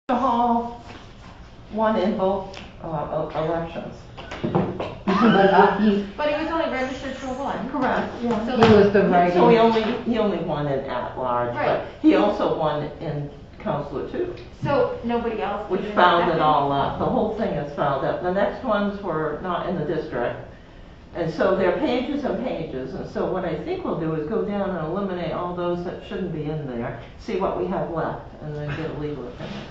The Hall won in both elections. But But he was only registered for one. Correct, yeah. So he was the So he writing. only won in at-large, but Right. he also won in Councilor too, So nobody else. which came in fouled it second? all up. The whole thing is fouled up. The next ones were not in the district. And so there are pages and pages, and so what I think we'll do is go down and eliminate all those that shouldn't be in there, see what we have left, and then get a legal opinion.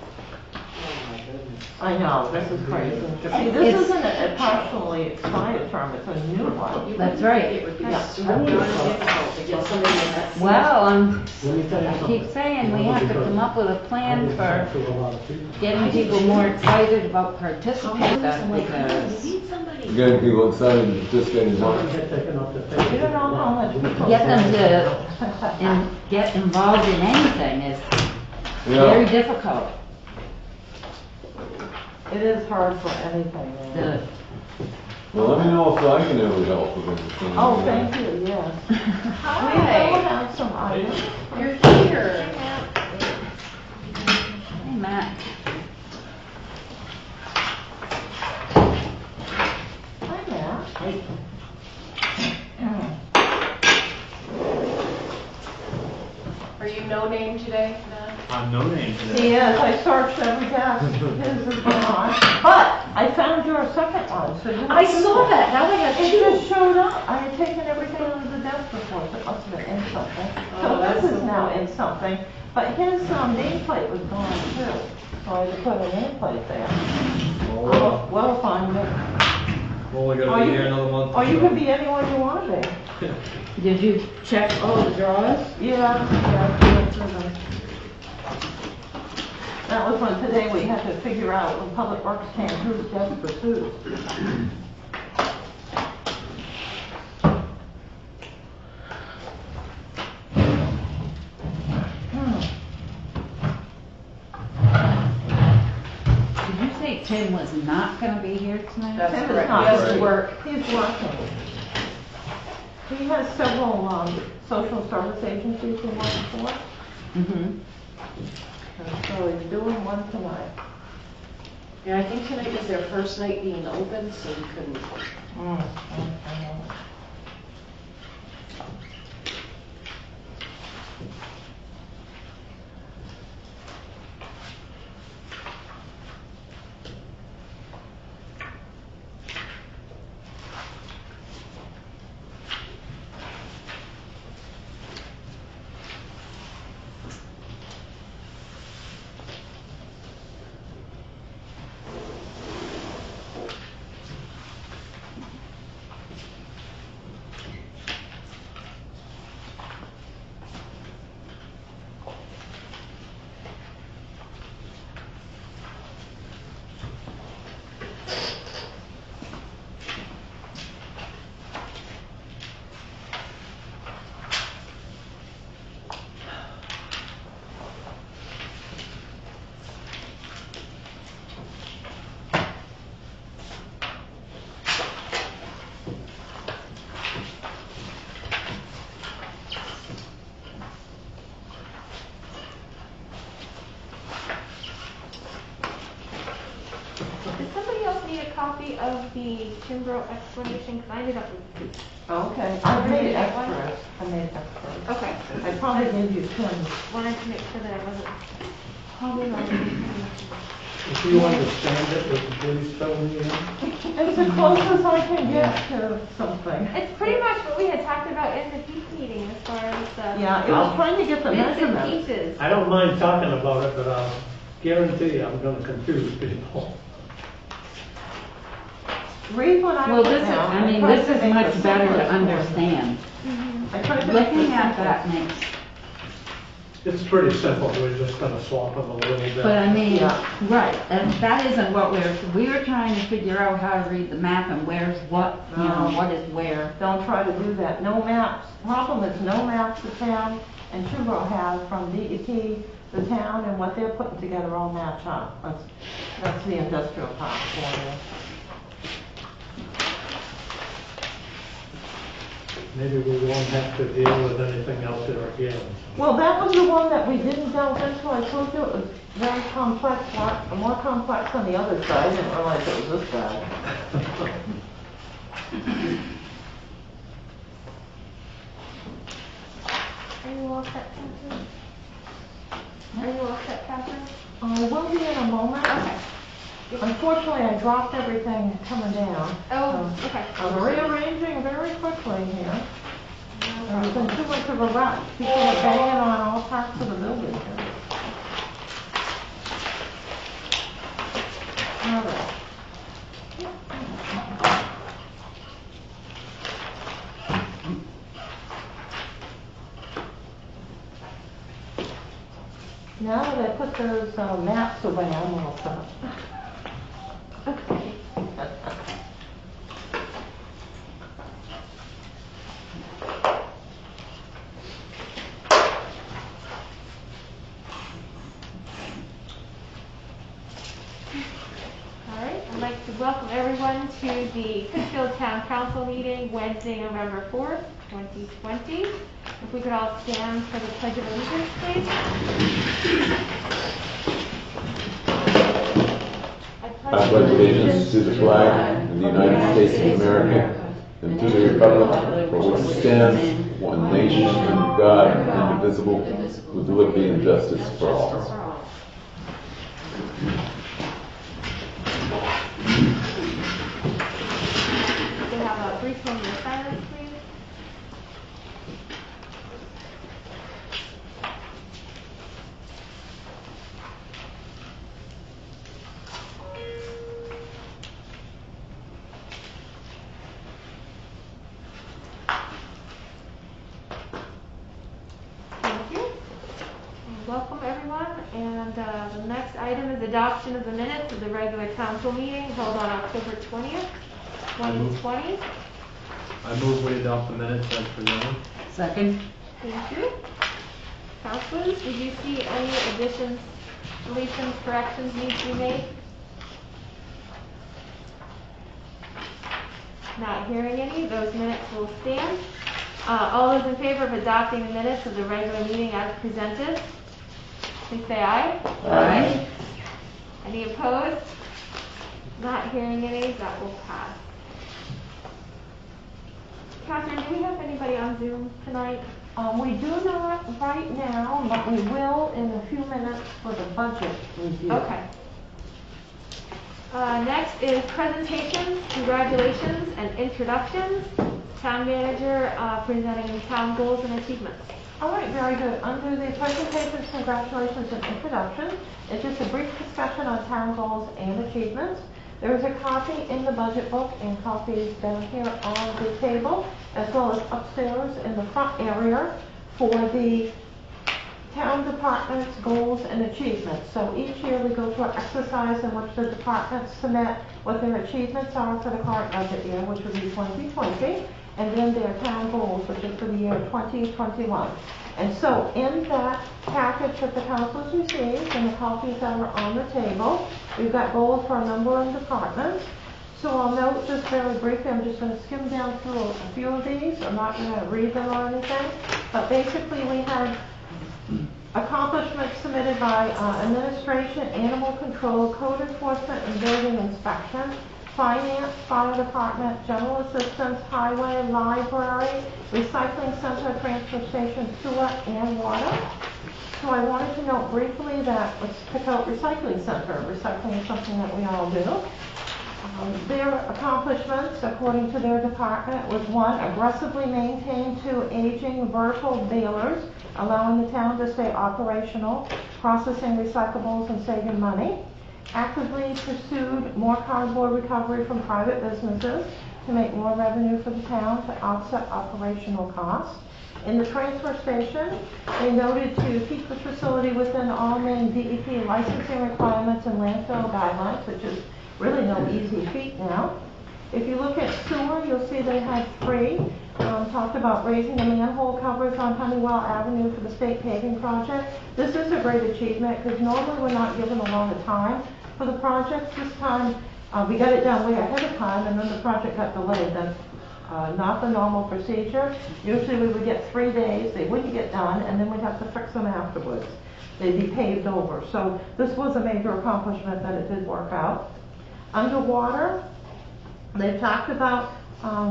Oh my goodness. I know, this is crazy. See, this It's- isn't a partially expired term, it's a new one. That's right. It would be Yeah. so difficult to get somebody in that seat. Well, Let me tell you I something. keep saying we have to come up with a plan for To a lot of people. getting people more excited about participating because We need somebody. Getting people excited to participate in Some voting. get taken off the face. You don't know how much people. get them to get involved in anything is very Yeah, difficult. It is hard for anything. The, well, let me know if I can ever help with anything. Oh, thank you, yes. We will Hi. have some items. You're here. hey, Matt. Hi, Matt. Are you no name today, Matt? I'm no name He today. is, I searched every desk, his is gone, but I found your second one, so you. I saw that, now I have It two. just showed up, I had taken everything under the desk before, so it must have been in something. Oh, So that's this is so now cool. in something, but his nameplate was gone too, so I had to put a nameplate there. Well, fine, Well, we Or gotta be you- here another month. or you so. can be anyone you want to be. Did you check all the drawers? Yeah, I went through them. That was when today we had to figure out when Public Works came, who's desk for who. Did you say Tim was not gonna be here tonight? That's Tim is correct. not He has to here. work. He's working. He has several, social service agencies he works for, Mm-hmm. and so he's doing one tonight. Yeah, I think tonight was their first night being open, so we couldn't. Does somebody else need a copy of the Timbro explanation? Because I ended up with. Okay, I made Ready that one? extras, I made extras. Okay. I probably gave you Tim's. Wanted to make sure that I wasn't. Probably not. If you understand it, would you please fill me in? It's the closest I can get to something. It's pretty much what we had talked about in the peace meeting as far as the. Yeah, it was trying to get the Bits and measurements. pieces. I don't mind talking about it, but I'll guarantee you I'm gonna confuse people. Read what I Well, put this is, down. I mean, tried this to is make much the better to simplest one. understand. I tried to make the Looking at that simplest. makes, It's pretty simple, we're just gonna swap them a little bit. but I mean, Yeah. right, and that isn't what we were trying to figure out how to read the map and where's what, you know, what is where. Don't try to do that. No maps. Problem is no maps the town and Trubro have from DEP, the town, and what they're putting together all match up. That's the industrial park for you. maybe we won't have to deal with anything out there again. Well, that was the one that we didn't delve into. I told you it was very complex, more complex on the other side. I didn't realize it was this side. Are you all set, Catherine? Are you all set, Catherine? We'll be in a moment. Okay. Unfortunately, I dropped everything coming down. Oh, okay. I'm rearranging very quickly here. No There's problem. been too much of a rush. People are banging on all parts of the building here. All right. Now that I put those maps away, I'm all set. Okay. All right, I'd like to welcome everyone to the Pittsfield Town Council meeting Wednesday, November 4th, 2020. If we could all stand for the Pledge of Allegiance, please. I pledge allegiance to the flag of the United States of America and to the republic for which it stands, one nation, under God, indivisible, with liberty and justice for all. We have a brief moment of silence, please. Thank you. Welcome, everyone. And the next item is adoption of the minutes of the regular council meeting held on October 20th, 2020. I move we adopt the minutes as presented. Second? Thank you. Councilors, did you see any additions, deletions, corrections need to be made? Not hearing any, those minutes will stand. All those in favor of adopting the minutes of the regular meeting as presented, please say aye. Aye. Any opposed? Not hearing any, that will pass. Catherine, do we have anybody on Zoom tonight? We do not right now, but we will in a few minutes for the budget review. Okay. Next is presentations, congratulations, and introductions. Town manager presenting town goals and achievements. All right, very good. Under the presentations, congratulations, and introduction, it's just a brief discussion on town goals and achievements. There is a copy in the budget book and copies down here on the table, as well as upstairs in the front area for the town departments' goals and achievements. So each year we go through an exercise in which the departments submit what their achievements are for the current budget year, which would be 2020, and then their town goals, which is for the year 2021. And so in that package that the council has received and the copies that are on the table, we've got goals for a number of departments. So I'll note just very briefly, I'm just going to skim down through a few of these. I'm not going to read them or anything, but basically we had accomplishments submitted by administration, animal control, code enforcement, and building inspection, finance, fire department, general assistance, highway, library, recycling center, transfer station, sewer, and water. So I wanted to note briefly that, let's pick out recycling center. Recycling is something that we all do. Their accomplishments, according to their department, was one, aggressively maintain 2 aging vertical balers, allowing the town to stay operational, processing recyclables and saving money. Actively pursued more cardboard recovery from private businesses to make more revenue for the town to offset operational costs. In the transfer station, they noted to keep the facility within all main DEP licensing requirements and landfill guidelines, which is really no easy feat now. If you look at sewer, you'll see they had 3. Talked about raising the manhole covers on Honeywell Avenue for the state paving project. This is a great achievement because normally we're not given a lot of time for the projects. This time we got it done way ahead of time, and then the project got delayed. Then not the normal procedure. Usually we would get 3 days, they wouldn't get done, and then we'd have to fix them afterwards. They'd be paved over. So this was a major accomplishment that it did work out. Underwater, they've talked about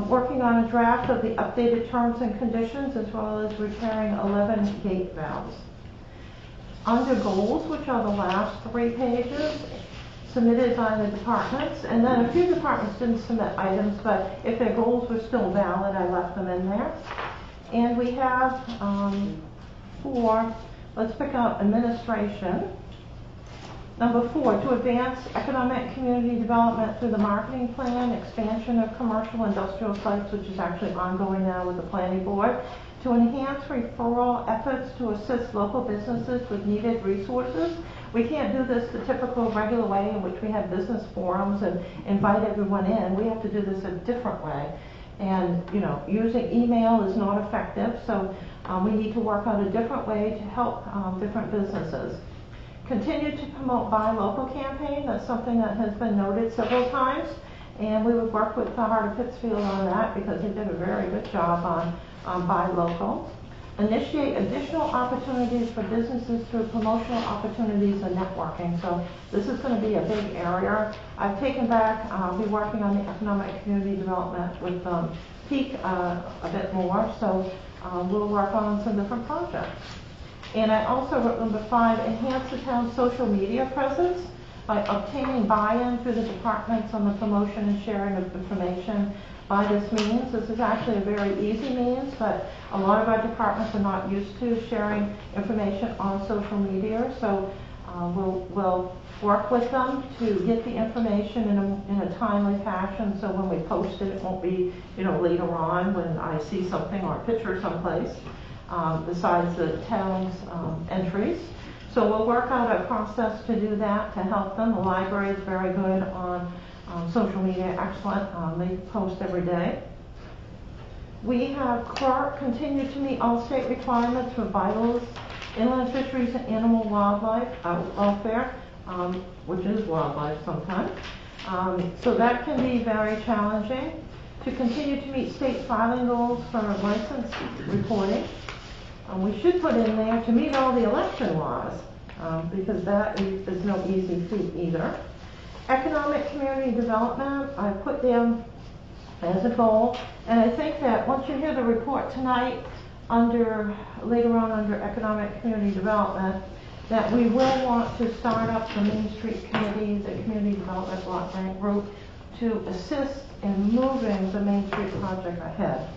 working on a draft of the updated terms and conditions as well as repairing 11 gate valves. Under goals, which are the last 3 pages, submitted by the departments, and then a few departments didn't submit items, but if their goals were still valid, I left them in there. And we have 4, let's pick out administration. Number 4, to advance economic community development through the marketing plan, expansion of commercial industrial sites, which is actually ongoing now with the planning board, to enhance referral efforts to assist local businesses with needed resources. We can't do this the typical regular way in which we have business forums and invite everyone in. We have to do this a different way. And, using email is not effective, so we need to work on a different way to help different businesses. Continue to promote Buy Local campaign. That's something that has been noted several times, and we would work with the Heart of Pittsfield on that because they did a very good job on Buy Local. Initiate additional opportunities for businesses through promotional opportunities and networking. So this is going to be a big area. I've taken back, I'll be working on the economic community development with Peak a bit more, so we'll work on some different projects. And I also wrote number 5, enhance the town's social media presence by obtaining buy-in through the departments on the promotion and sharing of information by this means. This is actually a very easy means, but a lot of our departments are not used to sharing information on social media, so we'll work with them to get the information in a timely fashion, so when we post it, it won't be, later on when I see something or a picture someplace, besides the town's entries. So we'll work out a process to do that to help them. The library is very good on social media, excellent. They post every day. We have clerk continue to meet all state requirements for vitals, inland fisheries, and animal wildlife welfare, which is wildlife sometimes. So that can be very challenging. To continue to meet state filing goals for license reporting. We should put in there to meet all the election laws, because that is no easy feat either. Economic community development, I put them as a goal, and I think that once you hear the report tonight, later on under economic community development, that we will want to start up the Main Street Committee, the Community Development Block Grant Group, to assist in moving the Main Street project ahead.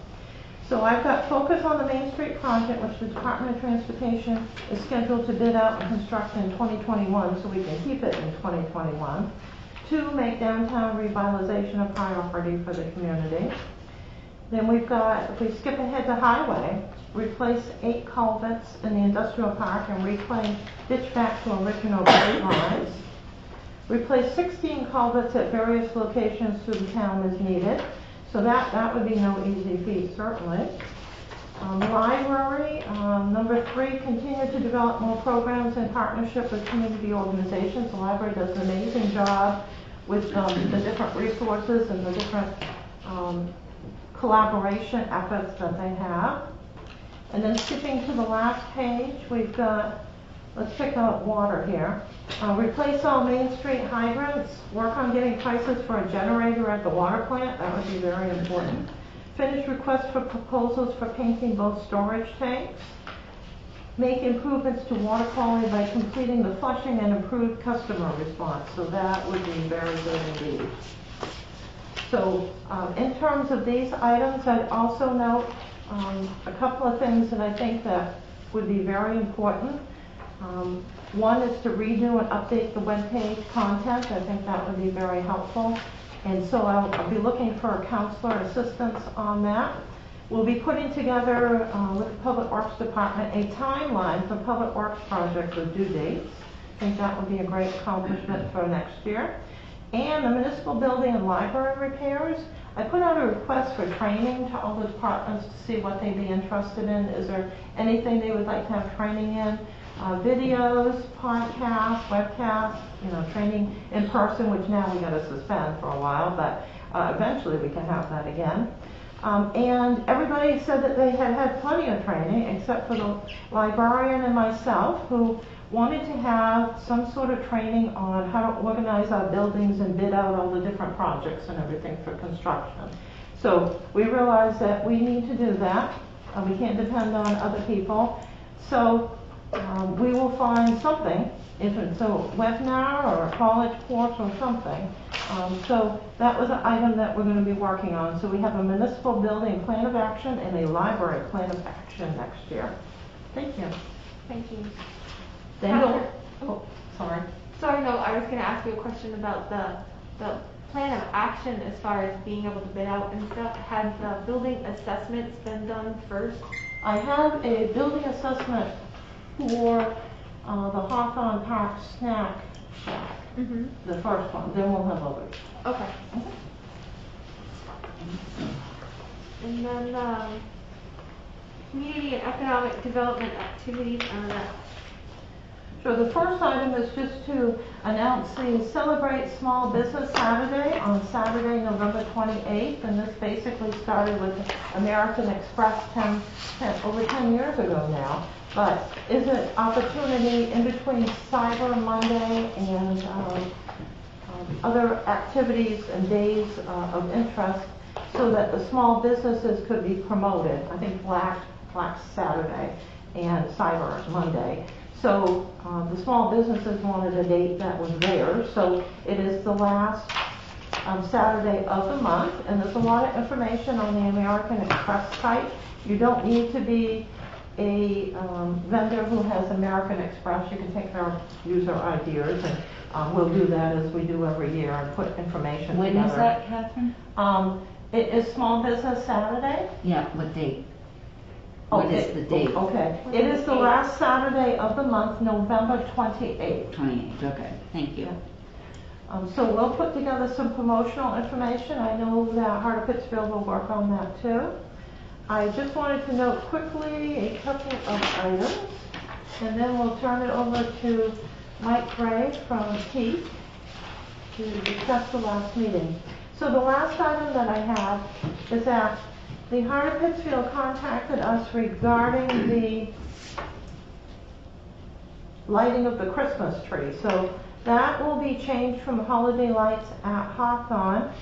So I've got focus on the Main Street project, which the Department of Transportation is scheduled to bid out and construct in 2021, so we can keep it in 2021. 2, make downtown revitalization a priority for the community. Then we've got, if we skip ahead to highway, replace 8 culverts in the industrial park and reclaim ditch back to original grade lines. Replace 16 culverts at various locations through the town as needed. So that would be no easy feat, certainly. Library, number 3, continue to develop more programs in partnership with community organizations. The library does an amazing job with the different resources and the different collaboration efforts that they have. And then skipping to the last page, we've got, let's pick out water here. Replace all Main Street hydrants, work on getting prices for a generator at the water plant, that would be very important. Finish requests for proposals for painting both storage tanks. Make improvements to water quality by completing the flushing and improved customer response, so that would be very good indeed. So in terms of these items, I'd also note a couple of things that I think that would be very important. One is to redo and update the webpage content. I think that would be very helpful. And so I'll be looking for counselor assistance on that. We'll be putting together with the Public Works Department a timeline for Public Works projects with due dates. I think that would be a great accomplishment for next year. And the municipal building and library repairs. I put out a request for training to all the departments to see what they'd be interested in. Is there anything they would like to have training in? Videos, podcasts, webcasts, training in person, which now we got to suspend for a while, but eventually we can have that again. And everybody said that they had had plenty of training, except for the librarian and myself, who wanted to have some sort of training on how to organize our buildings and bid out all the different projects and everything for construction. So we realized that we need to do that. We can't depend on other people. So we will find something, if it's a webinar or a college course or something. So that was an item that we're going to be working on. So we have a municipal building plan of action and a library plan of action next year. Thank you. Thank you. Then oh, sorry. Sorry, no, I was gonna ask you a question about the plan of action as far as being able to bid out and stuff. Has the building assessments been done first? I have a building assessment for the Hawthorne Park Snack Shack, Mm-hmm. the first one, then we'll have others. Okay. And then, community and economic development activities are next. So the first item is just to announce the Celebrate Small Business Saturday on Saturday, November 28th. And this basically started with American Express over 10 years ago now. But is an opportunity in between Cyber Monday and other activities and days of interest so that the small businesses could be promoted. I think Black Saturday and Cyber Monday. So the small businesses wanted a date that was theirs. So it is the last Saturday of the month, and there's a lot of information on the American Express site. You don't need to be a vendor who has American Express. You can take our user ideas, and we'll do that as we do every year and put information When together. is that, Catherine? It is Small Business Saturday. Yeah, what date? What is the date? Okay, it is the last Saturday of the month, November 28th. 28th, okay, thank you. So we'll put together some promotional information. I know that Heart of Pittsfield will work on that too. I just wanted to note quickly a couple of items, and then we'll turn it over to Mike Gray from Peak to discuss the last meeting. So the last item that I have is that the Heart of Pittsfield contacted us regarding the lighting of the Christmas tree. So that will be changed from holiday lights at Hawthorne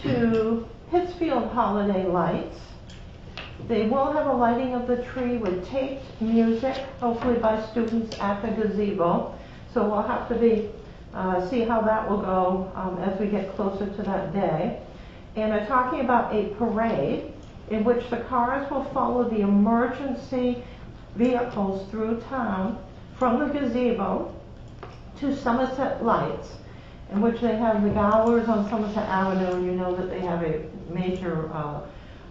to Pittsfield holiday lights. They will have a lighting of the tree with taped music, hopefully by students at the gazebo. So we'll have to see how that will go as we get closer to that day. And they're talking about a parade in which the cars will follow the emergency vehicles through town from the gazebo to Somerset Lights, in which they have the Gowers on Somerset Avenue. You know that they have a major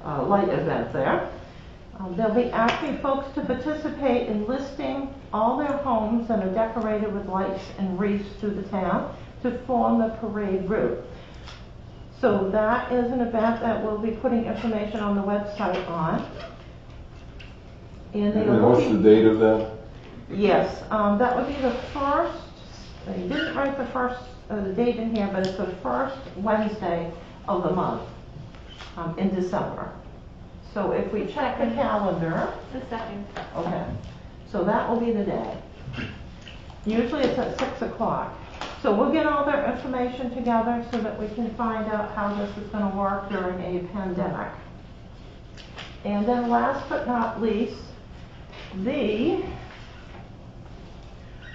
light event there. They'll be asking folks to participate in listing all their homes that are decorated with lights and wreaths through the town to form the parade route. So that is an event that we'll be putting information on the website on. And what's the date of that? Yes, that would be the first, they didn't write the date in here, but it's the first Wednesday of the month in December. So if we check the calendar, The second. okay, so that will be the day. Usually it's at 6 o'clock. So we'll get all their information together so that we can find out how this is going to work during a pandemic. And then last but not least, the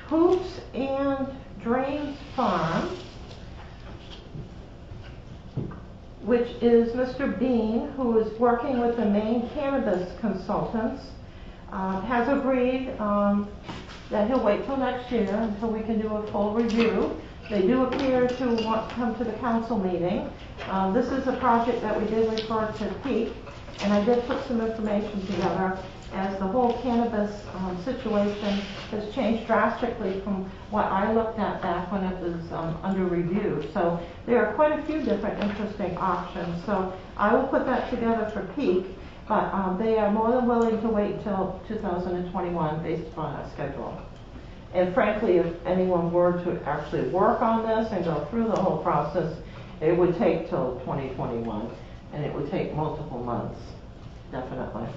Hoops and Drains Farm, which is Mr. Bean, who is working with the Maine Cannabis Consultants, has agreed that he'll wait till next year until we can do a full review. They do appear to want to come to the council meeting. This is a project that we did refer to Peak, and I did put some information together as the whole cannabis situation has changed drastically from what I looked at back when it was under review. So there are quite a few different interesting options. So I will put that together for Peak, but they are more than willing to wait until 2021 based upon our schedule. And frankly, if anyone were to actually work on this and go through the whole process, it would take till 2021. and it would take multiple months, definitely.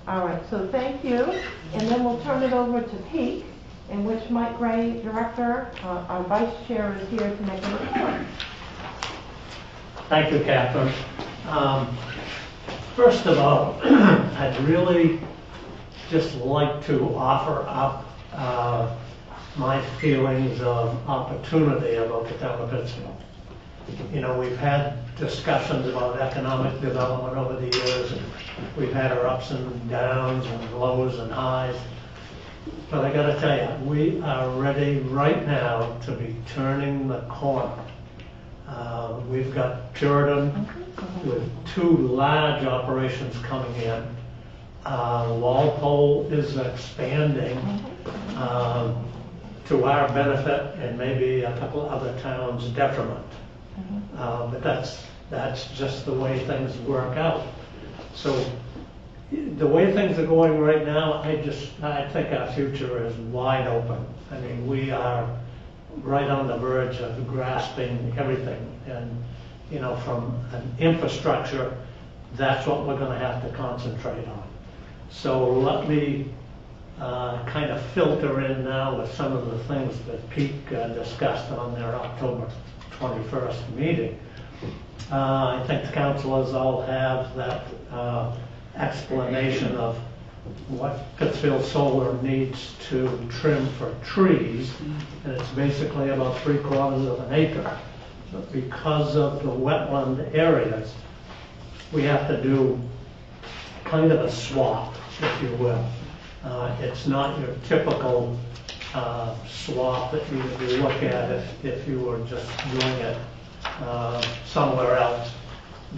All right, so thank you, and then we'll turn it over to Pete, in which Mike Gray, Director, our Vice Chair, is here to make a report. Thank you, Catherine. First of all, I'd really just like to offer up my feelings of opportunity about the town of Pittsfield. You know, we've had discussions about economic development over the years, and we've had our ups and downs and lows and highs. But I gotta tell you, we are ready right now to be turning the corner. We've got Puritan with 2 large operations coming in. Walpole is expanding to our benefit and maybe a couple other towns' detriment. But that's just the way things work out. So the way things are going right now, I think our future is wide open. I mean, we are right on the verge of grasping everything. And, you know, from an infrastructure, that's what we're gonna have to concentrate on. So let me kind of filter in now with some of the things that Pete discussed on their October 21st meeting. I think the councilors all have that explanation of what Pittsfield Solar needs to trim for trees, and it's basically about 3/4 of an acre. But because of the wetland areas, we have to do kind of a swap, if you will. It's not your typical swap that you would look at if you were just doing it somewhere else.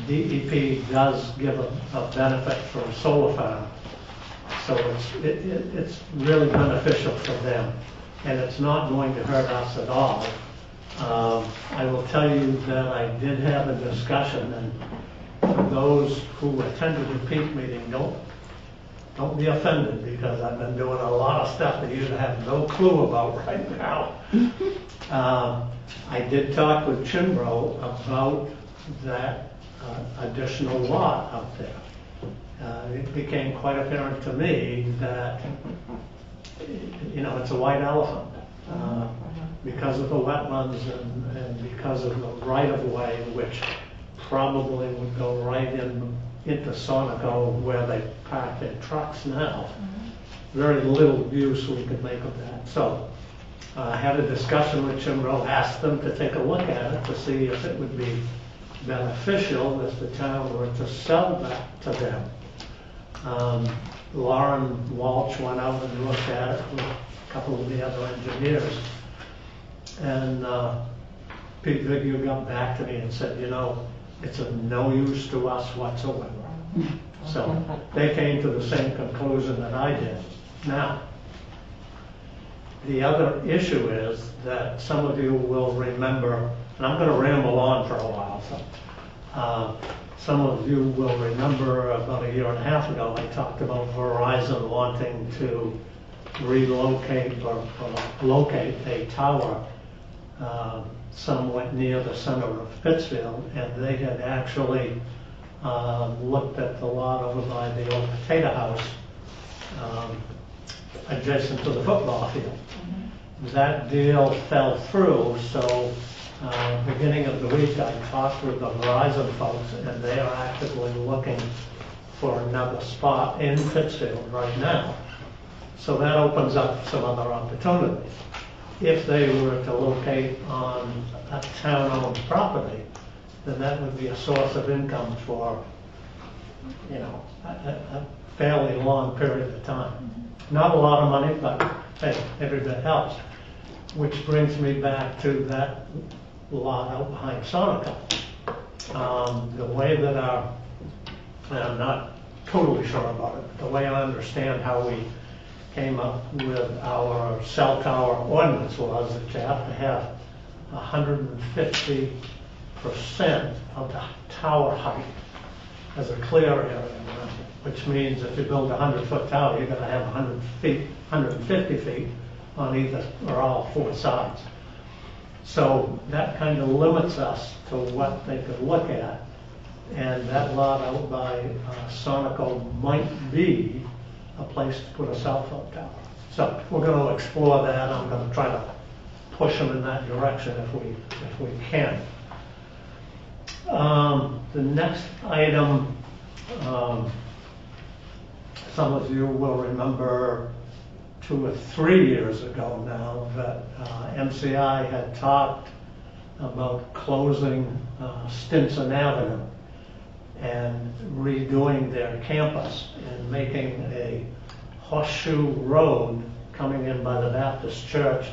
DEP does give a benefit for a solar farm, so it's really beneficial for them, and it's not going to hurt us at all. I will tell you that I did have a discussion, and for those who attended the Pete meeting, don't be offended, because I've been doing a lot of stuff that you have no clue about right now. I did talk with Chimbro about that additional lot out there. It became quite apparent to me that, you know, it's a white elephant. Because of the wetlands and because of the right-of-way, which probably would go right into Sonico where they park their trucks now. Very little use we could make of that. So I had a discussion with Chimbro, asked them to take a look at it to see if it would be beneficial if the town were to sell that to them. Lauren Walsh went out and looked at it with a couple of the other engineers. And Pete Vigil got back to me and said, you know, it's of no use to us whatsoever. So they came to the same conclusion that I did. Now, the other issue is that some of you will remember, and I'm going to ramble on for a while, so some of you will remember about 1.5 years ago, I talked about Verizon wanting to relocate or locate a tower somewhat near the center of Pittsfield, and they had actually looked at the lot over by the old potato house adjacent to the football field. That deal fell through, so beginning of the week I talked with the Verizon folks, and they are actively looking for another spot in Pittsfield right now. So that opens up some other opportunities. If they were to locate on a town-owned property, then that would be a source of income for, you know, a fairly long period of time. Not a lot of money, but hey, every bit helps. Which brings me back to that lot out behind Sonico. The way that I'm not totally sure about it, but the way I understand how we came up with our cell tower ordinance was that you have to have 150% of the tower height as a clear area, which means if you build a 100-foot tower, you're going to have 150 feet on either or all 4 sides. So that kind of limits us to what they could look at. And that lot out by Sonico might be a place to put a cell phone tower. So we're going to explore that. I'm going to try to push them in that direction if we can. The next item, some of you will remember 2 or 3 years ago now that MCI had talked about closing Stinson Avenue and redoing their campus and making a horseshoe road coming in by the Baptist church,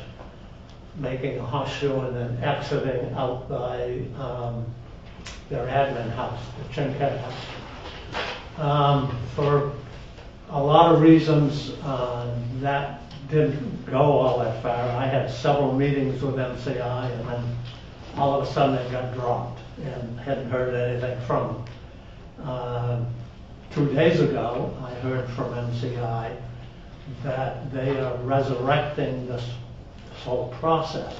making a horseshoe and then exiting out by their admin house, the Chincat house. For a lot of reasons, that didn't go all that far. I had several meetings with MCI, and then all of a sudden it got dropped and hadn't heard anything from them. 2 days ago, I heard from MCI that they are resurrecting this whole process.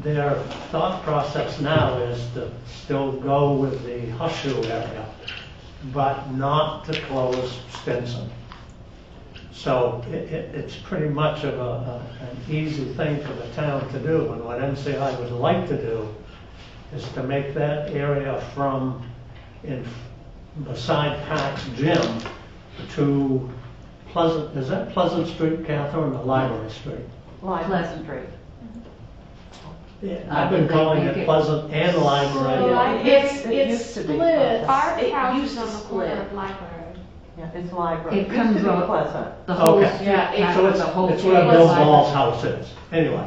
Their thought process now is to still go with the horseshoe area, but not to close Stinson. So it's pretty much of an easy thing for the town to do, and what MCI would like to do is to make that area from beside Park's gym to Pleasant, is that Pleasant Street, Catherine, or Library Street? Pleasant Street. Yeah, I've been calling it Pleasant and Library. It used It's to be split. Our It house used is to on the corner split. of Library. Yeah, it's library. It Used comes to be up- Pleasant. The whole Okay. street, Yeah, So the whole it's street. where Bill is Ball's like- house is. Anyway,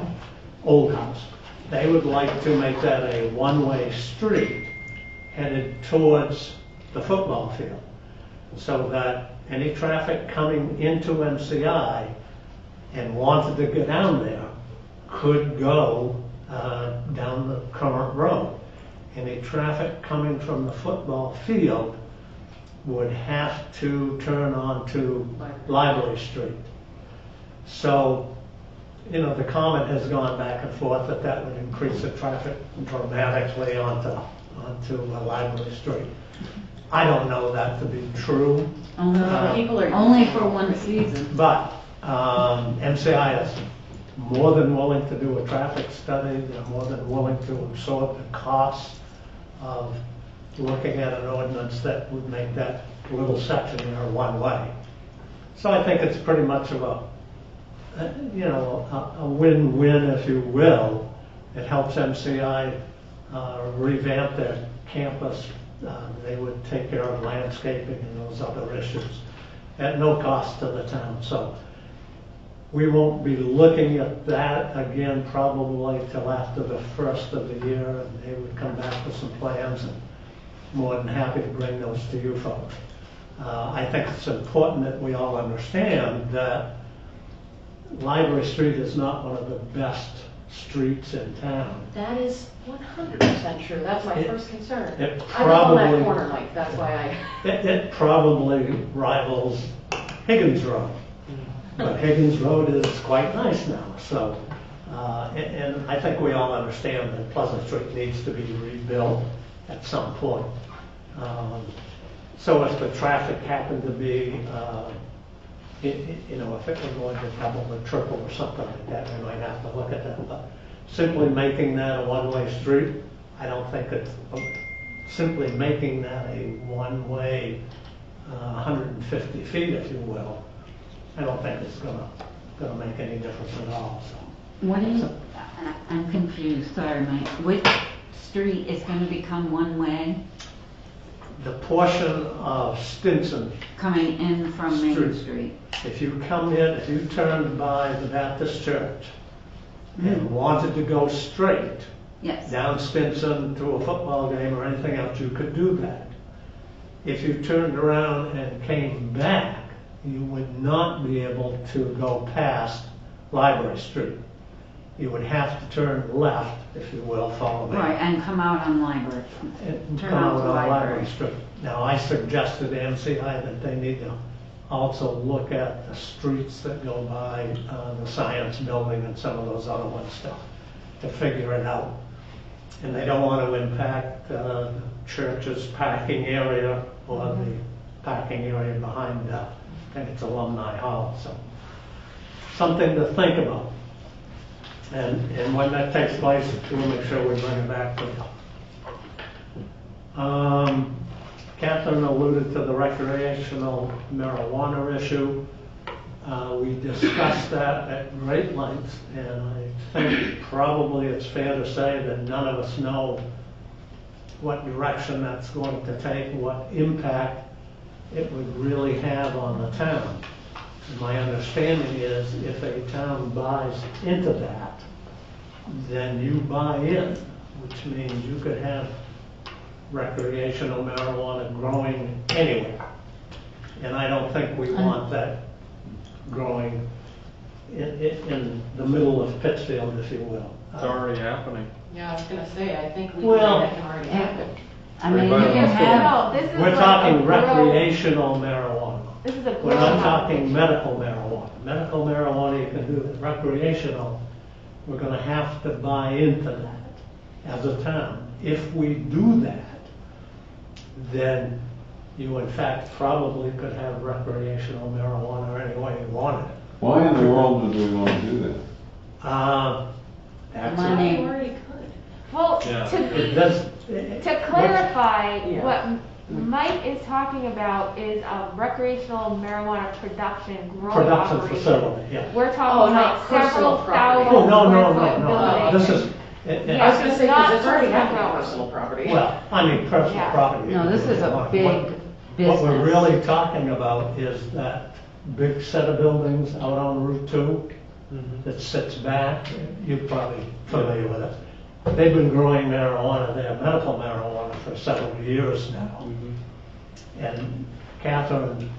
old house. They would like to make that a one-way street headed towards the football field, so that any traffic coming into MCI and wanted to get down there could go down the current road. Any traffic coming from the football field would have to turn onto Library Street. So, you know, the comment has gone back and forth that that would increase the traffic dramatically onto Library Street. I don't know that to be true, People are Only for one season. but MCI is more than willing to do a traffic study. They're more than willing to absorb the cost of looking at an ordinance that would make that little section there one way. So I think it's pretty much of a win-win, if you will. It helps MCI revamp their campus. They would take care of landscaping and those other issues at no cost to the town. So we won't be looking at that again probably till after the first of the year, and they would come back with some plans, and more than happy to bring those to you folks. I think it's important that we all understand that Library Street is not one of the best streets in town. That is 100% true. That's my It- first concern. it I live on that probably- corner, Mike, that's why It probably rivals Higgins Road. But Higgins Road is quite nice now, so, and I think we all understand that Pleasant Street needs to be rebuilt at some point. So if the traffic happened to be, if it were going to double or triple or something like that, we might have to look at that. But simply making that a one-way street, I don't think it's, simply making that a one-way, 150 feet, if you will, I don't think it's gonna make any difference at all, so. What do you, I'm confused, sorry, Mike. Which street is gonna become one way The portion of Stinson, coming in from Main Street. Street? if you turned by the Baptist church and wanted to go straight Yes. down Stinson to a football game or anything else, you could do that. If you turned around and came back, you would not be able to go past Library Street. You would have to turn left, if you will, follow me. Right, and come out on Library. And Turn come out out to on Library. Library Street. Now, I suggested to MCI that they need to also look at the streets that go by the Science Building and some of those other ones to figure it out. And they don't want to impact the church's parking area or the parking area behind, I think it's Alumni Hall, so. Something to think about. And when that takes place, we'll make sure we bring it back to you. Catherine alluded to the recreational marijuana issue. We discussed that at great length, and I think probably it's fair to say that none of us know what direction that's going to take, what impact it would really have on the town. My understanding is if a town buys into that, then you buy in, which means you could have recreational marijuana growing anywhere. And I don't think we want that growing in the middle of Pittsfield, if you will. It's already happening. Yeah, I was gonna say, I think Well- that can already happen. I mean, you can have, No, this is We're like talking a grow- recreational marijuana. This is a We're not growing talking medical marijuana. Medical marijuana you can do, but recreational, we're gonna have to buy into that as a town. If we do that, then you in fact probably could have recreational marijuana any way you wanted it. Why in the world would we want to do that? That's Money. You already could. Well, Yeah. It does. to clarify, Yeah. what Mike is talking about is a recreational marijuana production growing Production operation. facility, yeah. We're Oh, talking not about personal several property. thousand Oh, no, no, square no, foot no, building. this is, Yeah. I was gonna say, Not because it's already personal happening on growth. personal property. well, I mean, personal Yeah. property. no, this is a What- big What business. we're really talking about is that big set of buildings out on Route 2 that sits back, you're probably familiar with it. They've been growing marijuana there, medical marijuana, for several years now. And Catherine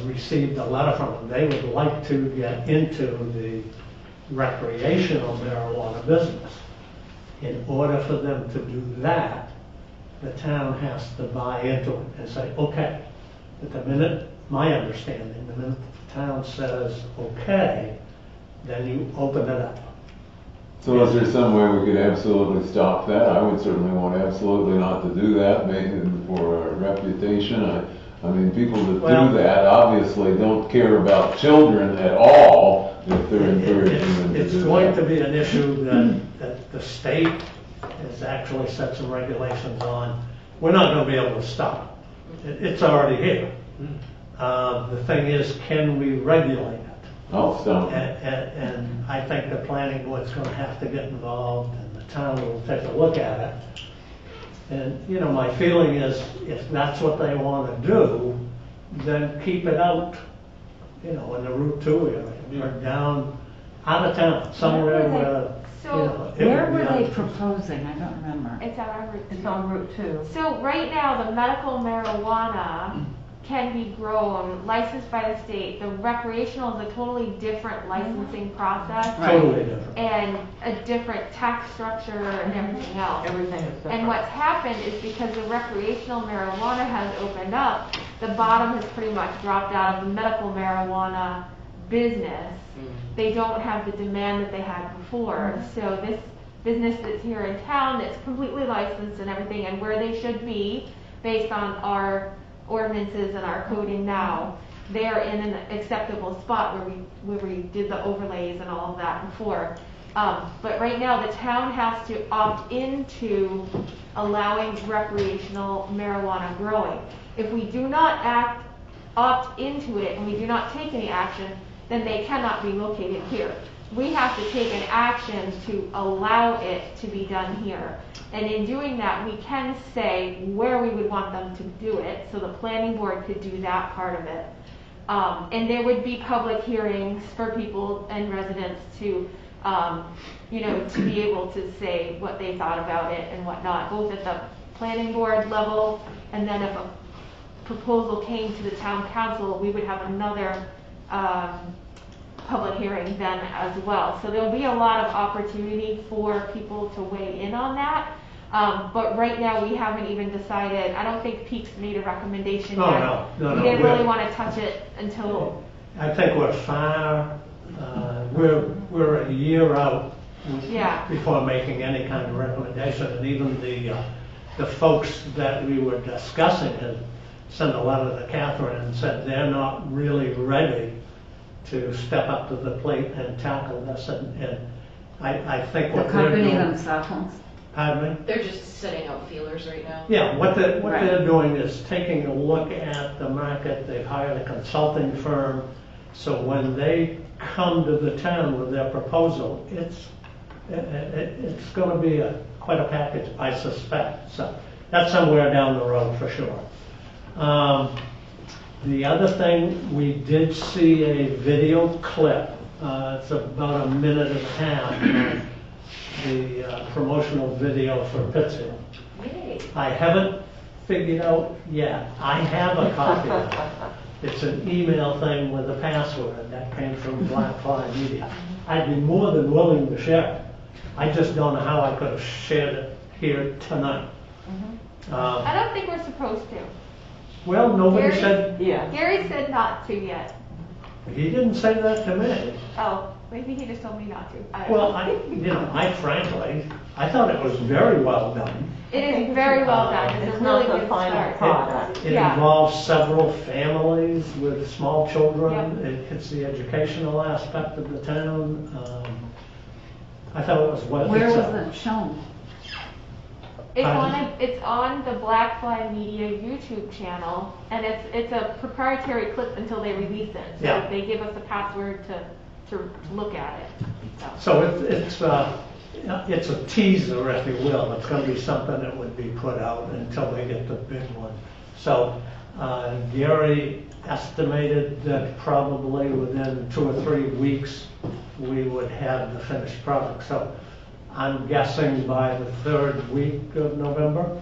received a letter from them. They would like to get into the recreational marijuana business. In order for them to do that, the town has to buy into it and say, okay. But the minute, my understanding, the minute the town says, okay, then you open it up. So is there some way we could absolutely stop that? I would certainly want absolutely not to do that, maybe for our reputation. I mean, people that Well- do that obviously don't care about children at all if they're encouraging them to do that. It's going to be an issue that the state has actually set some regulations on. We're not gonna be able to stop it. It's already here. The thing is, can we regulate it? I'll stop it. And I think the planning board's gonna have to get involved, and the town will take a look at it. And, you know, my feeling is, if that's what they wanna do, then keep it out, you know, in the Route 2 area, or down, out of town, somewhere where, you know. it Where would were be they on- proposing? I don't remember. It's on our route. It's on Route 2. So right now, the medical marijuana can be grown, licensed by the state. The recreational is a totally different licensing process Totally different. and a different tax structure and everything else. Everything is different. And what's happened is because the recreational marijuana has opened up, the bottom has pretty much dropped out of the medical marijuana business. They don't have the demand that they had before. So this business that's here in town, that's completely licensed and everything, and where they should be based on our ordinances and our coding now, they are in an acceptable spot where we did the overlays and all of that before. But right now, the town has to opt into allowing recreational marijuana growing. If we do not opt into it and we do not take any action, then they cannot be located here. We have to take an action to allow it to be done here. And in doing that, we can say where we would want them to do it, so the planning board could do that part of it. And there would be public hearings for people and residents to, you know, to be able to say what they thought about it and whatnot, both at the planning board level, and then if a proposal came to the town council, we would have another public hearing then as well. So there'll be a lot of opportunity for people to weigh in on that. But right now, we haven't even decided, I don't think Peaks made a recommendation Oh, yet. no, We didn't we're- really want to touch it until, I think we're far, we're a year out Yeah. before making any kind of recommendation. And even the folks that we were discussing had sent a letter to Catherine and said they're not really ready to step up to the plate and tackle this. And I think The what they're company doing. themselves. Pardon me? They're just setting out feelers right now. Yeah, what they're Right. doing is taking a look at the market. They've hired a consulting firm. So when they come to the town with their proposal, it's going to be quite a package, I suspect. So that's somewhere down the road for sure. The other thing, we did see a video clip. It's about a minute and a half of the promotional video for Pittsfield. Yay. I haven't figured out yet. I have a copy of it. It's an email thing with a password that came from Black Fly Media. I'd be more than willing to share it. I just don't know how I could have shared it here tonight. I don't think we're supposed to. Well, nobody Gary? said, Yeah. Gary said not to yet. he didn't say that to me. Oh, maybe he just told me not to. I don't Well, know. I frankly, I thought it was very well done. It is very well done. It's It's a really not the good final start. product. It Yeah. involves several families with small children. Yep. It hits the educational aspect of the town. I thought it was well. Where it's was a- it shown? Pardon? It's on the Black Fly Media YouTube channel, and it's a proprietary clip until they release it. So Yeah. they give us a password to look at it. So it's a teaser, if you will. It's going to be something that would be put out until they get the big one. So Gary estimated that probably within 2 or 3 weeks, we would have the finished product. So I'm guessing by the 3rd week of November.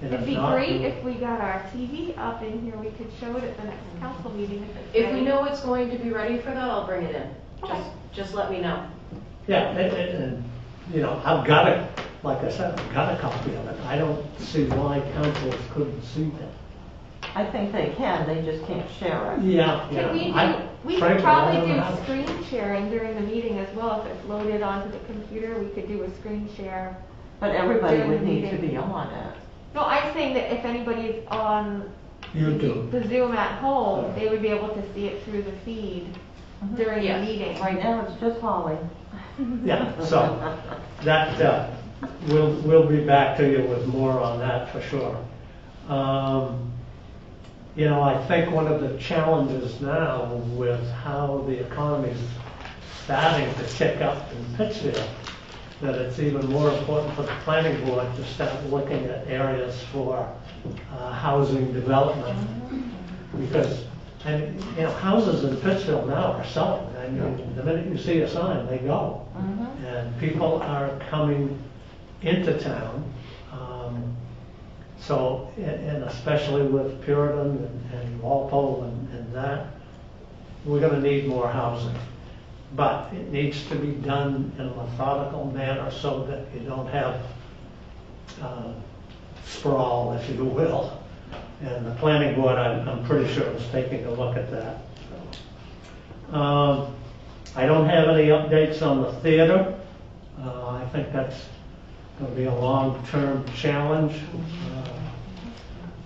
And It'd if be not, great if we got our TV up in here, we could show it at the next council meeting if it's If we ready. know it's going to be ready for that, I'll bring it in. Okay. Just let me know. Yeah, and, I've got it, like I said, I've got a copy of it. I don't see why councils couldn't see that. I think they can, they just can't share it. Yeah, Can we I- do, we could frankly, I probably don't know do how to- screen sharing during the meeting as well. If it's loaded onto the computer, we could do a screen share. But everybody During would the need to meeting. be on it. No, I'm saying that if anybody's on YouTube. the Zoom at home, they would be able to see it through the feed during the Yes. meeting. Right now, it's just Holly. Yeah, so that, we'll be back to you with more on that for sure. I think one of the challenges now with how the economy's starting to tick up in Pittsfield, that it's even more important for the planning board to start looking at areas for housing development. Because, houses in Pittsfield now are selling. I mean, the minute you see a sign, they go. And people are coming into town. So, and especially with Puritan and Walpole and that, we're gonna need more housing. But it needs to be done in a methodical manner so that you don't have sprawl, if you will. And the planning board, I'm pretty sure, is taking a look at that. I don't have any updates on the theater. I think that's going to be a long-term challenge.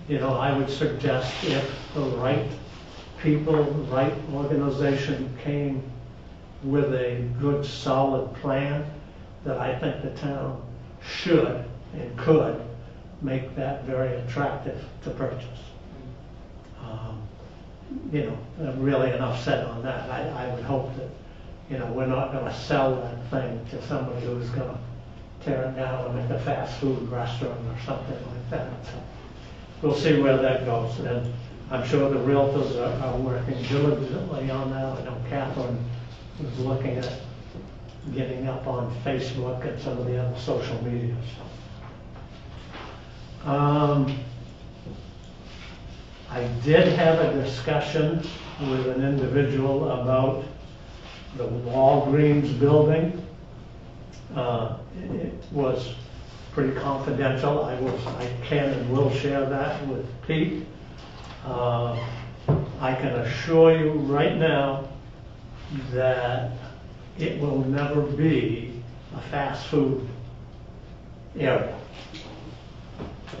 I would suggest if the right people, the right organization came with a good, solid plan, that I think the town should and could make that very attractive to purchase. Really enough said on that. I would hope that, we're not gonna sell that thing to somebody who's gonna tear it down and make a fast food restaurant or something like that. So we'll see where that goes. And I'm sure the realtors are working diligently on that. I know Catherine was looking at getting up on Facebook and some of the other social media. I did have a discussion with an individual about the Walgreens building. It was pretty confidential. I can and will share that with Pete. I can assure you right now that it will never be a fast food area.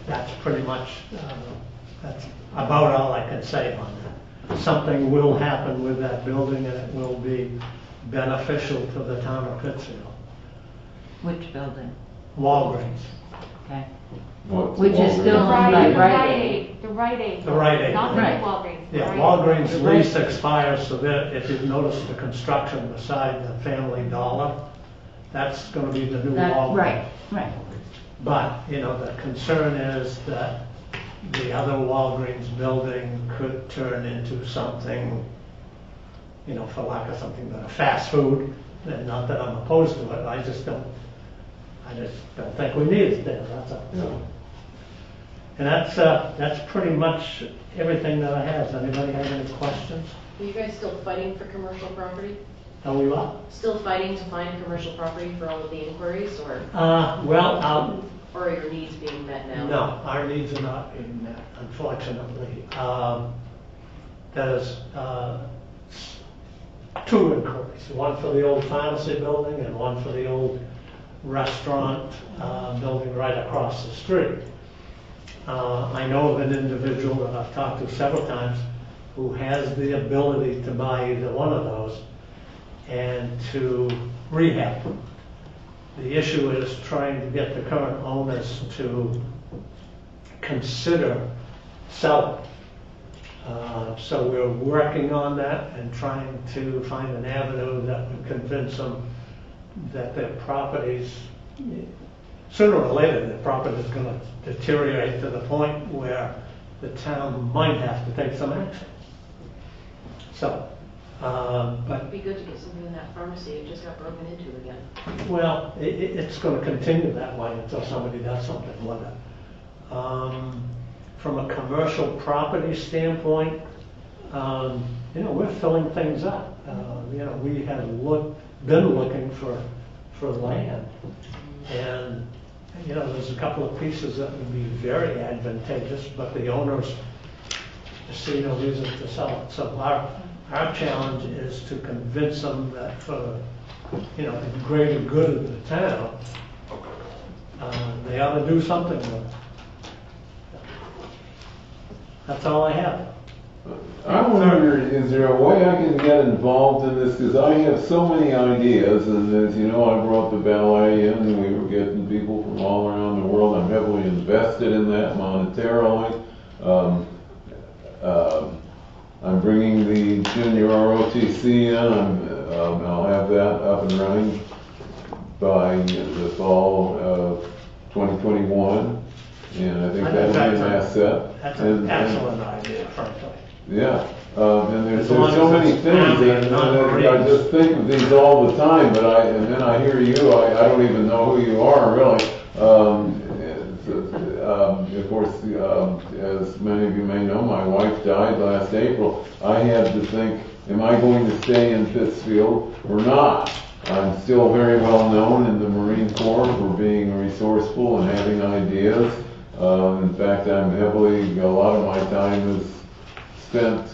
That's pretty much, that's about all I can say on that. Something will happen with that building and it will be beneficial to the town of Pittsfield. Which building? Walgreens. Okay. What's Which is Walgreens? still owned by Rite Aid. The Rite Aid. The Rite Aid. Not the Right. Walgreens. the Yeah, Rite Aid. Walgreens lease expires, so that, if you've noticed the construction beside the Family Dollar, that's gonna be the new That, Walgreens. right. But, you know, the concern is that the other Walgreens building could turn into something, you know, for lack of something better, fast food. And not that I'm opposed to it, I just don't think we need it there, that's all. Yeah. And that's pretty much everything that I have. Does anybody have any questions? Are you guys still fighting for commercial property? Are we what? Still fighting to find commercial property for all of the inquiries, or are your needs being met now? no, our needs are not being met, unfortunately. There's two inquiries, one for the old pharmacy building and one for the old restaurant building right across the street. I know of an individual that I've talked to several times who has the ability to buy either one of those and to rehab them. The issue is trying to get the current owners to consider selling. So we're working on that and trying to find an avenue that would convince them that their properties, sooner or later, their property is going to deteriorate to the point where the town might have to take some action. So, but, It'd be good to get something in that pharmacy, it just got broken into again. well, it's going to continue that way until somebody does something with it. From a commercial property standpoint, you know, we're filling things up. You know, we have been looking for land. And, you know, there's a couple of pieces that would be very advantageous, but the owners see no reason to sell it. So our challenge is to convince them that for, you know, the greater good of the town, they ought to do something with it. That's all I have. I wonder, is there a way I can get involved in this? Because I have so many ideas, and as you know, I brought the ballet in, and we were getting people from all around the world. I'm heavily invested in that monetarily. I'm bringing the junior ROTC in. I'll have that up and running by the fall of 2021, and I think that'll be an asset. That's an excellent idea, frankly. Yeah, and there's As long so as many it's things, family and and not I Marines. just think of these all the time, but and then I hear you, I don't even know who you are, really. Of course, as many of you may know, my wife died last April. I had to think, am I going to stay in Pittsfield or not? I'm still very well known in the Marine Corps for being resourceful and having ideas. In fact, a lot of my time is spent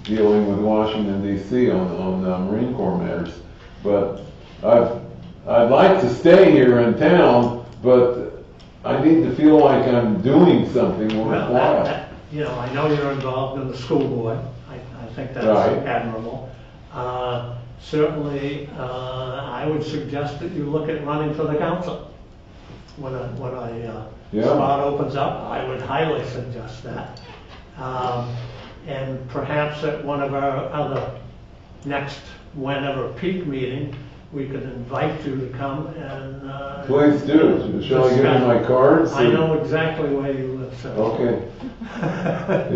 dealing with Washington D.C. on Marine Corps matters. But I'd like to stay here in town, but I need to feel like I'm doing something Well, worthwhile. you know, I know you're involved in the school board. I think that's Right. admirable. Certainly, I would suggest that you look at running for the council. When a Yeah. spot opens up, I would highly suggest that. And perhaps at one of our other whenever peak meeting, we could invite you to come and. Please do. Shall I give you my cards? I know exactly where you live, sir. Okay.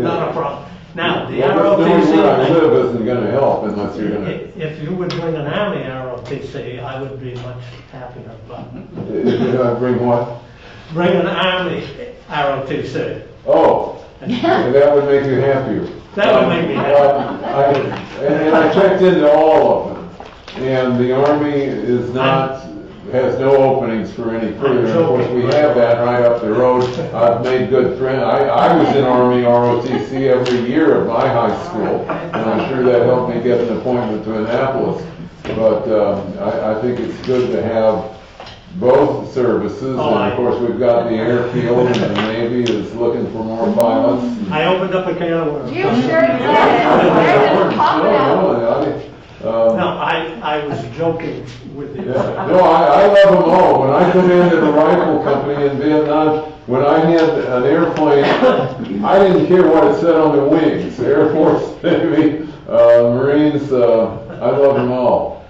Not a problem. Now, the Well, just knowing where I ROTC, live isn't gonna help unless you're gonna, if you would bring an Army ROTC, I would be much happier, but if I bring what? bring an Army ROTC. Oh, that would make you happier. That would make me happy. And I checked into all of them, and the Army has no openings for any further. Of course, we have that right up the road. I've made good friends. I was in Army ROTC every year of my high school, and I'm sure that helped me get an appointment to Annapolis. But I think it's good to have both services, and Oh, of course, we've got the airfield, and the Navy is looking for more pilots. I opened up a can of worms. You sure did. They're just popping out. No, I was joking with you. Yeah, no, I love them all. When I commanded a rifle company in Vietnam, when I had an airplane, I didn't care what it said on the wings. Air Force, Navy, Marines, I love them all.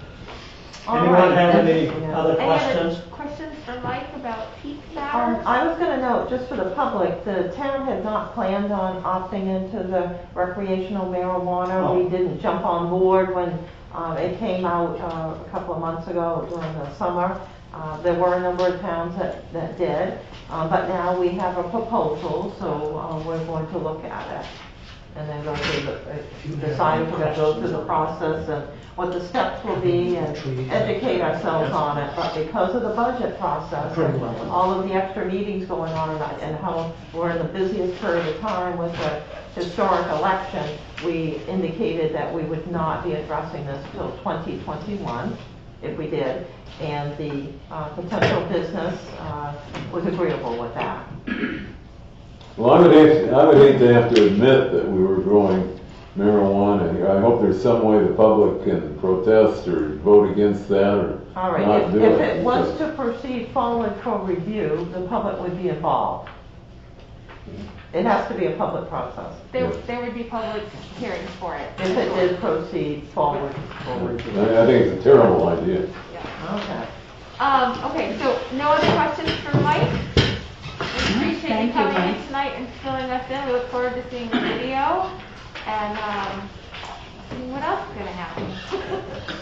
Anyone have any Yeah. other Any questions? other questions for Mike about peak matters? I was gonna note, just for the public, the town had not planned on opting into the recreational marijuana. We didn't jump on board when it came out a couple of months ago during the summer. There were a number of towns that did, but now we have a proposal, so we're going to look at it. And then go through decide if we're gonna go through the process and what the steps will be and educate ourselves on it. But because of the budget process, and all of the extra meetings going on and how we're in the busiest period of time with the historic election, we indicated that we would not be addressing this till 2021, if we did. And the potential business was agreeable with that. Well, I would hate to have to admit that we were growing marijuana here. I hope there's some way the public can protest or vote against that or All right, not do if it. it was to proceed forward for review, the public would be involved. It has to be a public process. There would be public hearings for it. If it did proceed forward for review. I think it's a terrible idea. Yeah. Okay, so no other questions for Mike? We appreciate you Thank you, coming in Mike. tonight and filling us in. We look forward to seeing the video and seeing what else is gonna happen.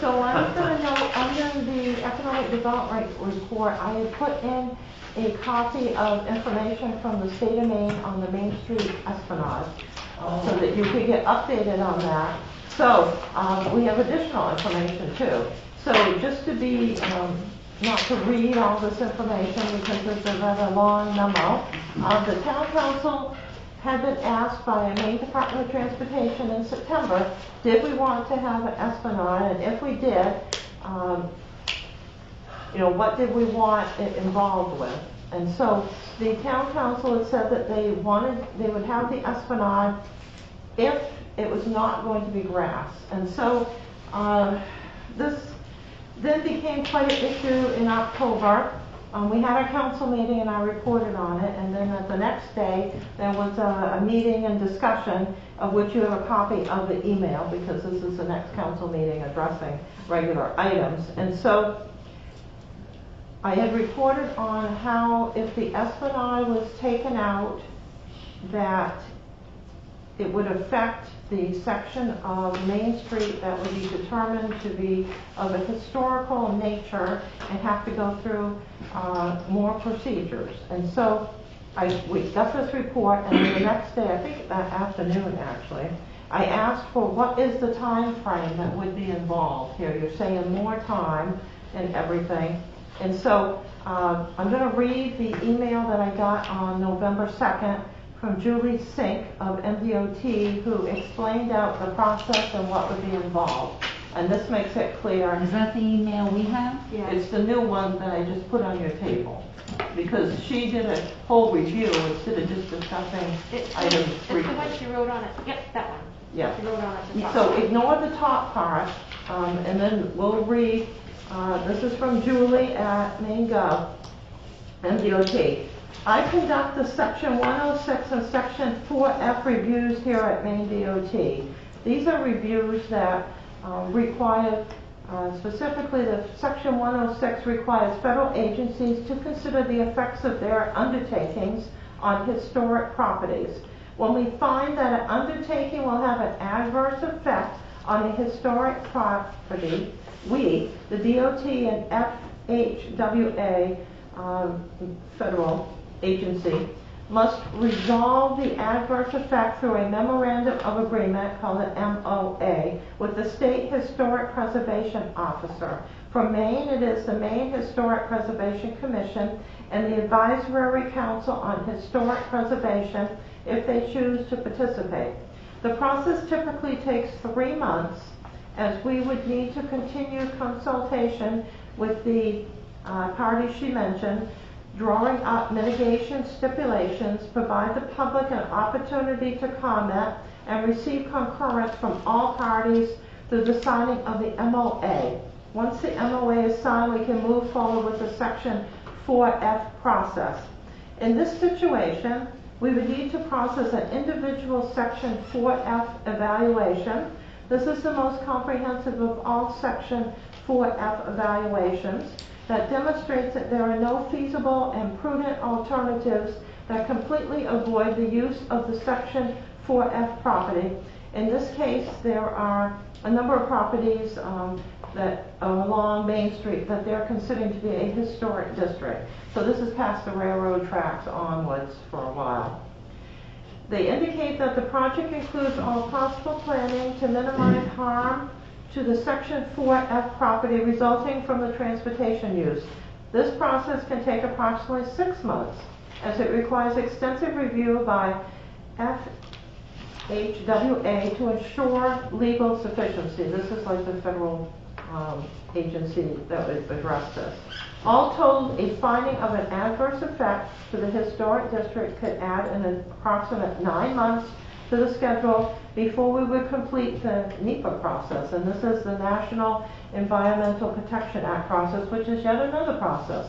So I was gonna note, under the economic development report, I had put in a copy of information from the state of Maine on the Main Street Esplanade, so that you could get updated on that. So, we have additional information too. So just to be, not to read all this information because it's a rather long memo, the town council had been asked by a Maine Department of Transportation in September, did we want to have an Esplanade, and if we did, what did we want it involved with? And so the town council had said that they would have the Esplanade if it was not going to be grass. And so this then became quite an issue in October. We had a council meeting and I reported on it, and then the next day there was a meeting and discussion of which you have a copy of the email because this is the next council meeting addressing regular items. And so I had reported on how if the Esplanade was taken out, that it would affect the section of Main Street that would be determined to be of a historical nature and have to go through more procedures. And so we got this report, and then the next day, I think that afternoon actually, I asked for what is the time frame that would be involved here. You're saying more time and everything. And so I'm going to read the email that I got on November 2nd from Julie Sink of MDOT, who explained out the process and what would be involved. And this makes it clear. Is that the email we have? Yeah. It's the new one that I just put on your table. Because she did a whole review instead of just discussing items It's the briefly. one she wrote on it. Yep, that one. Yeah. She wrote on it. the top. So ignore the top part, and then we'll read, this is from Julie at MainGov, MDOT. I conduct the Section 106 and Section 4F reviews here at Maine DOT. These are reviews that require, specifically the Section 106 requires federal agencies to consider the effects of their undertakings on historic properties. When we find that an undertaking will have an adverse effect on a historic property, we, the DOT and FHWA, federal agency, must resolve the adverse effect through a memorandum of agreement called an MOA with the State Historic Preservation Officer. For Maine, it is the Maine Historic Preservation Commission and the Advisory Council on Historic Preservation if they choose to participate. The process typically takes 3 months, as we would need to continue consultation with the parties she mentioned, drawing up mitigation stipulations, provide the public an opportunity to comment, and receive concurrence from all parties through the signing of the MOA. Once the MOA is signed, we can move forward with the Section 4F process. In this situation, we would need to process an individual Section 4F evaluation. This is the most comprehensive of all Section 4F evaluations that demonstrates that there are no feasible and prudent alternatives that completely avoid the use of the Section 4F property. In this case, there are a number of properties that are along Main Street that they're considering to be a historic district. So this is past the railroad tracks onwards for a while. They indicate that the project includes all possible planning to minimize harm to the Section 4F property resulting from the transportation use. This process can take approximately 6 months, as it requires extensive review by FHWA to ensure legal sufficiency. This is like the federal agency that would address this. All told, a finding of an adverse effect to the historic district could add an approximate 9 months to the schedule before we would complete the NEPA process. And this is the National Environmental Protection Act process, which is yet another process.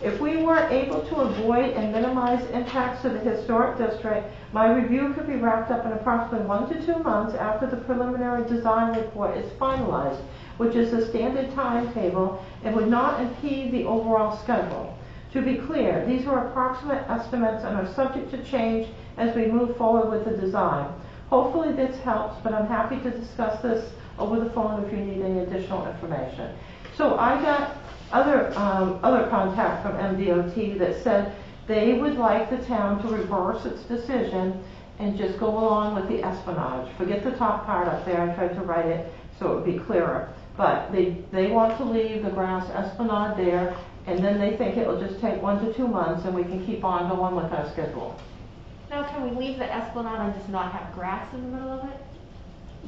If we were able to avoid and minimize impacts to the historic district, my review could be wrapped up in approximately 1 to 2 months after the preliminary design report is finalized, which is the standard timetable and would not impede the overall schedule. To be clear, these are approximate estimates and are subject to change as we move forward with the design. Hopefully this helps, but I'm happy to discuss this over the phone if you need any additional information. So I got other contact from MDOT that said they would like the town to reverse its decision and just go along with the espionage. Forget the top part up there. I tried to write it so it would be clearer. But they want to leave the grass esplanade there, and then they think it will just take 1 to 2 months and we can keep on going with our schedule. Now, can we leave the esplanade and just not have grass in the middle of it?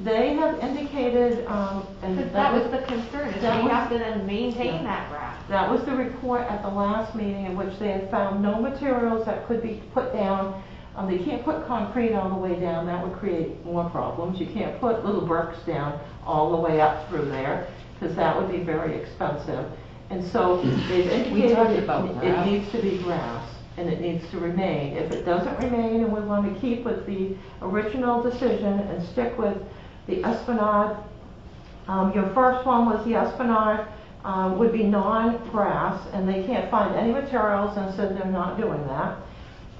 They have indicated, and Because that was the concern, is we have to then maintain that grass. that was the report at the last meeting in which they had found no materials that could be put down. They can't put concrete all the way down, that would create more problems. You can't put little bricks down all the way up through there, because that would be very expensive. And so they've indicated it needs to be grass, and it needs to remain. If it doesn't remain, and we want to keep with the original decision and stick with the esplanade, your first one was the esplanade would be non-grass, and they can't find any materials and said they're not doing that.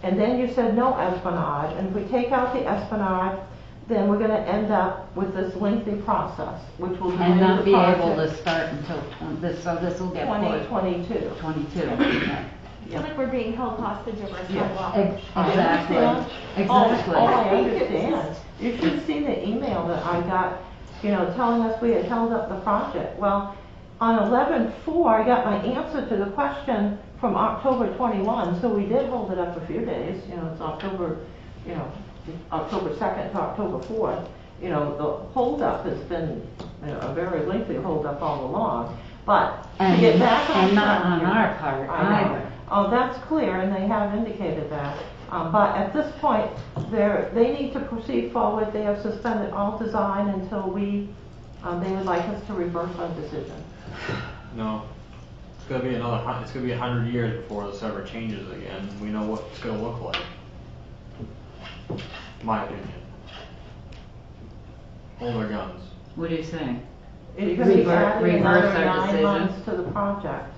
And then you said no esplanade, and if we take out the esplanade, then we're going to end up with this lengthy process, which will delay And not the be able project to start until so this will get pushed. 2022. 22. I feel like we're being held hostage over a sidewalk. Exactly. Oh, Exactly. I understand. You should have seen the email that I got, telling us we had held up the project. Well, on 11/4, I got my answer to the question from October 21, so we did hold it up a few days. It's October 2nd to October 4th. The holdup has been a very lengthy holdup all along. But to get back on and not track on here- our part I know. either. Oh, that's clear, and they have indicated that. But at this point, they need to proceed forward. They have suspended all design until they would like us to reverse our decision. No. It's gonna be 100 years before this ever changes again. We know what it's gonna look like. My opinion. Hold our guns. What are you saying? You're going to be adding reverse another our 9 decision? months to the project.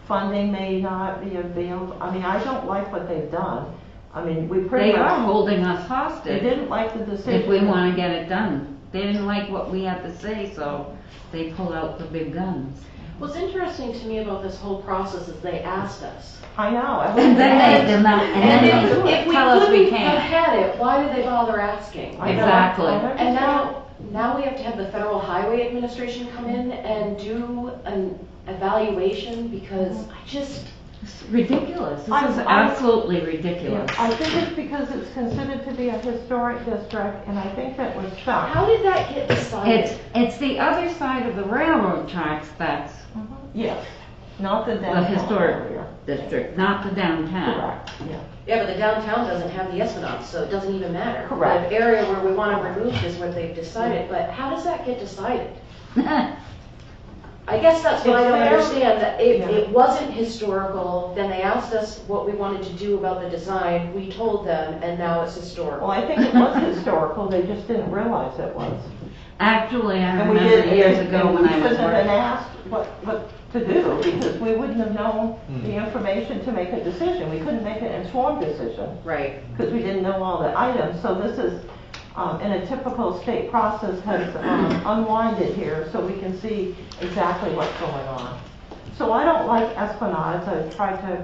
Funding may not be available. I mean, I don't like what they've done. I mean, we pretty They much. are holding us They hostage didn't like the decision. if we want to get it done. They didn't like what we had to say, so they pulled out the big guns. What's interesting to me about this whole process is they asked us. I know. And then they did not, and then if they we tell us we couldn't have can't. had it, why did they bother asking? I know. Exactly. I And understand. now we have to have the Federal Highway Administration come in and do an evaluation because It's ridiculous. This I- is I- absolutely Yeah, ridiculous. I think it's because it's considered to be a historic district, and I think that we're stuck. how did that get decided? It's the other side of the railroad tracks that's, Yes, not the The downtown historic area. district, not the downtown. Correct, yeah. Yeah, but the downtown doesn't have the Esplanade, so it doesn't even matter. Correct. The area where we want to remove is what they've decided, but how does that get decided? I guess that's what I don't It's there. understand, that it Yeah. wasn't historical, then they asked us what we wanted to do about the design, we told them, and now it's Well, historical. I think it was historical, they just didn't realize it was. Actually, I And we remember did, years and ago when we I was shouldn't have been working. asked what to do, because we wouldn't have known the information to make a decision. We couldn't make an informed decision, Right. because we didn't know all the items. So this is, in a typical state process, has unwinded here, so we can see exactly what's going on. So I don't like esplanades, I've tried to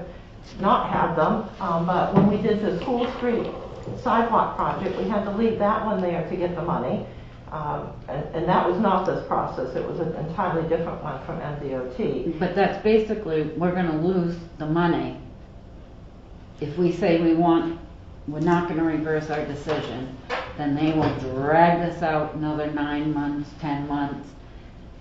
not have them, but when we did the School Street sidewalk project, we had to leave that one there to get the money. And that was not this process, it was an entirely different one from MDOT. But that's basically, we're gonna lose the money. If we say we're not gonna reverse our decision, then they will drag this out another 9 months, 10 months.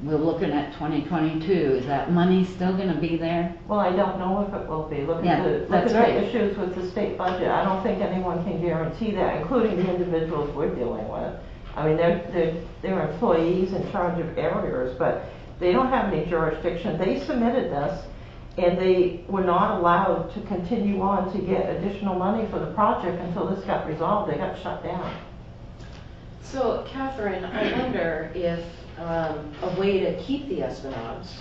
We're looking at 2022, is that money still gonna be there? Well, I don't know if it will be. Look Yeah, at the that's right. issues with the state budget. I don't think anyone can guarantee that, including the individuals we're dealing with. I mean, they're employees in charge of areas, but they don't have any jurisdiction. They submitted this, and they were not allowed to continue on to get additional money for the project until this got resolved. They got shut down. So, Catherine, I wonder if a way to keep the Esplanades,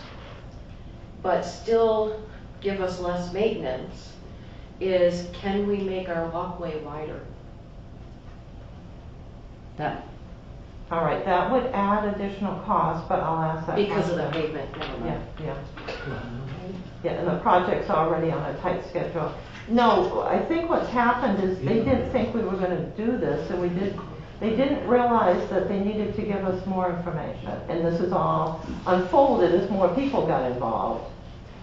but still give us less maintenance, is can we make our walkway wider? That, All right, that would add additional cost, but I'll ask that Because of the question. pavement, never Yeah, mind. yeah. Yeah, and the project's already on a tight schedule. No, I think what's happened is they didn't think we were gonna do this, and they didn't realize that they needed to give us more information. And this is all unfolded as more people got involved.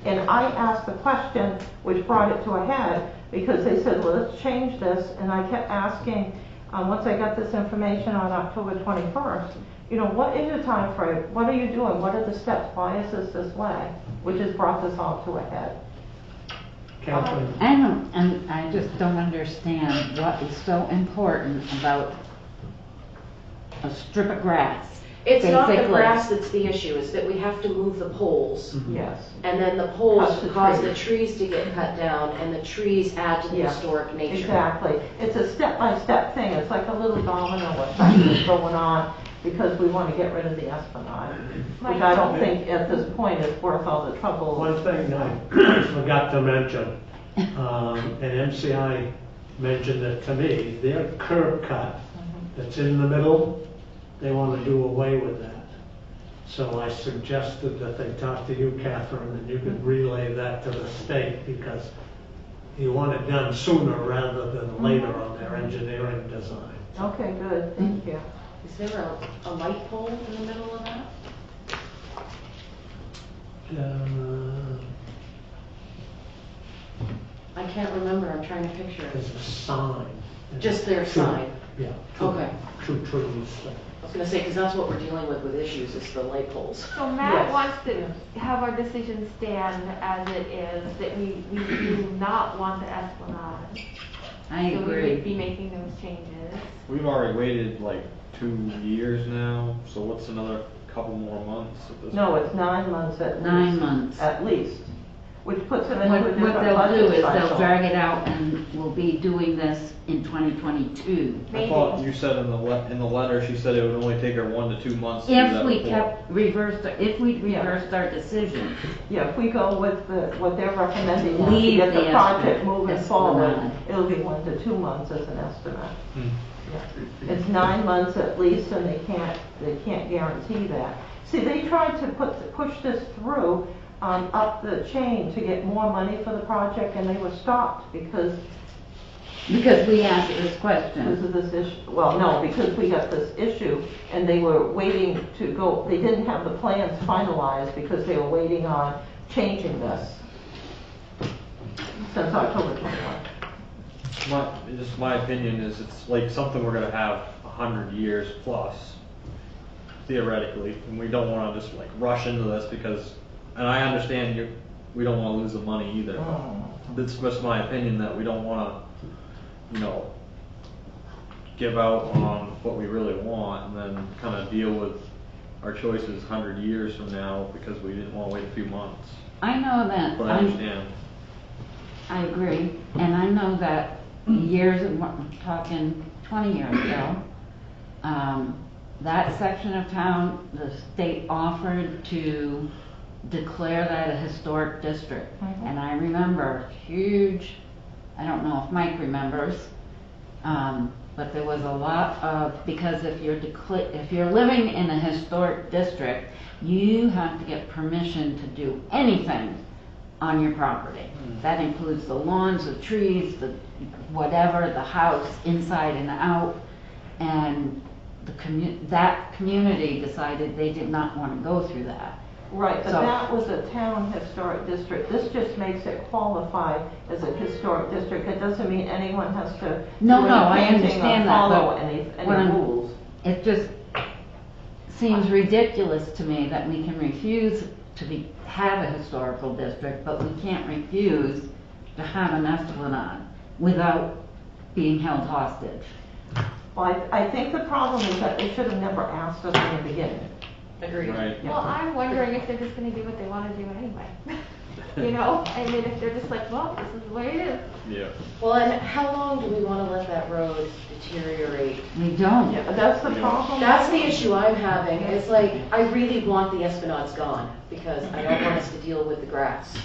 And I asked the question, which brought it to a head, because they said, well, let's change this, and I kept asking, once I got this information on October 21st, what is your time frame? What are you doing? What are the steps? Why is this way? Which has brought this all to a head. Catherine, and I just don't understand what is so important about a strip of grass. It's not the Basically. grass that's the issue, it's that we have to move the poles. Yes. And then the poles Cut the cause the trees. trees to get cut down, and the trees add to the Yeah, historic nature. Exactly. It's a step-by-step thing. It's like a little domino effect that's going on because we want to get rid of the esplanade, which I don't think at this point is worth all the trouble. one thing I forgot to mention, and MCI mentioned it to me, their curb cut that's in the middle, they want to do away with that. So I suggested that they talk to you, Catherine, and you could relay that to the state, because you want it done sooner rather than later on their engineering design. Okay, good. Thank you. Is there a light pole in the middle of that? I can't remember, I'm trying to picture it. There's a sign. Just their Two- sign. Yeah. Okay. Two trees. I was gonna say, because that's what we're dealing with issues, is the light poles. So Matt Yes. wants to have our decision stand as it is, that we do not want the Esplanade. I So we would agree. be making those changes. We've already waited like 2 years now, so what's another couple more months at this No, point? it's 9 months at least. 9 months. At least, which puts them into What a different they'll do budget is they'll cycle. drag it out and we'll be doing this in 2022. I thought Maybe. you said in the letter, she said it would only take her 1 to 2 months to do If that we report. if we'd Yeah. reversed our decision, Yeah, if we go with what they're recommending now to Leave get the the project estimate. moving Esplanade. forward, it'll be 1 to 2 months as an estimate. Hmm. Yeah. It's 9 months at least, and they can't guarantee that. See, they tried to push this through, up the chain to get more money for the project, and they were stopped because because we asked this question. of this issue. Well, no, because we got this issue, and they were waiting to go, they didn't have the plans finalized because they were waiting on changing this since October 21. Just my opinion is it's like something we're gonna have 100 years plus, theoretically, and we don't wanna just like rush into this because and I understand we don't wanna lose the money either, but that's just my opinion, that we don't wanna, give out on what we really want and then kinda deal with our choices 100 years from now because we didn't wanna wait a few months. I know that, But I understand. I agree, and I know that years, I'm talking 20 years ago, that section of town, the state offered to declare that a historic district. And I remember huge, I don't know if Mike remembers, but there was a lot of, because if you're living in a historic district, you have to get permission to do anything on your property. That includes the lawns, the trees, the whatever, the house, inside and out. And that community decided they did not want to go through that. Right, but So- that was a town historic district. This just makes it qualify as a historic district. It doesn't mean anyone has to No, do no, any I painting or understand that, follow but any what I'm- rules. It just seems ridiculous to me that we can refuse to have a historical district, but we can't refuse to have an Esplanade without being held hostage. Well, I think the problem is that they should have never asked us in the beginning. Agreed. Right. Well, I'm wondering if they're just gonna do what they wanna do anyway. You know, I mean, if they're just like, well, this is the way it is. Yeah. Well, and how long do we wanna let that road deteriorate? We don't. Yeah, that's the problem. That's the issue I'm having. It's like, I really want the Esplanades gone because I don't want us to deal with the grass.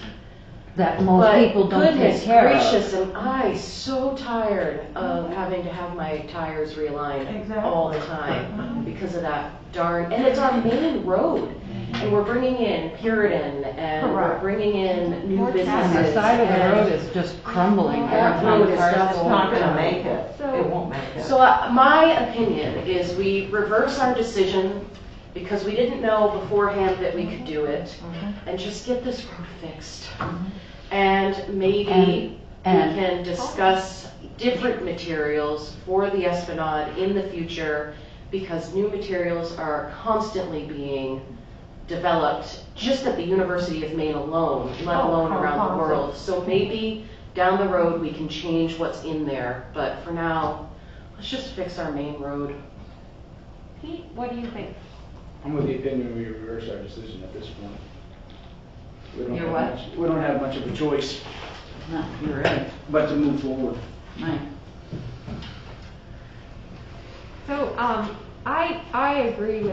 That most people don't take Goodness care gracious, of. am I so tired of having to have my tires realigned all the time because of that darn, and it's our main road. And we're bringing in Puritan and we're Correct. bringing in new More And businesses. the side of the and- road is just crumbling That every time road is cars just It's go not by. gonna make it. So- It won't make it. So my opinion is we reverse our decision because we didn't know beforehand that we could do it and just get this road fixed. And maybe And- we can discuss different materials for the Esplanade in the future because new materials are constantly being developed just at the University of Maine alone, let alone around the world. So maybe down the road we can change what's in there, but for now, let's just fix our main road. Pete, what do you think? I'm with the opinion we reverse our decision at this point. We don't You're have what? much- We don't have much of a choice No, you're right, but to move forward. Mike. So, I agree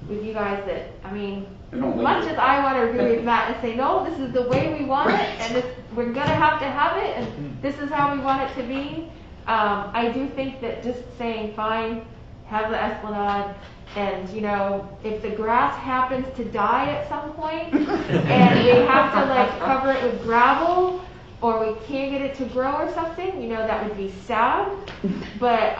with you guys that, I mean, I don't as like much it. as I wanna agree with Matt and say, no, this is the way we want it, and this, we're gonna have to have it, and this is how we want it to be. I do think that just saying, fine, have the Esplanade, and, you know, if the grass happens to die at some point, and we have to like cover it with gravel, or we can't get it to grow or something, you know, that would be sad. But,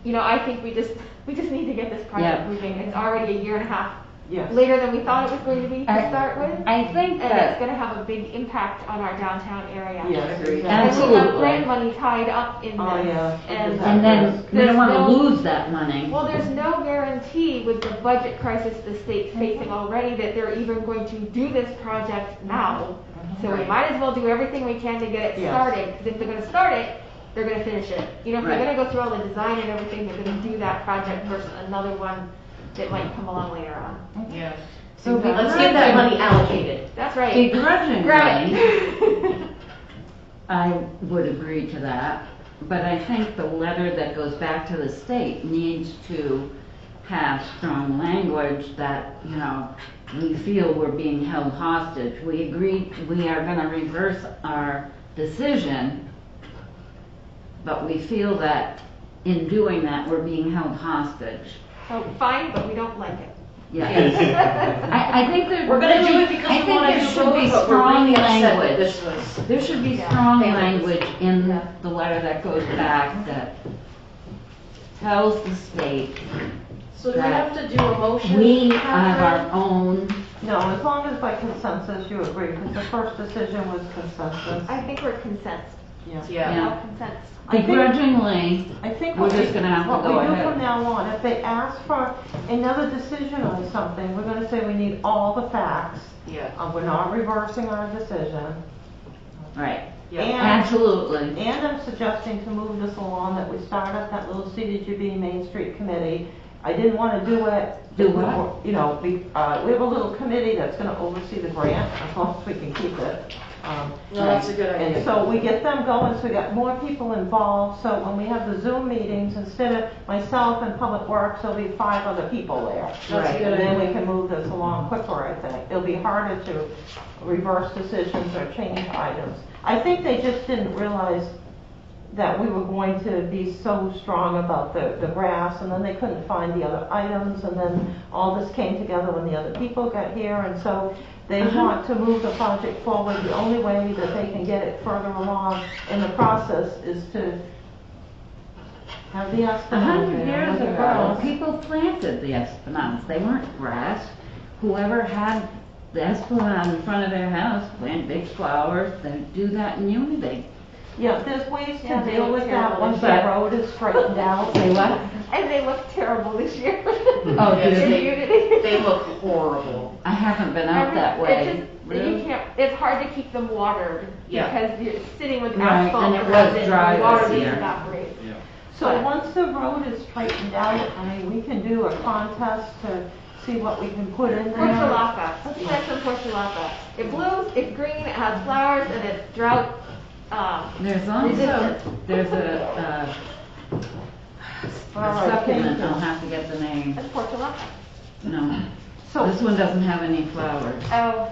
you know, I think we just need to get this project Yeah. moving. It's already a year and a half Yes. later than we thought it was going to be to start with. I think And it's that, gonna have a big impact on our downtown area. Yes, Agreed. exactly. And we have Absolutely. grant money tied up in Oh, this. yeah. and then we don't wanna no- lose that money. Well, there's no guarantee with the budget crisis the state's facing already that they're even going to do this project now. So we might as well do everything we can to get it Yes. started, because if they're gonna start it, they're gonna finish it. You know, if they're Right. gonna go through all the design and everything, they're gonna do that project versus another one that might come along later on. Yeah. So Let's get that money allocated. That's right. begrudgingly, Grab it. I would agree to that, but I think the letter that goes back to the state needs to have strong language that, you know, we feel we're being held hostage. We agreed, we are gonna reverse our decision, but we feel that in doing that, we're being held hostage. So fine, but we don't like it. Yes. I think there We're gonna do really- it because I we think wanna there do should be road, but we're strong really upset that language. this was. There should be Yeah. strong Families. language in Yeah. the letter that goes back that tells the state, So do we have to do a motion? we have our Catherine? own, No, as long as by consensus you agree, because the first decision was consensus. I think we're consensus. Yeah. All consent. I think- Begrudgingly, I think we're what just gonna have to go What we do ahead. from now on, if they ask for another decision on something, we're gonna say we need all the facts. Yeah. We're not reversing our decision. right, Yeah. And, absolutely. and I'm suggesting to move this along, that we start up that little CDGB Main Street Committee. I didn't wanna do it. Do what? You know, we have a little committee that's gonna oversee the grant, as long as we can keep it. No, that's a good idea. And so we get them going, so we got more people involved, so when we have the Zoom meetings, instead of myself and Public Works, there'll be 5 other people there. That's a good And then idea. we can move this along quicker, I think. It'll be harder to reverse decisions or change items. I think they just didn't realize that we were going to be so strong about the grass, and then they couldn't find the other items, and then all this came together when the other people got here, and so they want to move the project forward. The only way that they can get it further along in the process is to have the Esplanade 100 there years with the ago, grass. people planted the esplanades. They weren't grass. Whoever had the esplanade in front of their house, plant big flowers, they do that in Unity. Yeah, there's ways Yeah, to they deal look with that terrible. once the But- road is straightened out. Say what? And they look terrible this year. Oh, Yes, do In they? Unity. They look horrible. I haven't been out that It's way. just, you Really? can't, it's hard to keep them watered, Yeah. because you're sitting with Right, asphalt and it around was it, dry and the water this just year. evaporates. Yeah. So But- once the road is straightened out, I mean, we can do a contest to see what we can put in there. Portulaca, let's plant some portulaca. It blooms, it's green, it has flowers, and it's drought, There's also, resistant. there's a All right, succulent, thank I'll you. have to get the name. It's portulaca. No, So, this one doesn't have any flowers. Oh,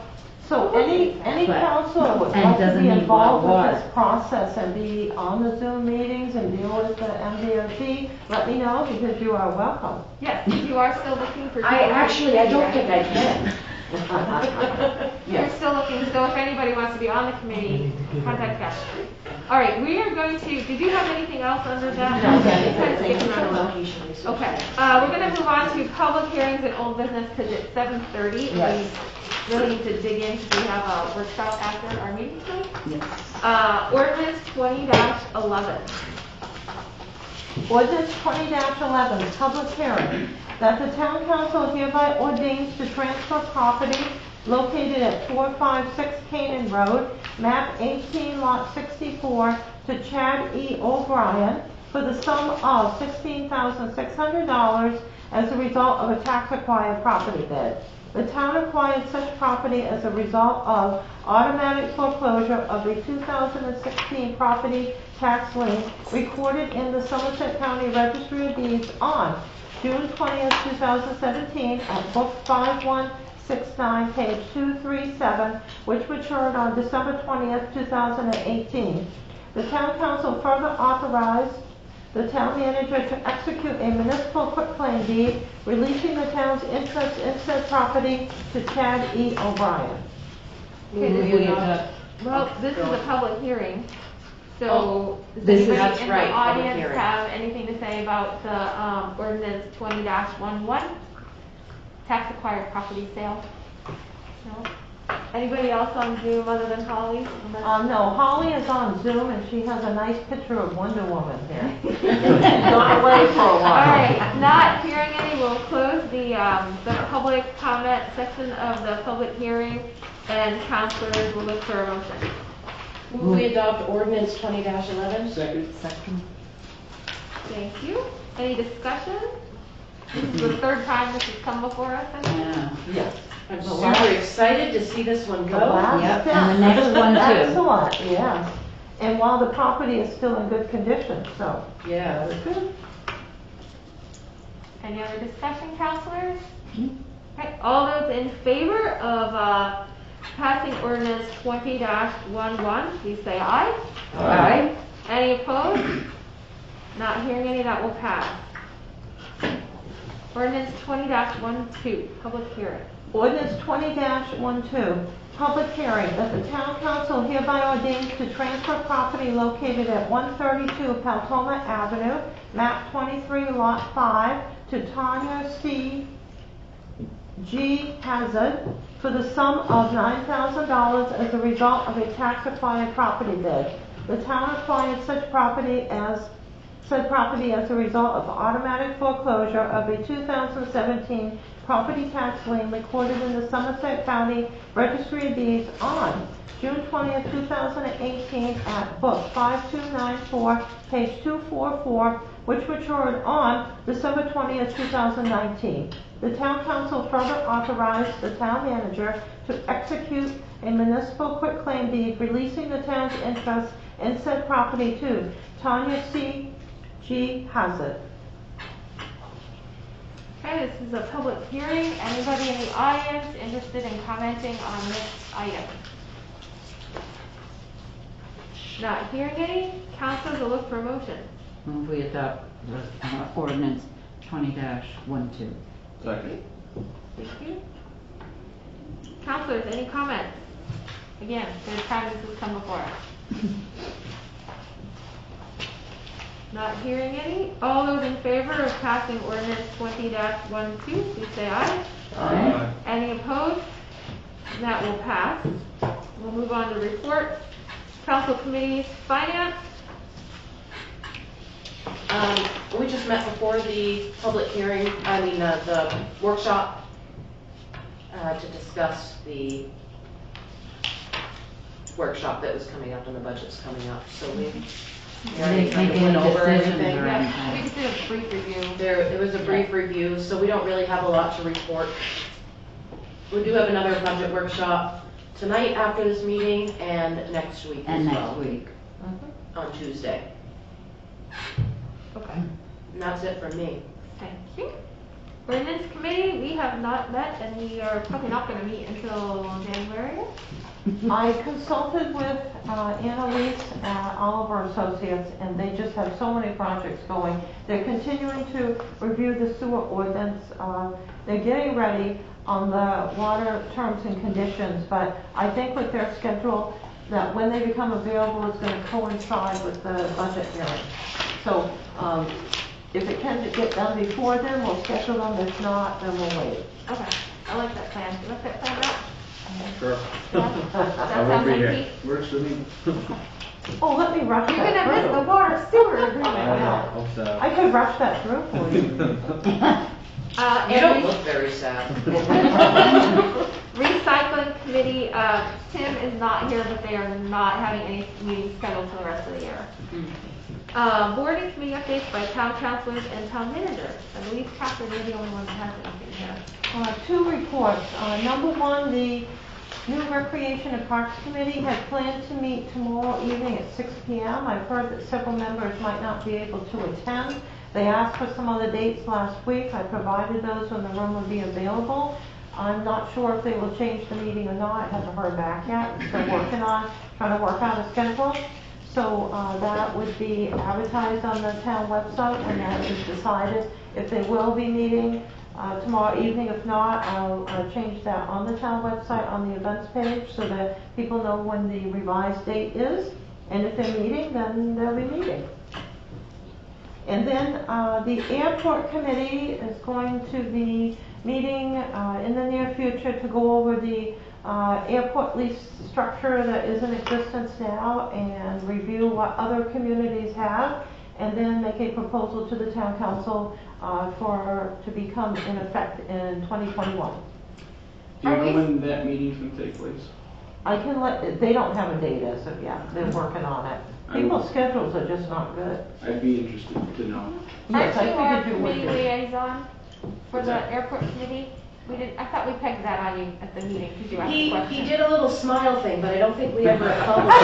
so any But- council that would and like to doesn't be need involved with water. this process and be on the Zoom meetings and deal with the MDOT, let me know, because you are welcome. yes, you are still looking for. I don't right? think I can. You're still looking, so if anybody wants to be on the committee, contact us. All right, we are going to, did you have anything else under that? No, Okay, that's it. skipping right along. Location research. Okay, we're gonna move on to public hearings and old business, because it's 7:30. and Yes. We really need to dig in, because we have a workshop after our meeting tonight. Yes. Ordinance 20-11. Ordinance 20-11, public hearing, that the town council hereby ordains to transfer property located at 456 Canaan Road, map 18, lot 64, to Chad E. O'Brien for the sum of $16,600 as a result of a tax-acquired property bid. The town acquired such property as a result of automatic foreclosure of a 2016 property tax lien recorded in the Somerset County Registry of Deeds on June 20th, 2017 at Book 5169, page 237, which matured on December 20th, 2018. The town council further authorized the town manager to execute a municipal quitclaim deed releasing the town's interest in said property to Chad E. O'Brien. Okay, Move this we is- adopt. Well, this is a public hearing, so does This is- anybody That's in right, the public audience hearing. have anything to say about the ordinance 20-11? Tax acquired property sale? No? Anybody else on Zoom other than Holly? No, Holly is on Zoom and she has a nice picture of Wonder Woman here. She's gone away for a All while. right, not hearing any, we'll close the public comment section of the public hearing, and counselors will look for a motion. Move we adopt ordinance 20-11? Second. Second. Thank you. Any discussion? This is the third time this has come before us, I think. Yeah. Yes. I'm The super last- excited to see this one The go. last Yep, step. and the next one too. Excellent, yes. And while the property is still in good condition, so. Yeah. That's good. Any other discussion, counselors? Okay, all those in favor of passing ordinance 20-11, please say aye. Aye. Any opposed? Not hearing any, that will pass. Ordinance 20-12, public hearing. Ordinance 20-12, public hearing, that the town council hereby ordains to transfer property located at 132 Paltoma Avenue, map 23, lot 5, to Tanya C. G. Hazard for the sum of $9,000 as a result of a tax-acquired property bid. The town acquired said property as a result of automatic foreclosure of a 2017 property tax lien recorded in the Somerset County Registry of Deeds on June 20th, 2018 at book 5294, page 244, which matured on December 20th, 2019. The town council further authorized the town manager to execute a municipal quitclaim deed releasing the town's interest in said property to Tanya C. G. Hazard. Okay, this is a public hearing. Anybody in the audience interested in commenting on this item? Not hearing any. Councilors will look for a motion. Move we adopt the ordinance 20-12. Second. Thank you. Councilors, any comments? Again, third time this has come before us. Not hearing any. All those in favor of passing ordinance 20-12, please say aye. Aye. Any opposed? That will pass. We'll move on to reports. Council committees, finance. We just met before the public hearing, the workshop, to discuss the workshop that was coming up and the budget's coming up, so we already Make kind of any went over decisions everything. or Yeah, we anything. just did a brief review. It was a brief review, so we don't really have a lot to report. We do have another budget workshop tonight after this meeting and next week as And well. next week. On Tuesday. Okay, And that's it from me. thank you. Ordinance committee, we have not met and we are probably not going to meet until January. I consulted with Annalise, Oliver Associates, and they just have so many projects going. They're continuing to review the sewer ordinance. They're getting ready on the water terms and conditions, but I think with their schedule, that when they become available, it's going to coincide with the budget hearing. So if it can get done before then, we'll schedule them. If not, then we'll wait. Okay, I like that plan. You like that plan, Matt? Sure. Yeah. That I won't sounds be like here. Pete. Works for me. Oh, let me rush You're that gonna miss the through. water sewer agreement. I now. hope so. I could rush that through for you. You don't look very sad. Recycling committee, Tim is not here, but they are not having any meetings scheduled for the rest of the year. Board and committee updates by town councilors and town manager. I believe Catherine is the only one that has anything here. Two reports. Number one, the new Recreation and Parks Committee had planned to meet tomorrow evening at 6 p.m. I've heard that several members might not be able to attend. They asked for some other dates last week. I provided those when the room would be available. I'm not sure if they will change the meeting or not. I haven't heard back yet. They're working on trying to work out a schedule. So that would be advertised on the town website when that is decided. If they will be meeting tomorrow evening, if not, I'll change that on the town website on the events page so that people know when the revised date is. And if they're meeting, then they'll be meeting. And then the airport committee is going to be meeting in the near future to go over the airport lease structure that is in existence now and review what other communities have, and then make a proposal to the town council to become in effect in 2021. Do you Are know we- when that meeting's gonna take place? I can they don't have a date as of yet. They're working on it. People's schedules are just not good. I'd be interested to know. Yes, I Aren't you our figured you would committee be. liaison for What's the that? airport committee? I thought we pegged that on you at the meeting because you asked the question. He did a little smile thing, but I don't think we ever accomplished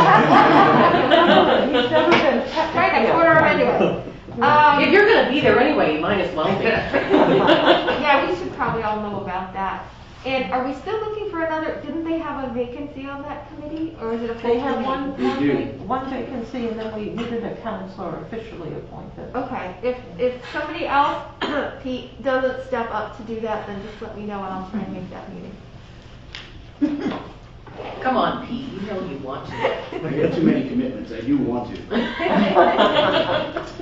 He's never been Trying to order him anyway. it. If you're gonna be there anyway, you might as well be. Yeah, we should probably all know about that. And are we still looking for another, didn't they have a vacancy on that committee, or is it a full They have committee? one vacancy, and then we needed a counselor officially appointed. Okay, if somebody else, Pete, doesn't step up to do that, then just let me know and I'll try and make that meeting. Come on, Pete, you know you want to. I got too many commitments, I do want to.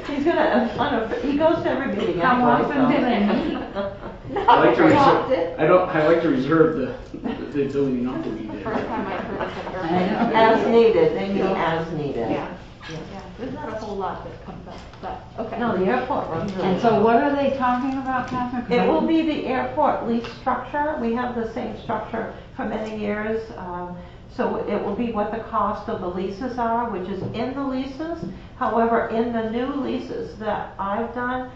He's gonna, he goes to every meeting How anyway, often do so. they meet? I like to Not reserve, often. I like to reserve the ability not to be The there. first time I heard of an I know. airport. As needed, they meet as needed. Yeah. Yeah, there's not a whole lot that comes up, but, okay. No, the airport runs really And so well. what are they talking about, Catherine? 'Cause It I- will be the airport lease structure. We have the same structure for many years. So it will be what the cost of the leases are, which is in the leases. However, in the new leases that I've done,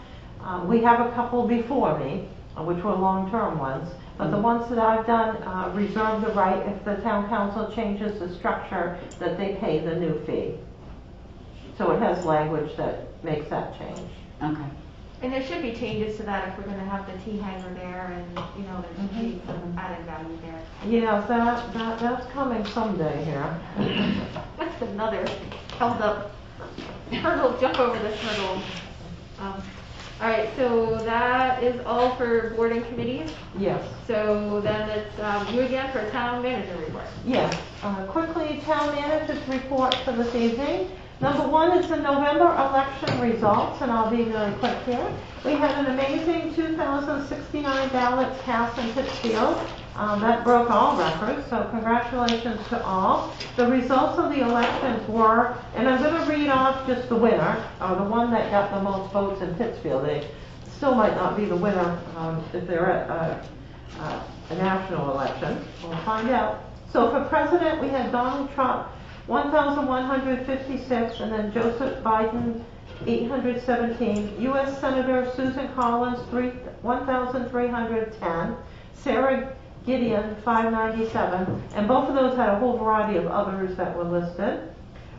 we have a couple before me, which were long-term ones. But the ones that I've done reserve the right, if the town council changes the structure, that they pay the new fee. So it has language that makes that change. Okay. And there should be changes to that if we're gonna have the tea hangar there and, you know, there should be some added value there. Yeah, that's coming someday here. That's another held up hurdle, jump over this hurdle. All right, so that is all for board and committees. Yes, So then it's you again for town manager report. yes. Quickly, town manager's report for this evening. Number one is the November election results, and I'll be really quick here. We had an amazing 2,069 ballots cast in Pittsfield. That broke all records, so congratulations to all. The results of the elections were, and I'm going to read off just the winner, or the one that got the most votes in Pittsfield. They still might not be the winner if they're at a national election. We'll find out. So for president, we had Donald Trump, 1,156, and then Joseph Biden, 817. U.S. Senator Susan Collins, 1,310. Sarah Gideon, 597. And both of those had a whole variety of others that were listed.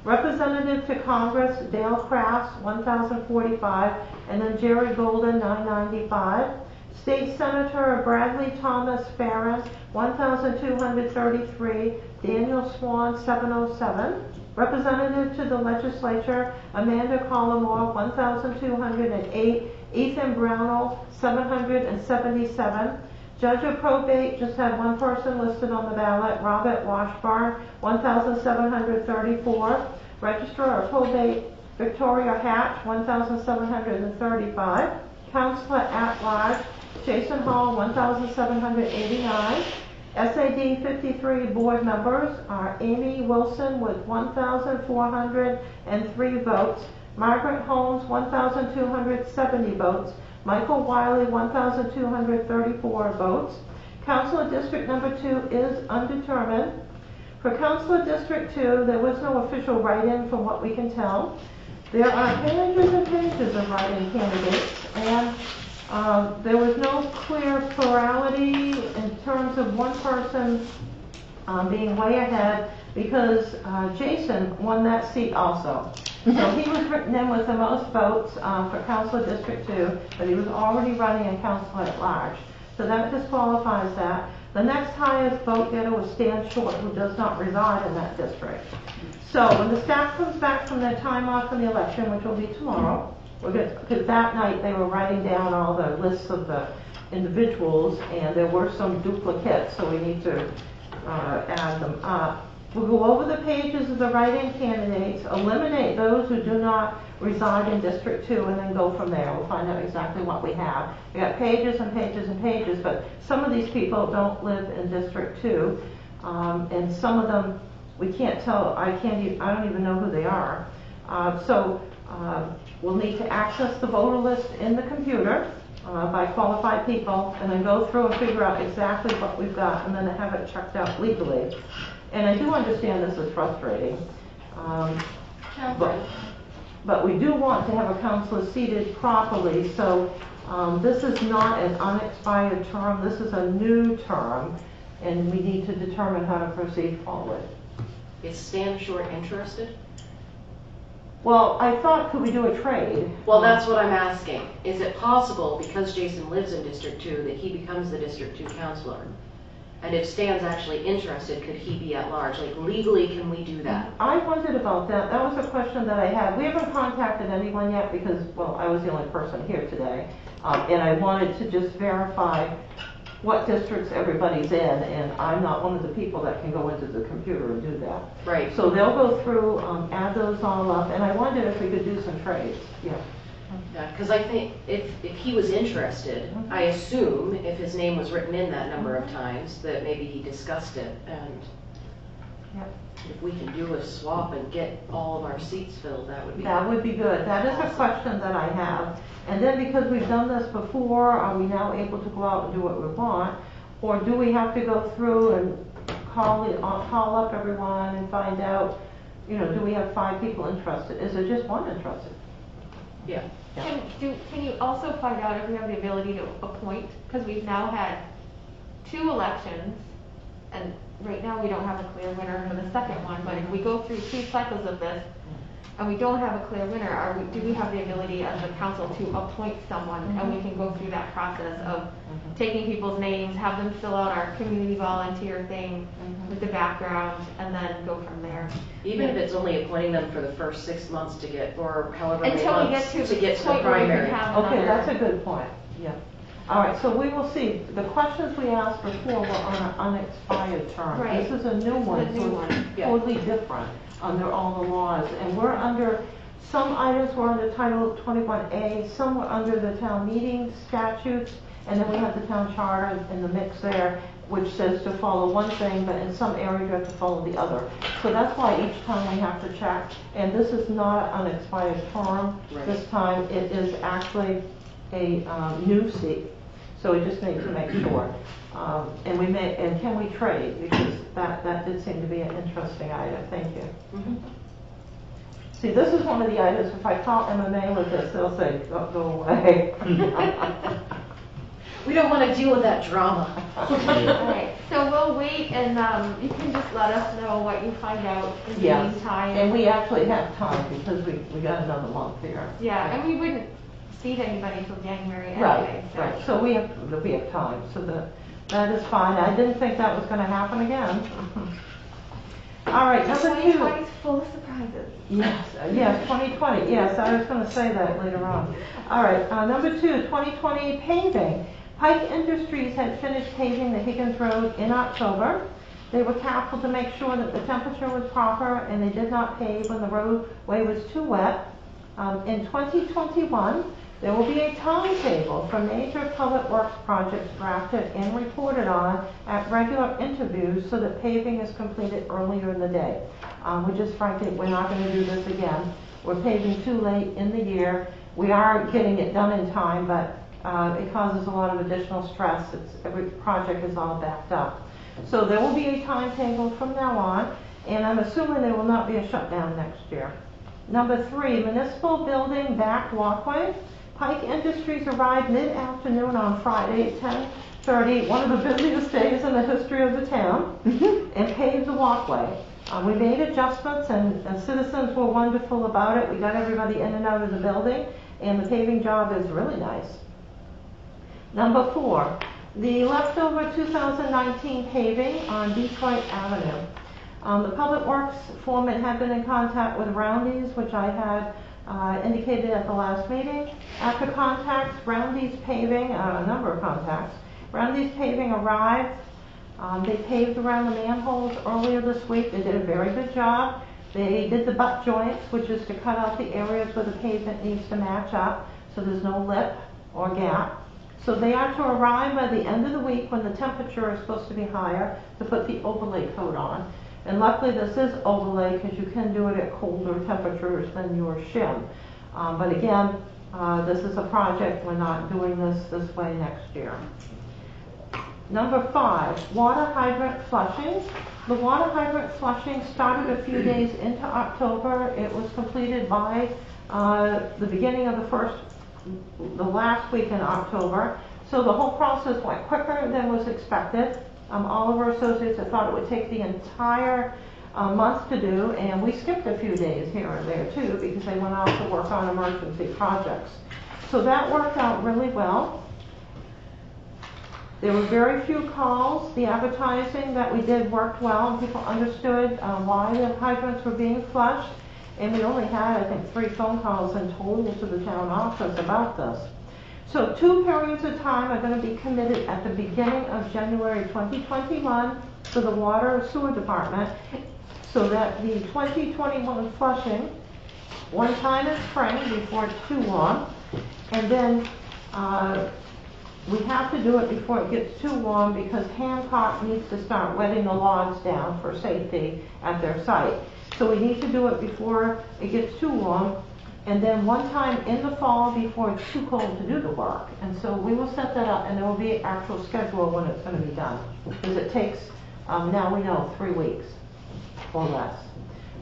Representative to Congress, Dale Crafts, 1,045. And then Jerry Golden, 995. State Senator Bradley Thomas Farron, 1,233. Daniel Swan, 707. Representative to the Legislature, Amanda Collmore, 1,208. Ethan Brownell, 777. Judge of Probate just had one person listed on the ballot, Robert Washburn, 1,734. Registrar of Probate, Victoria Hatch, 1,735. Counselor at Large, Jason Hall, 1,789. SAD 53 board members are Amy Wilson with 1,403 votes, Margaret Holmes 1,270 votes, Michael Wiley 1,234 votes. Councilor District number 2 is undetermined. For Councilor District 2, there was no official write-in from what we can tell. There are pages and pages of write-in candidates, and there was no clear plurality in terms of one person being way ahead, because Jason won that seat also. So he was written in with the most votes for Councilor District 2, but he was already running in Councilor at Large. So that disqualifies that. The next highest vote getter was Stan Short, who does not reside in that district. So when the staff comes back from their time off from the election, which will be tomorrow, because that night they were writing down all the lists of the individuals, and there were some duplicates, so we need to add them up. We'll go over the pages of the write-in candidates, eliminate those who do not reside in District 2, and then go from there. We'll find out exactly what we have. We got pages and pages and pages, but some of these people don't live in District 2, and some of them we can't tell. I don't even know who they are. We'll need to access the voter list in the computer by qualified people, and then go through and figure out exactly what we've got, and then have it checked out legally. And I do understand this is frustrating, but we do want to have a councilor seated properly, so this is not an unexpired term, this is a new term, and we need to determine how to proceed forward. Is Stan Short interested? Well, I thought, could we do a trade? Well, that's what I'm asking. Is it possible, because Jason lives in District 2, that he becomes the District 2 counselor? And if Stan's actually interested, could he be at large? Like, legally, can we do that? I wondered about that. That was a question that I had. We haven't contacted anyone yet because, well, I was the only person here today. And I wanted to just verify what districts everybody's in, and I'm not one of the people that can go into the computer and do that. Right. So they'll go through, add those all up, and I wondered if we could do some trades. Yeah. Yeah, because I think if he was interested, I assume if his name was written in that number of times, that maybe he discussed it, and Yep. If we can do a swap and get all of our seats filled, that would be. That would be good. That is a Awesome. question that I have. And then because we've done this before, are we now able to go out and do what we want? Or do we have to go through and call up everyone and find out, do we have 5 people interested? Is there just one interested? Yeah. Can you also find out if we have the ability to appoint? Because we've now had 2 elections, and right now we don't have a clear winner for the second one, but if we go through 2 cycles of this, and we don't have a clear winner, do we have the ability as a council to appoint someone, and we can go through that process of taking people's names, have them fill out our community volunteer thing with the background, and then go from there? Even if it's only appointing them for the first 6 months to get, or however many Until we get months to to get to the point where we can primary. have Okay, another- that's a good point, yeah. All right, so we will see. The questions we asked before were on an unexpired term. Right. This is a new This is one, a new so one. it's Yeah. totally different under all the laws. And we're under, some items were under Title 21A, some were under the town meeting statutes, and then we have the town charter in the mix there, which says to follow one thing, but in some areas you have to follow the other. So that's why each time we have to check. And this is not an unexpired term. Right. This time it is actually a new seat. So we just need to make sure. And can we trade? Because that did seem to be an interesting item. Thank you. Mhm. See, this is one of the items, if I call MMA with this, they'll say, go away. We don't want to deal with that drama. Alright, so we'll wait and, you can just let us know what you find out in the Yes, meantime. and we actually have time because we got another month here. Yeah, and we wouldn't seat anybody until January Right, anyway, so. right, so we have time, so that is fine. I didn't think that was gonna happen again. All right, number 2. 2020 is full of surprises. Yes, 2020, yes, I was gonna say that later on. All right, number 2, 2020 paving. Pike Industries had finished paving the Higgins Road in October. They were careful to make sure that the temperature was proper, and they did not pave when the roadway was too wet. In 2021, there will be a timetable for major public works projects drafted and reported on at regular interviews so that paving is completed earlier in the day. We just frankly, we're not going to do this again. We're paving too late in the year. We are getting it done in time, but it causes a lot of additional stress. Every project is all backed up. So there will be a timetable from now on, and I'm assuming there will not be a shutdown next year. Number 3, municipal building back walkway. Pike Industries arrived mid-afternoon on Friday at 10:30, one of the busiest days in the history of the town, and paved the walkway. We made adjustments, and citizens were wonderful about it. We got everybody in and out of the building, and the paving job is really nice. Number 4, the leftover 2019 paving on Detroit Avenue. The Public Works foreman had been in contact with Roundy's, which I had indicated at the last meeting. After contacts, Roundy's paving, a number of contacts, Roundy's paving arrived. They paved around the manholes earlier this week. They did a very good job. They did the butt joints, which is to cut out the areas where the pavement needs to match up, so there's no lip or gap. So they are to arrive by the end of the week when the temperature is supposed to be higher to put the overlay coat on. And luckily this is overlay because you can do it at colder temperatures than your shim. But again, this is a project. We're not doing this way next year. Number 5, water hydrant flushing. The water hydrant flushing started a few days into October. It was completed by the beginning of the last week in October. So the whole process went quicker than was expected. All of our associates had thought it would take the entire month to do, and we skipped a few days here and there too because they went off to work on emergency projects. So that worked out really well. There were very few calls. The advertising that we did worked well, and people understood why the hydrants were being flushed. And we only had, I think, 3 phone calls in total to the town office about this. So 2 periods of time are going to be committed at the beginning of January 2021 for the water sewer department, so that the 2021 flushing, one time in spring before it's too warm, and then we have to do it before it gets too warm because Hancock needs to start wetting the logs down for safety at their site. So we need to do it before it gets too warm, and then one time in the fall before it's too cold to do the work. And so we will set that up, and there will be an actual schedule when it's going to be done. Because it takes, now we know, 3 weeks or less.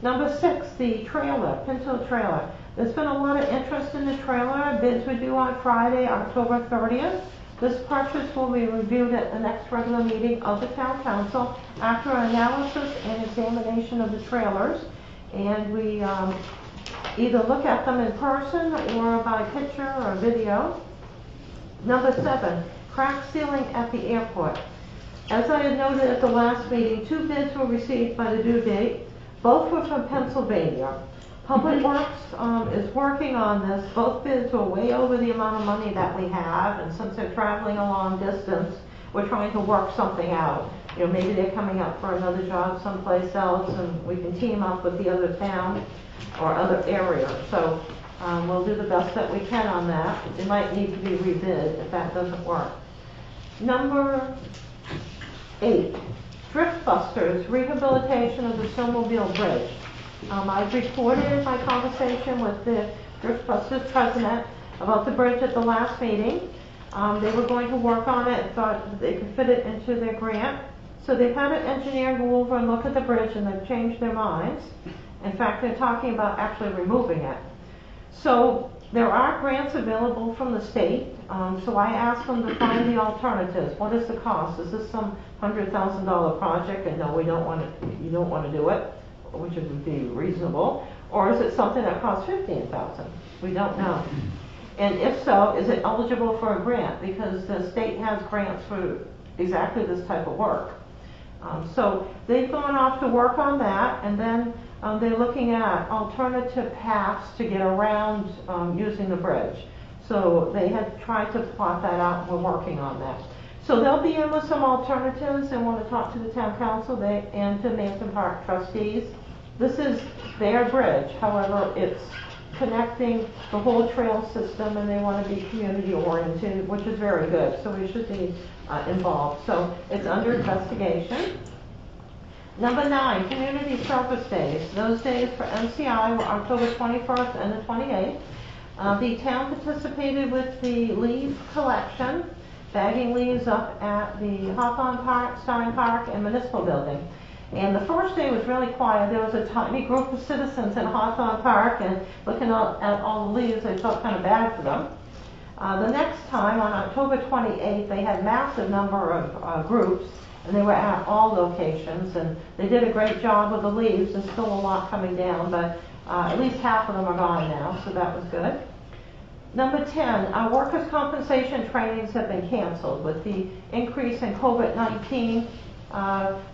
Number 6, the trailer, Pinto trailer. There's been a lot of interest in the trailer. Bids were due on Friday, October 30th. This purchase will be reviewed at the next regular meeting of the town council after analysis and examination of the trailers. And we either look at them in person or by picture or video. Number 7, crack sealing at the airport. As I had noted at the last meeting, 2 bids were received by the due date. Both were from Pennsylvania. Public Works is working on this. Both bids were way over the amount of money that we have, and since they're traveling a long distance, we're trying to work something out. You know, maybe they're coming up for another job someplace else, and we can team up with the other town or other area. So we'll do the best that we can on that. It might need to be rebid if that doesn't work. Number 8, Drift Busters, rehabilitation of the snowmobile bridge. I've reported my conversation with the Drift Busters president about the bridge at the last meeting. They were going to work on it and thought they could fit it into their grant. So they've had an engineer go over and look at the bridge, and they've changed their minds. In fact, they're talking about actually removing it. So there are grants available from the state. So I asked them to find the alternatives. What is the cost? Is this some $100,000 project? And no, you don't want to do it, which would be reasonable. Or is it something that costs $15,000? We don't know. And if so, is it eligible for a grant? Because the state has grants for exactly this type of work. So they've gone off to work on that, and then they're looking at alternative paths to get around using the bridge. So they had tried to plot that out, and we're working on that. So they'll be in with some alternatives and want to talk to the town council and to Manson Park trustees. This is their bridge, however, it's connecting the whole trail system, and they want to be community oriented, which is very good. So we should be involved. So it's under investigation. Number 9, community service days. Those days for MCI were October 21st and the 28th. The town participated with the leaf collection, bagging leaves up at the Hawthorne Park, Stein Park, and Municipal Building. And the first day was really quiet. There was a tiny group of citizens in Hawthorne Park, and looking at all the leaves, I felt kind of bad for them. The next time, on October 28th, they had massive number of groups, and they were at all locations, and they did a great job with the leaves. There's still a lot coming down, but at least half of them are gone now, so that was good. Number 10, our workers' compensation trainings have been canceled with the increase in COVID-19.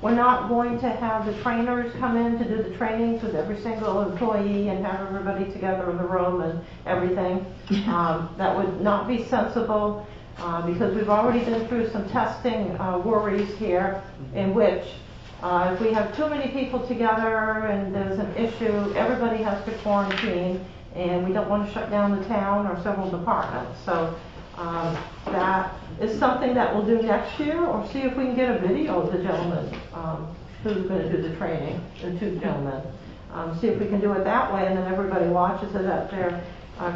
We're not going to have the trainers come in to do the trainings with every single employee and have everybody together in the room and everything. That would not be sensible because we've already been through some testing worries here in which if we have too many people together and there's an issue, everybody has to quarantine, and we don't want to shut down the town or several departments. So that is something that we'll do next year, or see if we can get a video of the gentleman who's going to do the training, the 2 gentlemen. See if we can do it that way, and then everybody watches it at their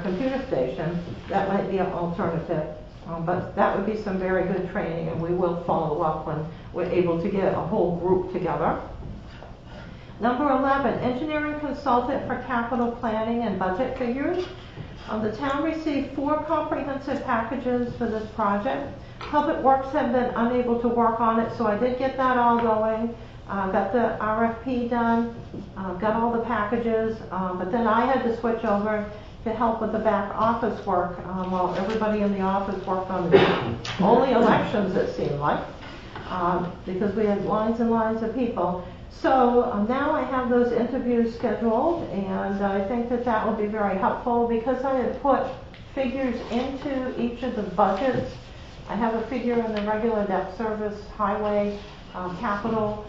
computer station. That might be an alternative. But that would be some very good training, and we will follow up when we're able to get a whole group together. Number 11, engineering consultant for capital planning and budget figures. The town received 4 comprehensive packages for this project. Public Works have been unable to work on it, so I did get that all going. Got the RFP done, got all the packages, but then I had to switch over to help with the back office work while everybody in the office worked on the only elections, it seemed like, because we had lines and lines of people. So now I have those interviews scheduled, and I think that that will be very helpful because I had put figures into each of the budgets. I have a figure in the regular debt service, highway, capital,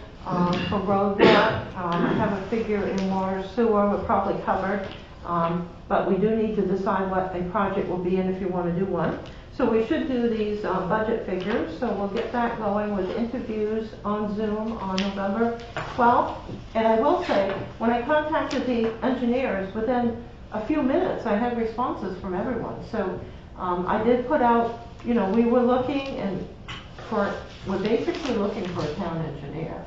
for road work. I have a figure in water, sewer, we're probably covered. But we do need to decide what a project will be and if you want to do one. So we should do these budget figures, so we'll get that going with interviews on Zoom on November 12th. And I will say, when I contacted the engineers, within a few minutes, I had responses from everyone. So I did put out, we were looking we're basically looking for a town engineer.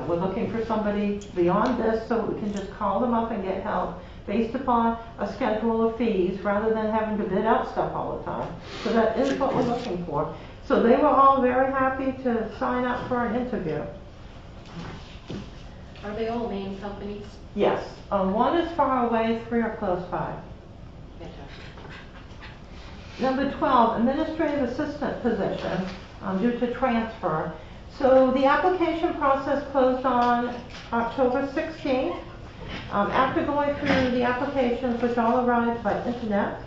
We're looking for somebody beyond this so we can just call them up and get help based upon a schedule of fees rather than having to bid out stuff all the time. So that is what we're looking for. So they were all very happy to sign up for an interview. Are they all main companies? Yes, one is far away, 3 are close by. Fantastic. Number 12, administrative assistant position due to transfer. So the application process closed on October 16th. After going through the applications, which all arrived by internet,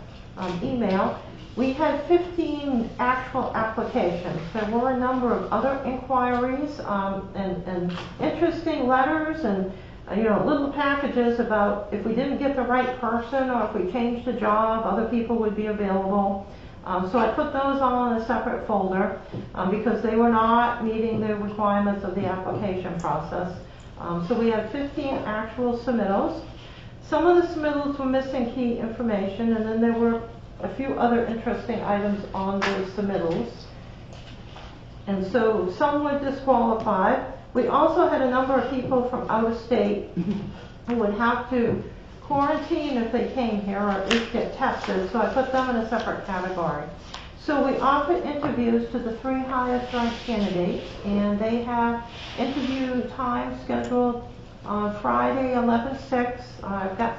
email, we had 15 actual applications. There were a number of other inquiries and interesting letters and little packages about if we didn't get the right person or if we changed the job, other people would be available. So I put those all in a separate folder because they were not meeting the requirements of the application process. So we had 15 actual submittals. Some of the submittals were missing key information, and then there were a few other interesting items on those submittals. And so some were disqualified. We also had a number of people from out of state who would have to quarantine if they came here or at least get tested, so I put them in a separate category. So we offered interviews to the 3 highest ranked candidates, and they have interview time scheduled on Friday 11/6. I've got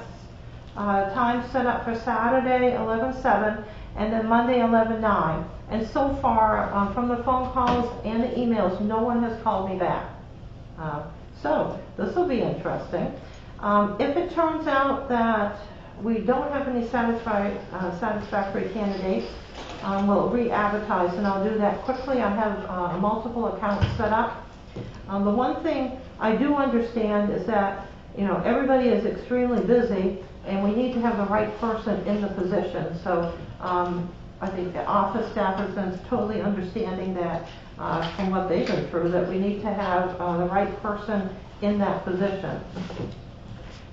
time set up for Saturday 11/7 and then Monday 11/9. And so far, from the phone calls and the emails, no one has called me back. So this will be interesting. If it turns out that we don't have any satisfactory candidates, we'll re-advertise, and I'll do that quickly. I have multiple accounts set up. The one thing I do understand is that everybody is extremely busy, and we need to have the right person in the position. So I think the office staff has been totally understanding that from what they've been through, that we need to have the right person in that position.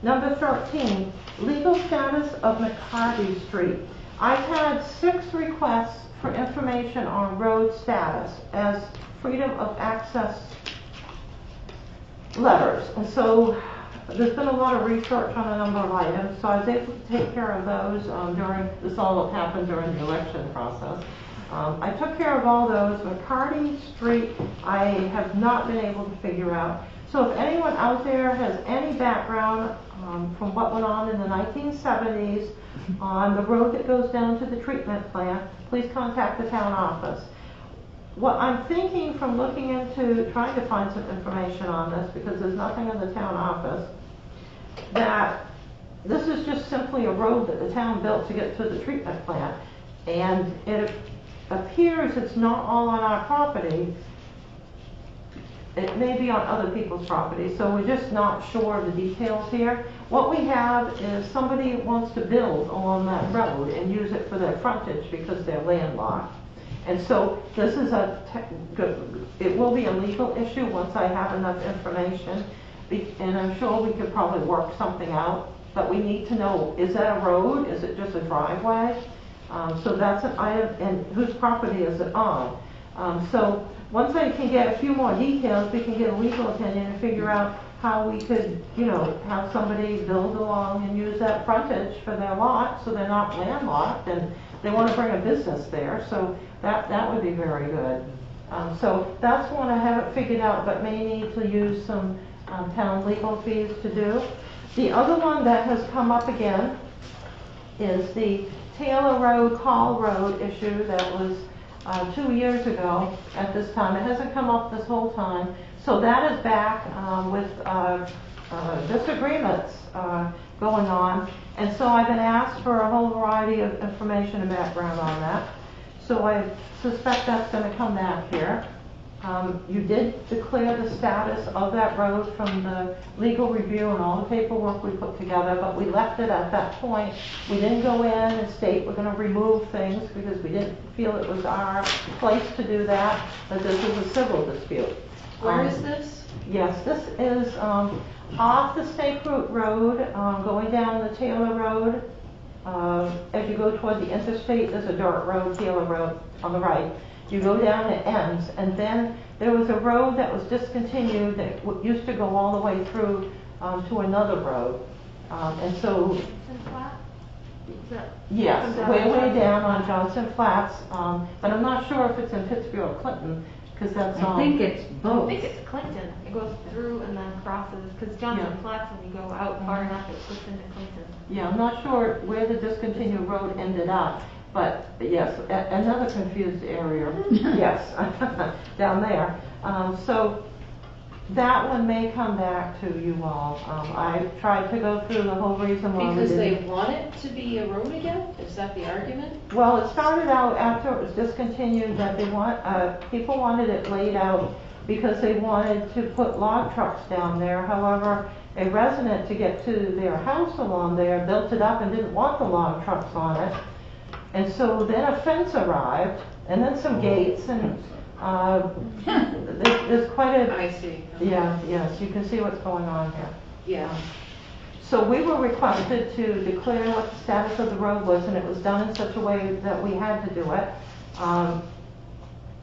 Number 13, legal status of McCarty Street. I've had 6 requests for information on road status as freedom of access letters. And so there's been a lot of research on a number of items, so I was able to take care of those this all happened during the election process. I took care of all those. McCarty Street, I have not been able to figure out. So if anyone out there has any background from what went on in the 1970s on the road that goes down to the treatment plant, please contact the town office. What I'm thinking from looking into trying to find some information on this, because there's nothing in the town office, that this is just simply a road that the town built to get to the treatment plant, and it appears it's not all on our property. It may be on other people's property, so we're just not sure of the details here. What we have is somebody wants to build along that road and use it for their frontage because they're landlocked. And so this is it will be a legal issue once I have enough information, and I'm sure we could probably work something out, but we need to know, is that a road? Is it just a driveway? So that's an item, and whose property is it on? So once I can get a few more details, we can get a legal opinion and figure out how we could, have somebody build along and use that frontage for their lot so they're not landlocked and they want to bring a business there. So that would be very good. So that's one I haven't figured out but may need to use some town legal fees to do. The other one that has come up again is the Taylor Road, Call Road issue that was 2 years ago at this time. It hasn't come up this whole time. So that is back with disagreements going on. And so I've been asked for a whole variety of information and background on that. So I suspect that's going to come back here. You did declare the status of that road from the legal review and all the paperwork we put together, but we left it at that point. We didn't go in and state we're gonna remove things because we didn't feel it was our place to do that, that this is a civil dispute. Where is this? Yes, this is off the State Route Road, going down the Taylor Road. As you go toward the interstate, there's a dirt road, Taylor Road, on the right. You go down, it ends, and then there was a road that was discontinued that used to go all the way through to another road. And so, Johnson Flat? Is that- yes, comes out way, of way Johnson down on Flat? Johnson Flats, but I'm not sure if it's in Pittsfield or Clinton, because that's I think it's I both. think it's Clinton. It goes through and then crosses, because Johnson Yeah. Flats, when you go out far enough, it goes into Clinton. Yeah, I'm not sure where the discontinued road ended up, but yes, another confused area, yes, down there. So that one may come back to you all. I tried to go through the whole reason why we Because they didn't. want it to be a road again? Is that the argument? Well, it started out after it was discontinued that people wanted it laid out because they wanted to put log trucks down there. However, a resident to get to their house along there built it up and didn't want the log trucks on it. And so then a fence arrived, and then some gates, and there's quite a, I see. yes, you can see what's going on here. Yeah. So we were requested to declare what the status of the road was, and it was done in such a way that we had to do it.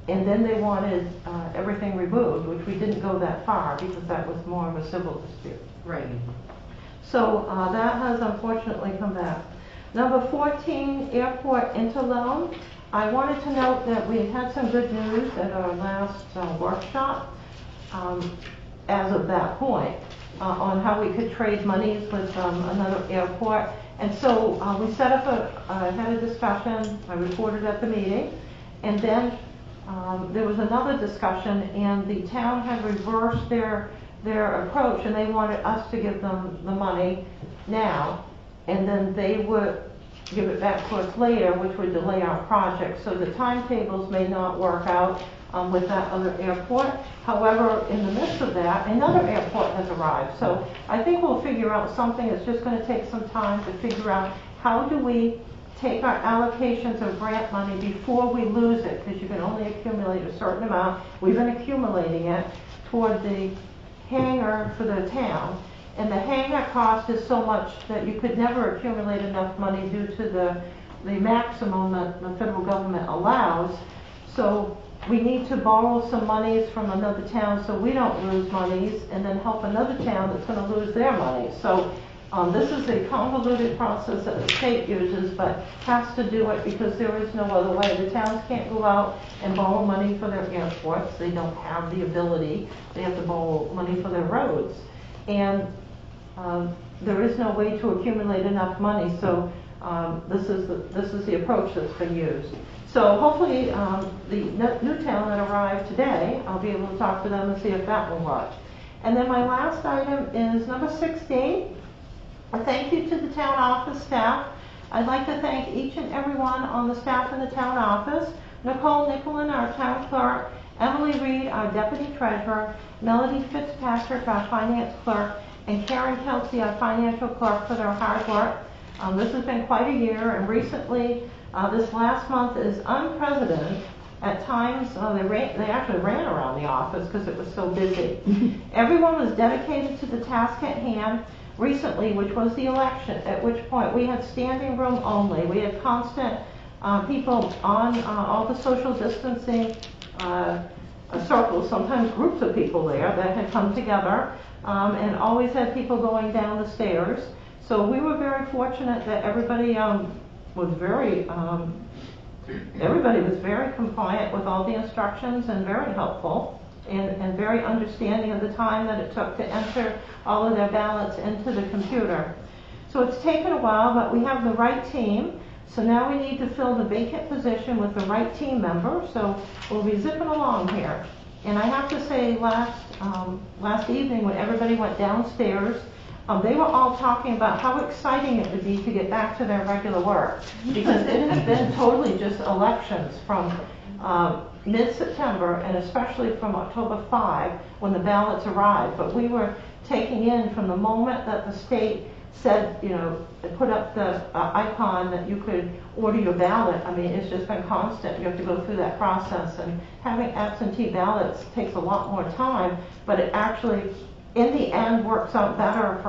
And then they wanted everything removed, which we didn't go that far because that was more of a civil dispute. Right. So that has unfortunately come back. Number 14, airport interloan. I wanted to note that we had some good news at our last workshop as of that point on how we could trade monies with another airport. And so we set up had a discussion, I reported at the meeting, and then there was another discussion, and the town had reversed their approach, and they wanted us to give them the money now, and then they would give it back to us later, which would delay our project. So the timetables may not work out with that other airport. However, in the midst of that, another airport has arrived. So I think we'll figure out something. It's just going to take some time to figure out how do we take our allocations of grant money before we lose it, because you can only accumulate a certain amount. We've been accumulating it toward the hangar for the town. And the hangar cost is so much that you could never accumulate enough money due to the maximum that the federal government allows. So we need to borrow some monies from another town so we don't lose monies, and then help another town that's going to lose their money. So this is a convoluted process that the state uses, but has to do it because there is no other way. The towns can't go out and borrow money for their airports. They don't have the ability. They have to borrow money for their roads. And there is no way to accumulate enough money, so this is the approach that's been used. So hopefully the new town that arrived today, I'll be able to talk to them and see if that will work. And then my last item is number 16. A thank you to the town office staff. I'd like to thank each and everyone on the staff in the town office. Nicole Nicolin, our town clerk, Emily Reed, our deputy treasurer, Melody Fitzpatrick, our finance clerk, and Karen Kelsey, our financial clerk, for their hard work. This has been quite a year, and recently, this last month is unprecedented. At times, they actually ran around the office because it was so busy. Everyone was dedicated to the task at hand recently, which was the election, at which point we had standing room only. We had constant people on all the social distancing circles, sometimes groups of people there that had come together, and always had people going down the stairs. So we were very fortunate that everybody was very compliant with all the instructions and very helpful and very understanding of the time that it took to enter all of their ballots into the computer. So it's taken a while, but we have the right team. So now we need to fill the vacant position with the right team member. So we'll be zipping along here. And I have to say, last evening when everybody went downstairs, they were all talking about how exciting it would be to get back to their regular work, because it has been totally just elections from mid-September, and especially from October 5, when the ballots arrived. But we were taking in from the moment that the state said, you know, put up the icon that you could order your ballot. I mean, it's just been constant. You have to go through that process, and having absentee ballots takes a lot more time, but it actually, in the end, works out better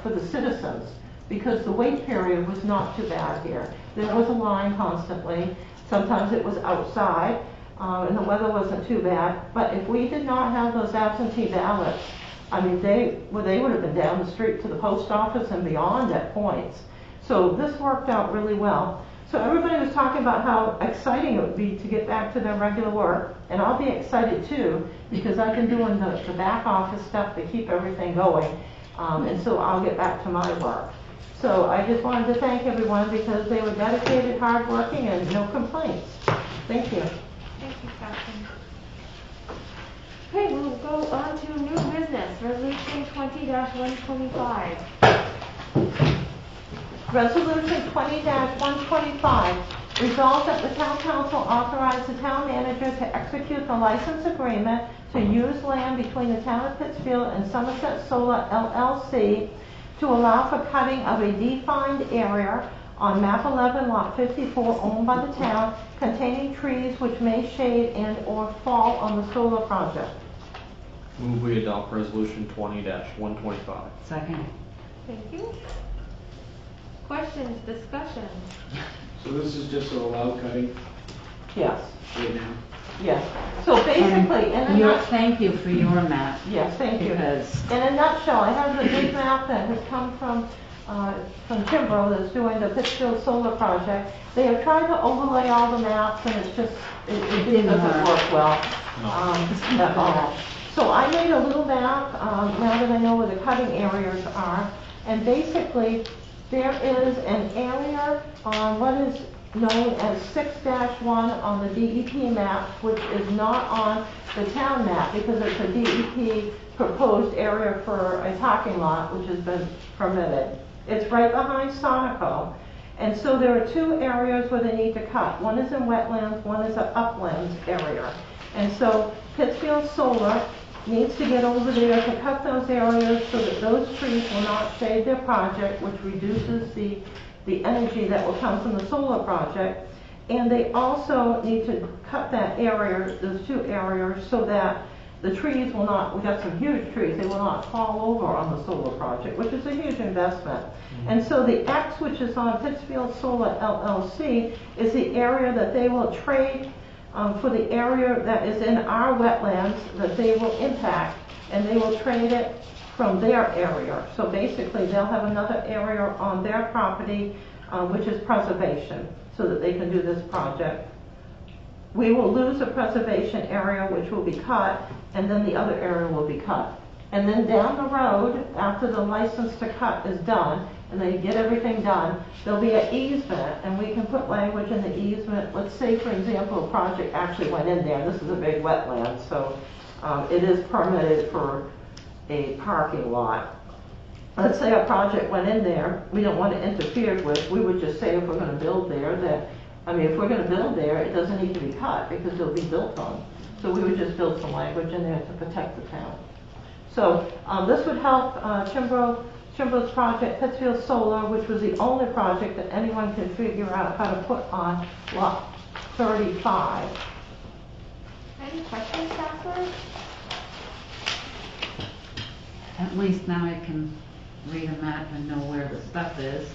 for the citizens, because the wait period was not too bad here. There was a line constantly. Sometimes it was outside, and the weather wasn't too bad. But if we did not have those absentee ballots, I mean, they would have been down the street to the post office and beyond at points. So this worked out really well. So everybody was talking about how exciting it would be to get back to their regular work, and I'll be excited too, because I've been doing the back office stuff to keep everything going, and so I'll get back to my work. So I just wanted to thank everyone because they were dedicated, hardworking, and no complaints. Thank you. Thank you, Catherine. Okay, we'll go on to new business, resolution 20-125. Resolution 20-125, resolved that the town council authorize the town manager to execute the license agreement to use land between the town of Pittsfield and Somerset Solar LLC to allow for cutting of a defined area on map 11 lot 54 owned by the town, containing trees which may shade and or fall on the solar project. Move we adopt resolution 20-125. Second. Thank you. Questions, discussion? So this is just to allow cutting Yes, right now? yes. So basically, in a nutshell, Thank you for your map. yes, thank you. Because In a nutshell, I have the big map that has come from Kimbrough that's doing the Pittsfield Solar Project. They have tried to overlay all the maps, and it's just, it didn't doesn't work. work well at all. So I made a little map, now that I know where the cutting areas are, and basically, there is an area on what is known as 6-1 on the DEP map, which is not on the town map, because it's a DEP proposed area for a parking lot, which has been permitted. It's right behind Sonico. And so there are two areas where they need to cut. One is in wetlands, one is an uplands area. And so Pittsfield Solar needs to get over there to cut those areas so that those trees will not shade their project, which reduces the energy that will come from the solar project. And they also need to cut that area, those two areas, so that the trees will not, we got some huge trees, they will not fall over on the solar project, which is a huge investment. And so the X, which is on Pittsfield Solar LLC, is the area that they will trade for the area that is in our wetlands that they will impact, and they will trade it from their area. So basically, they'll have another area on their property, which is preservation, so that they can do this project. We will lose a preservation area, which will be cut, and then the other area will be cut. And then down the road, after the license to cut is done, and they get everything done, there'll be an easement, and we can put language in the easement. Let's say, for example, a project actually went in there. This is a big wetland, so it is permitted for a parking lot. Let's say a project went in there, we don't want to interfere with. We would just say if we're going to build there that, I mean, if we're going to build there, it doesn't need to be cut because it'll be built on. So we would just build some language in there to protect the town. So this would help Kimbrough's project, Pittsfield Solar, which was the only project that anyone could figure out how to put on lot 35. Any questions, Catherine? at least now I can read a map and know where the stuff is.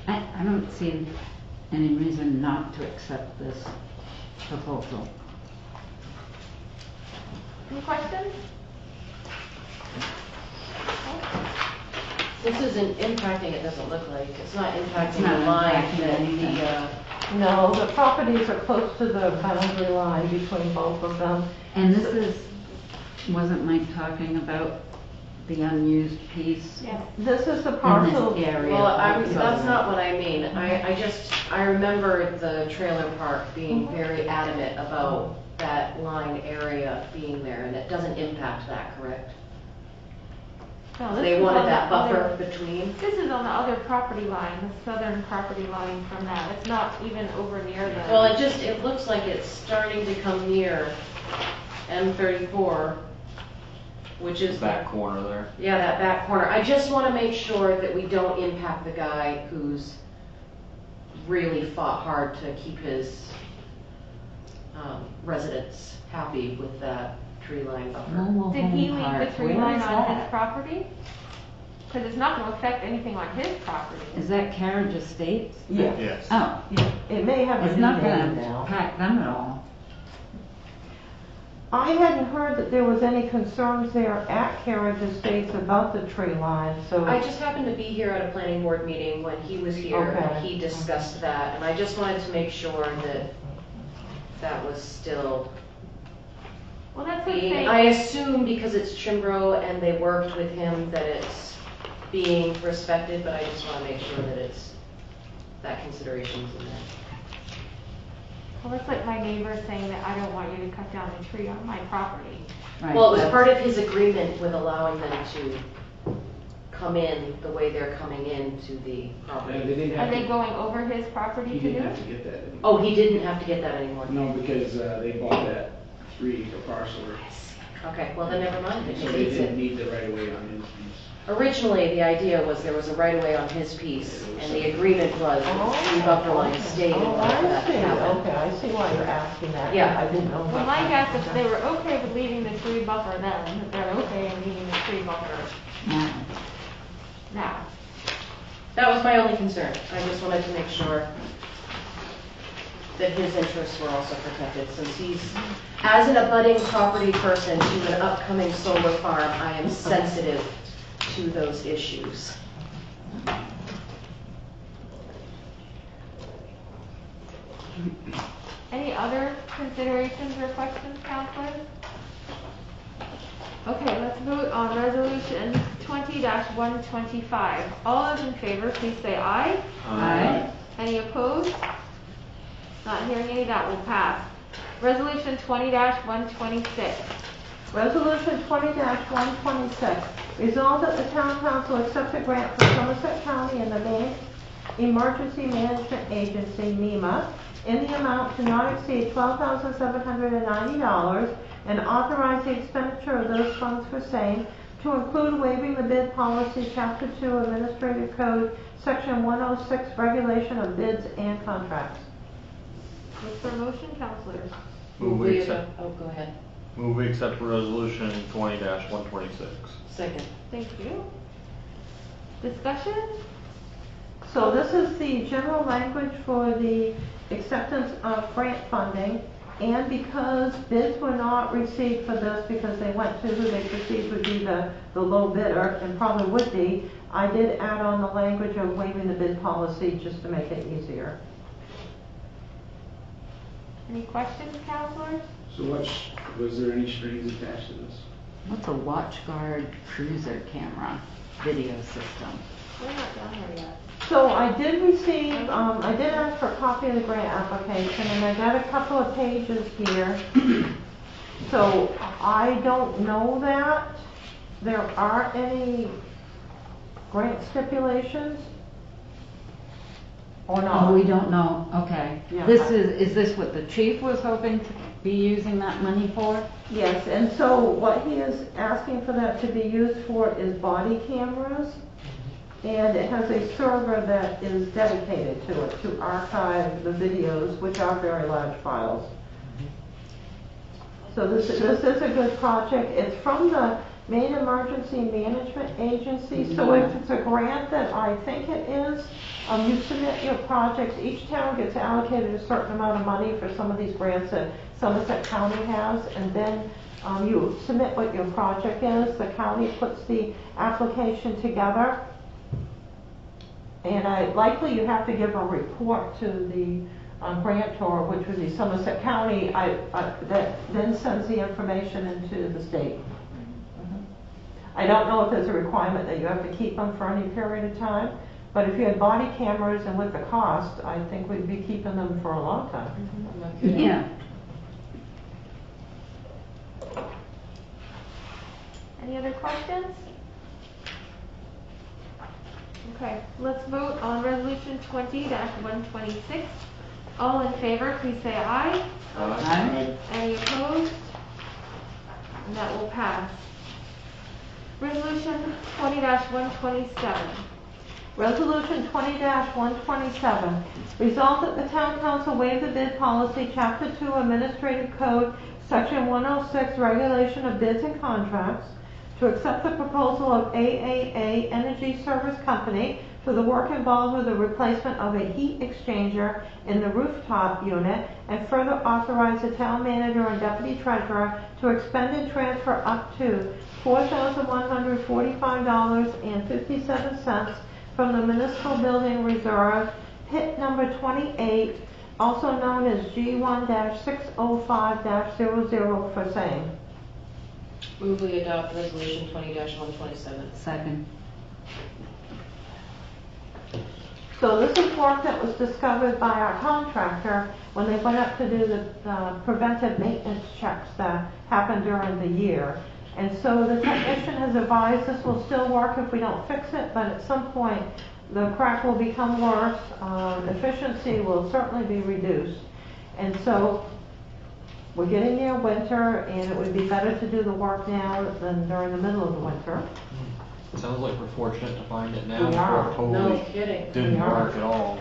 I don't see any reason not to accept this proposal. Any questions? This isn't impacting, it doesn't look like, it's not impacting It's not the line impacting that anything. No, the properties are close to the boundary line between both of them. And this is, wasn't Mike talking about the unused piece? Yeah. This is the In parcel. this area? well, that's not what I mean. I remember the trailer park being very adamant about that line area being there, and it doesn't impact that, correct? No, this They is wanted on the that buffer other- between. This is on the other property line, the southern property line from that. It's not even over near the. Well, it looks like it's starting to come near M34, which is Back corner there. yeah, that back corner. I just want to make sure that we don't impact the guy who's really fought hard to keep his residents happy with that tree line buffer. Mobile Did he home leave the park, tree where line is on his that? property? Because it's not gonna affect anything on his property. Is that Carriage Estates? Yeah, Yes. Oh, yeah, it may have a it's new not name gonna now. impact them at all. I hadn't heard that there was any concerns there at Carriage Estates about the tree line, so. I just happened to be here at a planning board meeting when he was here, and Okay. he discussed that, and I just wanted to make sure that that was still Well, that's the being, thing. I assume because it's Chimbrow and they worked with him that it's being respected, but I just want to make sure that that consideration's in there. Well, that's like my neighbor saying that I don't want you to cut down the tree on my property. Right, Well, it was that's- part of his agreement with allowing them to come in the way they're coming into the Yeah, property. they didn't Are have they to, going over his property he to do didn't have it? to get that anymore. Oh, he didn't have to get that anymore? No, because they bought that 3-acre parcel, Okay, well then never mind, it so they needs didn't it. need the right of way on his piece. Originally, the idea was there was a right of way on his piece, and the agreement was that the tree buffer line stayed in Oh, order for I that to see, happen. okay, I see why you're asking that. Yeah. I didn't know about Well, my that. guess, if they were okay with leaving the tree buffer then, that they're okay in leaving the tree buffer Yeah. now. That was my only concern. I just wanted to make sure that his interests were also protected, since he's, as an abutting property person to an upcoming solar farm, I am sensitive to those issues. Any other considerations or questions, counselors? Okay, let's vote on resolution 20-125. All those in favor, please say aye. Aye. Any opposed? Not hearing any, that will pass. Resolution 20-126. Resolution 20-126, resolved that the town council accept a grant from Somerset County and the Maine Emergency Management Agency, MEMA, in the amount to not exceed $12,790, and authorize the expenditure of those funds for same, to include waiving the bid policy, Chapter 2, Administrative Code, Section 106, Regulation of Bids and Contracts. Look for a motion, counselors. Move we accept, Oh, go ahead. move we accept resolution 20-126. Second. Thank you. Discussion? So this is the general language for the acceptance of grant funding, and because bids were not received for this, because they went to who they perceived would be the low bidder, and probably would be, I did add on the language of waiving the bid policy just to make it easier. Any questions, counselors? So was there any strings attached to this? What's a WatchGuard cruiser camera video system? We're not down here yet. So I did receive, I did ask for a copy of the grant application, and I got a couple of pages here. So I don't know that there are any grant stipulations or not. Oh, we don't know, okay. Yeah. This is this what the chief was hoping to be using that money for? Yes, and so what he is asking for that to be used for is body cameras. And it has a server that is dedicated to it, to archive the videos, which are very large files. So this is a good project. It's from the Maine Emergency Management Agency. So if it's a grant that I think it is, you submit your projects. Each town gets allocated a certain amount of money for some of these grants that Somerset County has, and then you submit what your project is. The county puts the application together. And likely you have to give a report to the grantor, which would be Somerset County, that then sends the information into the state. I don't know if there's a requirement that you have to keep them for any period of time, but if you had body cameras and with the cost, I think we'd be keeping them for a long time. Yeah. Any other questions? Okay, let's vote on resolution 20-126. All in favor, please say aye. Aye. Any opposed? And that will pass. Resolution 20-127. Resolution 20-127, resolved that the town council waive the bid policy, chapter 2 administrative code, section 106, regulation of bids and contracts, to accept the proposal of AAA Energy Service Company for the work involved with the replacement of a heat exchanger in the rooftop unit, and further authorize the town manager and deputy treasurer to expend and transfer up to $4,145.57 from the municipal building reserve, pit number 28, also known as G1-605-00 for same. Move we adopt resolution 20-127. Second. So this is work that was discovered by our contractor when they went up to do the preventive maintenance checks that happen during the year. And so the technician has advised this will still work if we don't fix it, but at some point the crack will become worse, efficiency will certainly be reduced. And so we're getting near winter, and it would be better to do the work now than during the middle of the winter. Sounds like we're fortunate to find it now We are. before it No totally kidding. didn't We are. work at all.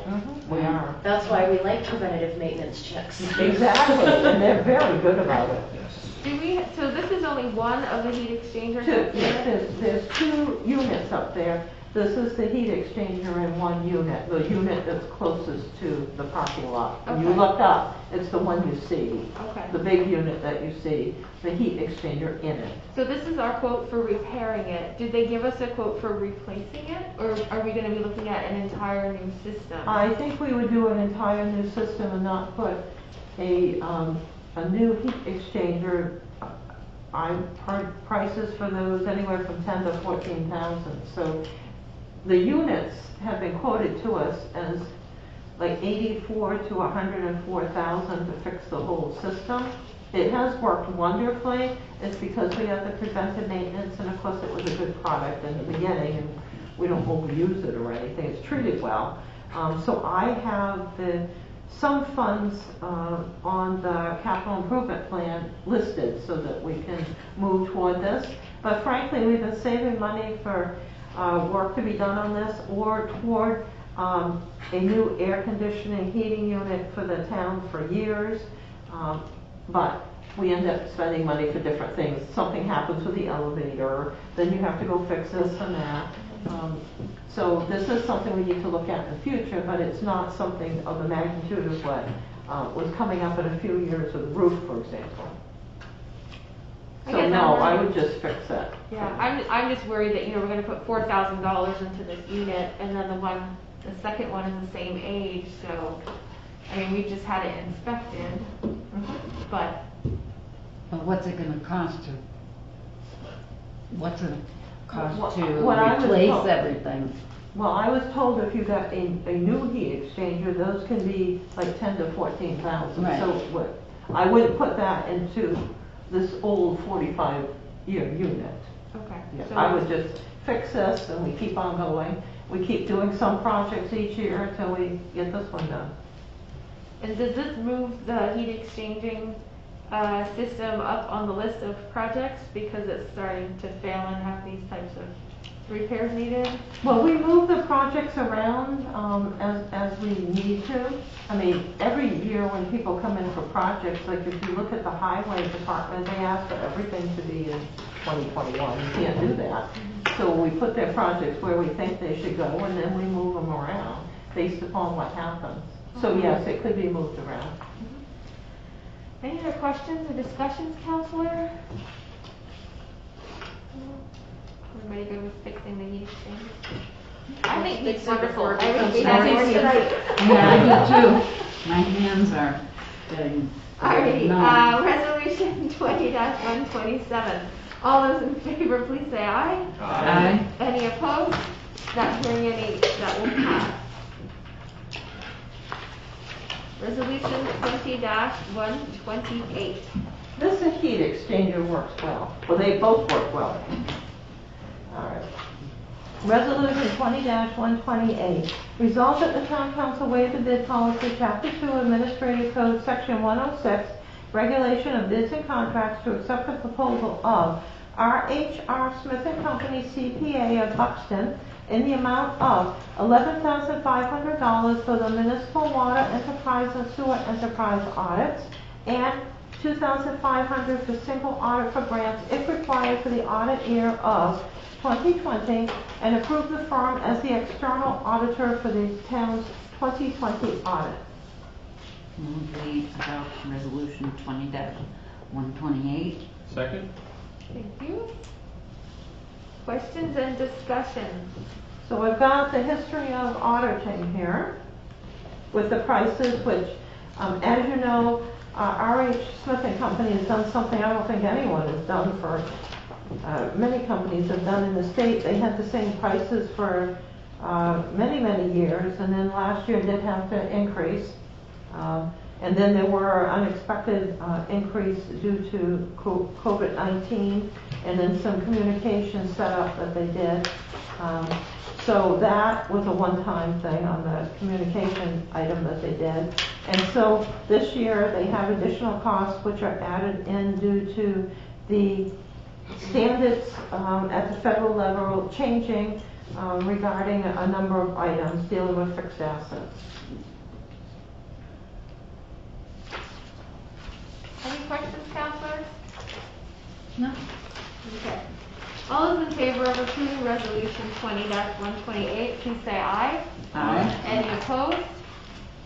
We are. That's why we like preventative maintenance checks. Exactly, and they're very good about it. So this is only one of the heat exchangers up Yes, there? there's 2 units up there. This is the heat exchanger in one unit, the unit that's closest to the parking lot. When you Okay. look up, it's the one you see, Okay. the big unit that you see, the heat exchanger in it. So this is our quote for repairing it. Did they give us a quote for replacing it? Or are we gonna be looking at an entire new system? I think we would do an entire new system and not put a new heat exchanger. I heard prices for those anywhere from 10 to 14,000. So the units have been quoted to us as like 84 to 104,000 to fix the whole system. It has worked wonderfully. It's because we have the preventive maintenance, and of course it was a good product in the beginning, and we don't overuse it or anything. It's treated well. So I have some funds on the capital improvement plan listed so that we can move toward this. But frankly, we've been saving money for work to be done on this, or toward a new air conditioning heating unit for the town for years. But we end up spending money for different things. Something happens with the elevator, then you have to go fix this and that. So this is something we need to look at in the future, but it's not something of the magnitude of what was coming up in a few years with the roof, for example. I So guess no, I'm I worried- would just fix it. Yeah, I'm just worried that, we're gonna put $4,000 into this unit, and then the second one is the same age, so, we've just had it inspected, but, But what's it gonna cost to? What's it cost to What I was replace told- everything? Well, I was told if you got a new heat exchanger, those can be like 10 to 14,000. Right. So I wouldn't put that into this old 45-year unit. okay. Yeah, So I would just fix this and we keep on going. We keep doing some projects each year until we get this one done. And does this move the heat exchanging system up on the list of projects because it's starting to fail and have these types of repairs needed? Well, we move the projects around as we need to. Every year when people come in for projects, like if you look at the highway department, they ask for everything to be in 2021. You can't do that. So we put their projects where we think they should go, and then we move them around based upon what happens. So yes, it could be moved around. Any other questions or discussions, counselor? Everybody good with fixing the heat exchanger? I think Fix he's it wonderful. before it I think becomes we have more more tonight. Yeah, I do too. My hands are getting Alrighty, numb. resolution 20-127. All those in favor, please say aye. Aye. Any opposed? Not hearing any, that will pass. Resolution 20-128. This heat exchanger works well. Well, they both work well. All right. Resolution 20-128, resolved that the town council waive the bid policy, Chapter 2, Administrative Code, Section 106, regulation of bids and contracts, to accept the proposal of R.H.R. Smith & Company CPA of Buxton in the amount of $11,500 for the municipal water enterprise and sewer enterprise audits, and $2,500 for single audit for grants if required for the audit year of 2020, and approve the firm as the external auditor for the town's 2020 audit. Move we adopt resolution 20-128. Second? Thank you. Questions and discussion? So I've got the history of auditing here with the prices, which, as you know, R.H. Smith & Company has done something I don't think anyone has done for, many companies have done in the state. They had the same prices for many, many years, and then last year did have to increase. And then there were unexpected increase due to COVID-19, and then some communication setup that they did. So that was a one-time thing on the communication item that they did. And so this year they have additional costs which are added in due to the standards at the federal level changing regarding a number of items dealing with fixed assets. Any questions, counselors? No. Okay. All those in favor of approving resolution 20-128, please say aye. Aye. Any opposed?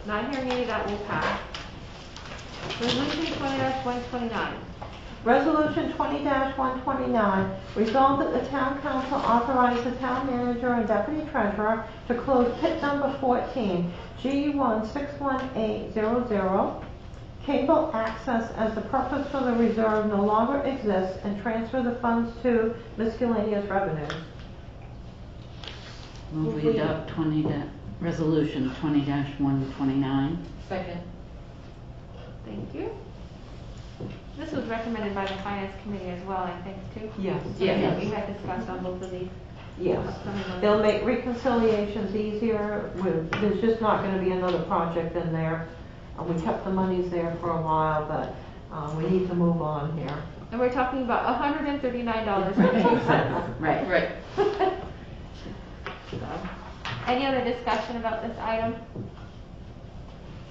Not hearing any, that will pass. Resolution 20-129. Resolution 20-129, resolved that the town council authorize the town manager and deputy treasurer to close pit number 14, G161800, cable access, as the purpose for the reserve no longer exists, and transfer the funds to miscellaneous revenues. Move we adopt resolution 20-129. Second. Thank you. This was recommended by the finance committee as well, I think, too. Yes. Yeah, we had discussed on both of these. Yes. They'll make reconciliations easier. There's just not going to be another project in there. We kept the monies there for a while, but we need to move on here. And we're talking about $139.02. Right. Right. So, any other discussion about this item?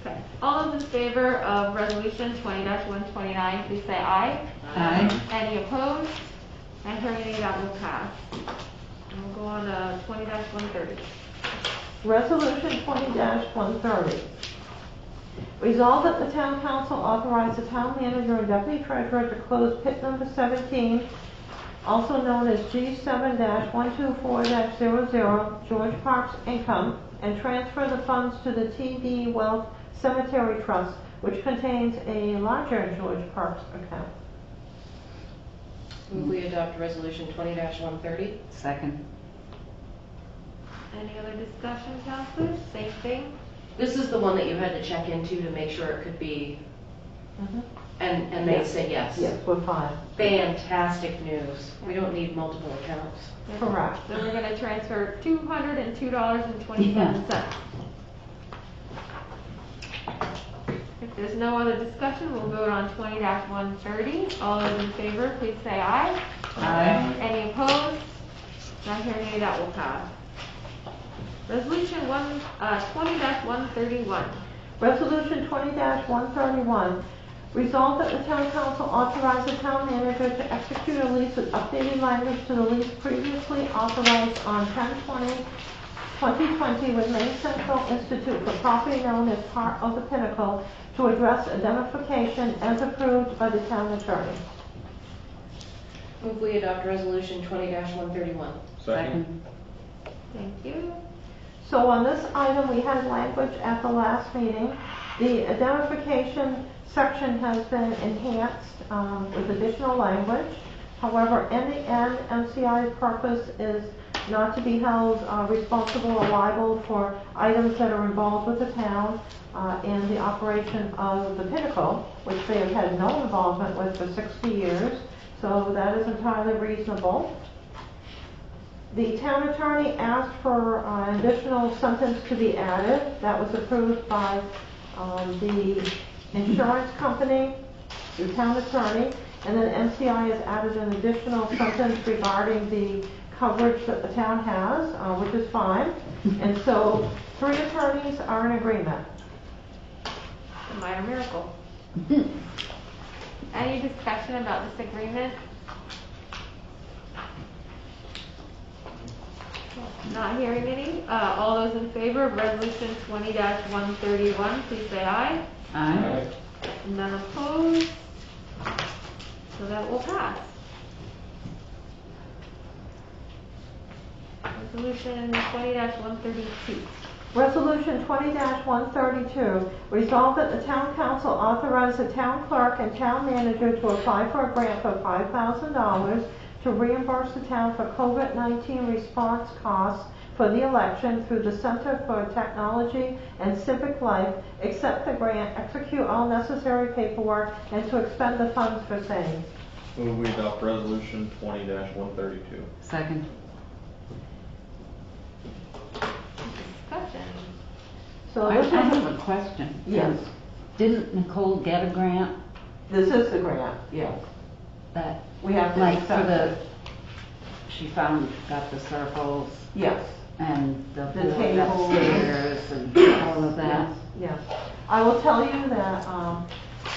Okay. All those in favor of resolution 20-129, please say aye. Aye. Any opposed? Not hearing any, that will pass. And we'll go on to 20-130. Resolution 20-130. Resolved that the town council authorize the town manager and deputy treasurer to close pit number 17, also known as G7-124-00, George Parks Income, and transfer the funds to the TD Wealth Cemetery Trust, which contains a larger George Parks account. Move we adopt resolution 20-130. Second. Any other discussion, counselors? Same thing? This is the one that you had to check into to make sure it could be, Mm-hmm. and they said yes. Yes, we're fine. Fantastic news. We don't need multiple accounts. Correct. So we're gonna transfer $202.27. If there's no other discussion, we'll vote on 20-130. All those in favor, please say aye. Aye. Any opposed? Not hearing any, that will pass. Resolution 20-131. Resolution 20-131, resolved that the town council authorize the town manager to execute a lease with updated language to the lease previously authorized on 10/20/2020 with Maine Central Institute for property known as part of the Pinnacle to address identification as approved by the town attorney. Move we adopt resolution 20-131. Second? Thank you. So on this item, we had language at the last meeting. The identification section has been enhanced with additional language. However, in the end, MCI's purpose is not to be held responsible or liable for items that are involved with the town in the operation of the Pinnacle, which they have had no involvement with for 60 years. So that is entirely reasonable. The town attorney asked for an additional sentence to be added. That was approved by the insurance company, the town attorney, and then MCI has added an additional sentence regarding the coverage that the town has, which is fine. And so 3 attorneys are in agreement. A minor miracle. Any discussion about this agreement? Not hearing any. All those in favor of resolution 20-131, please say aye. Aye. None opposed. So that will pass. Resolution 20-132. Resolution 20-132, resolved that the town council authorize the town clerk and town manager to apply for a grant of $5,000 to reimburse the town for COVID-19 response costs for the election through the Center for Technology and Civic Life, accept the grant, execute all necessary paperwork, and to expend the funds for same. Move we adopt resolution 20-132. Second. Discussion. So I this have is, a question. yes, Didn't Nicole get a grant this is the grant, yes. that, We have to like, for accept the, it. she got the circles Yes. and the The board tables. upstairs and all of that? Yes. I will tell you that,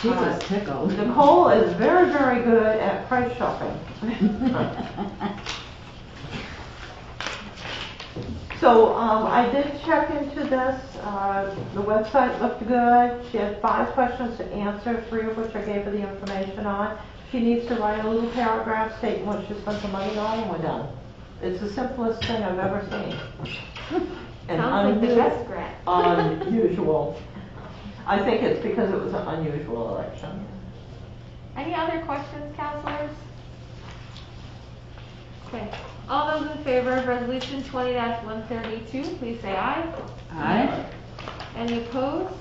She was tickled. Nicole is very, very good at price shopping. So, I did check into this, the website looked good, she had 5 questions to answer, 3 of which I gave her the information on. She needs to write a little paragraph stating what she spent the money on, and we're done. It's the simplest thing I've ever seen. And Sounds like the best grant. unusual. I think it's because it was an unusual election. Any other questions, counselors? Okay. All those in favor of resolution 20-132, please say aye. Aye. Any opposed?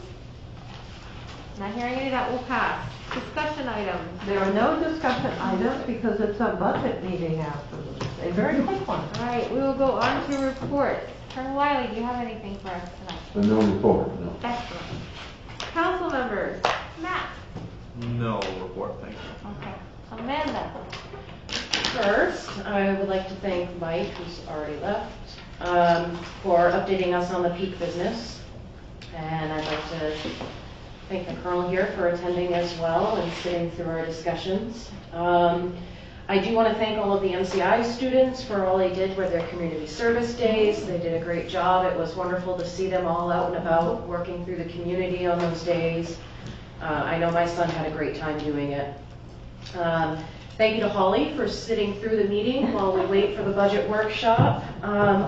Not hearing any, that will pass. Discussion items. There are no discussion items because it's a budget meeting afterwards, a very quick one. All right, we will go on to reports. Colonel Wiley, do you have anything for us tonight? No report, no. Excellent. Council members, Matt. No report, thank you. Okay. Amanda. First, I would like to thank Mike, who's already left, for updating us on the peak business. And I'd like to thank the Colonel here for attending as well and sitting through our discussions. I do want to thank all of the MCI students for all they did with their community service days. They did a great job. It was wonderful to see them all out and about working through the community on those days. I know my son had a great time doing it. Thank you to Holly for sitting through the meeting while we wait for the budget workshop.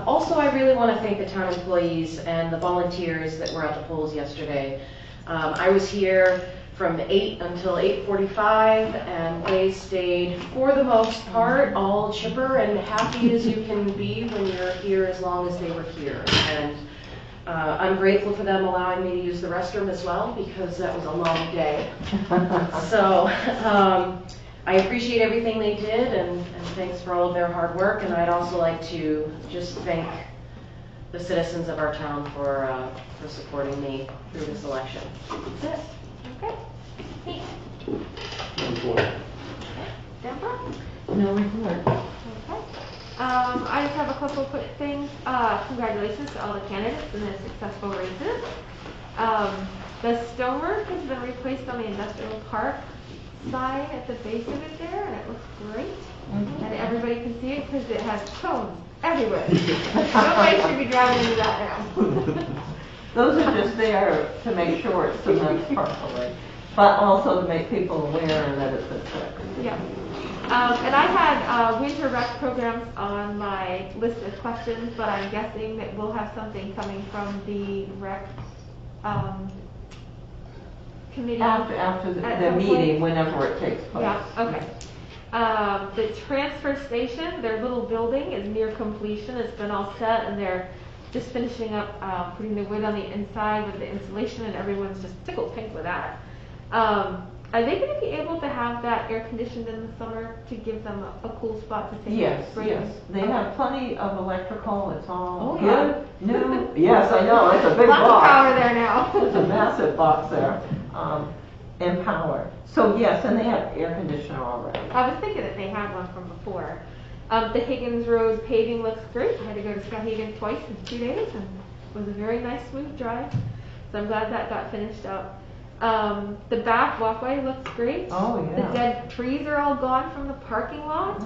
Also, I really want to thank the town employees and the volunteers that were at the polls yesterday. I was here from 8 until 8:45, and they stayed, for the most part, all chipper and happy as you can be when you're here as long as they were here. And I'm grateful for them allowing me to use the restroom as well, because that was a long day. So I appreciate everything they did, and thanks for all of their hard work. And I'd also like to just thank the citizens of our town for supporting me through this election. That's it. Okay. Pete. Deborah? No report. Okay. I just have a couple quick things. Congratulations to all the candidates in their successful races. The stonework has been replaced on the industrial park side at the base of it there, and it looks great. And everybody can see it because it has cones everywhere. Nobody should be driving into that now. Those are just there to make sure it's cements properly, but also to make people aware that it's been fixed. Yeah. And I had winter rec programs on my list of questions, but I'm guessing that we'll have something coming from the rec committee. After at the some meeting, point. whenever it takes place. Yeah, okay. The transfer station, their little building is near completion. It's been all set, and they're just finishing up putting the wood on the inside with the insulation, and everyone's just tickled pink with that. Are they gonna be able to have that air conditioned in the summer to give them a cool spot to take a Yes, break? yes, they have plenty of electrical, it's all Oh, yeah. good, new, yes, I know, it's a big Lots of box. power there now. There's a massive box there, and power. So yes, and they have air conditioner already. I was thinking that they had one from before. The Higgins Road paving looks great. I had to go to Skowhegan twice in 2 days, and it was a very nice, smooth drive. So I'm glad that got finished up. The back walkway looks great. Oh, yeah. The dead trees are all gone from the parking lot.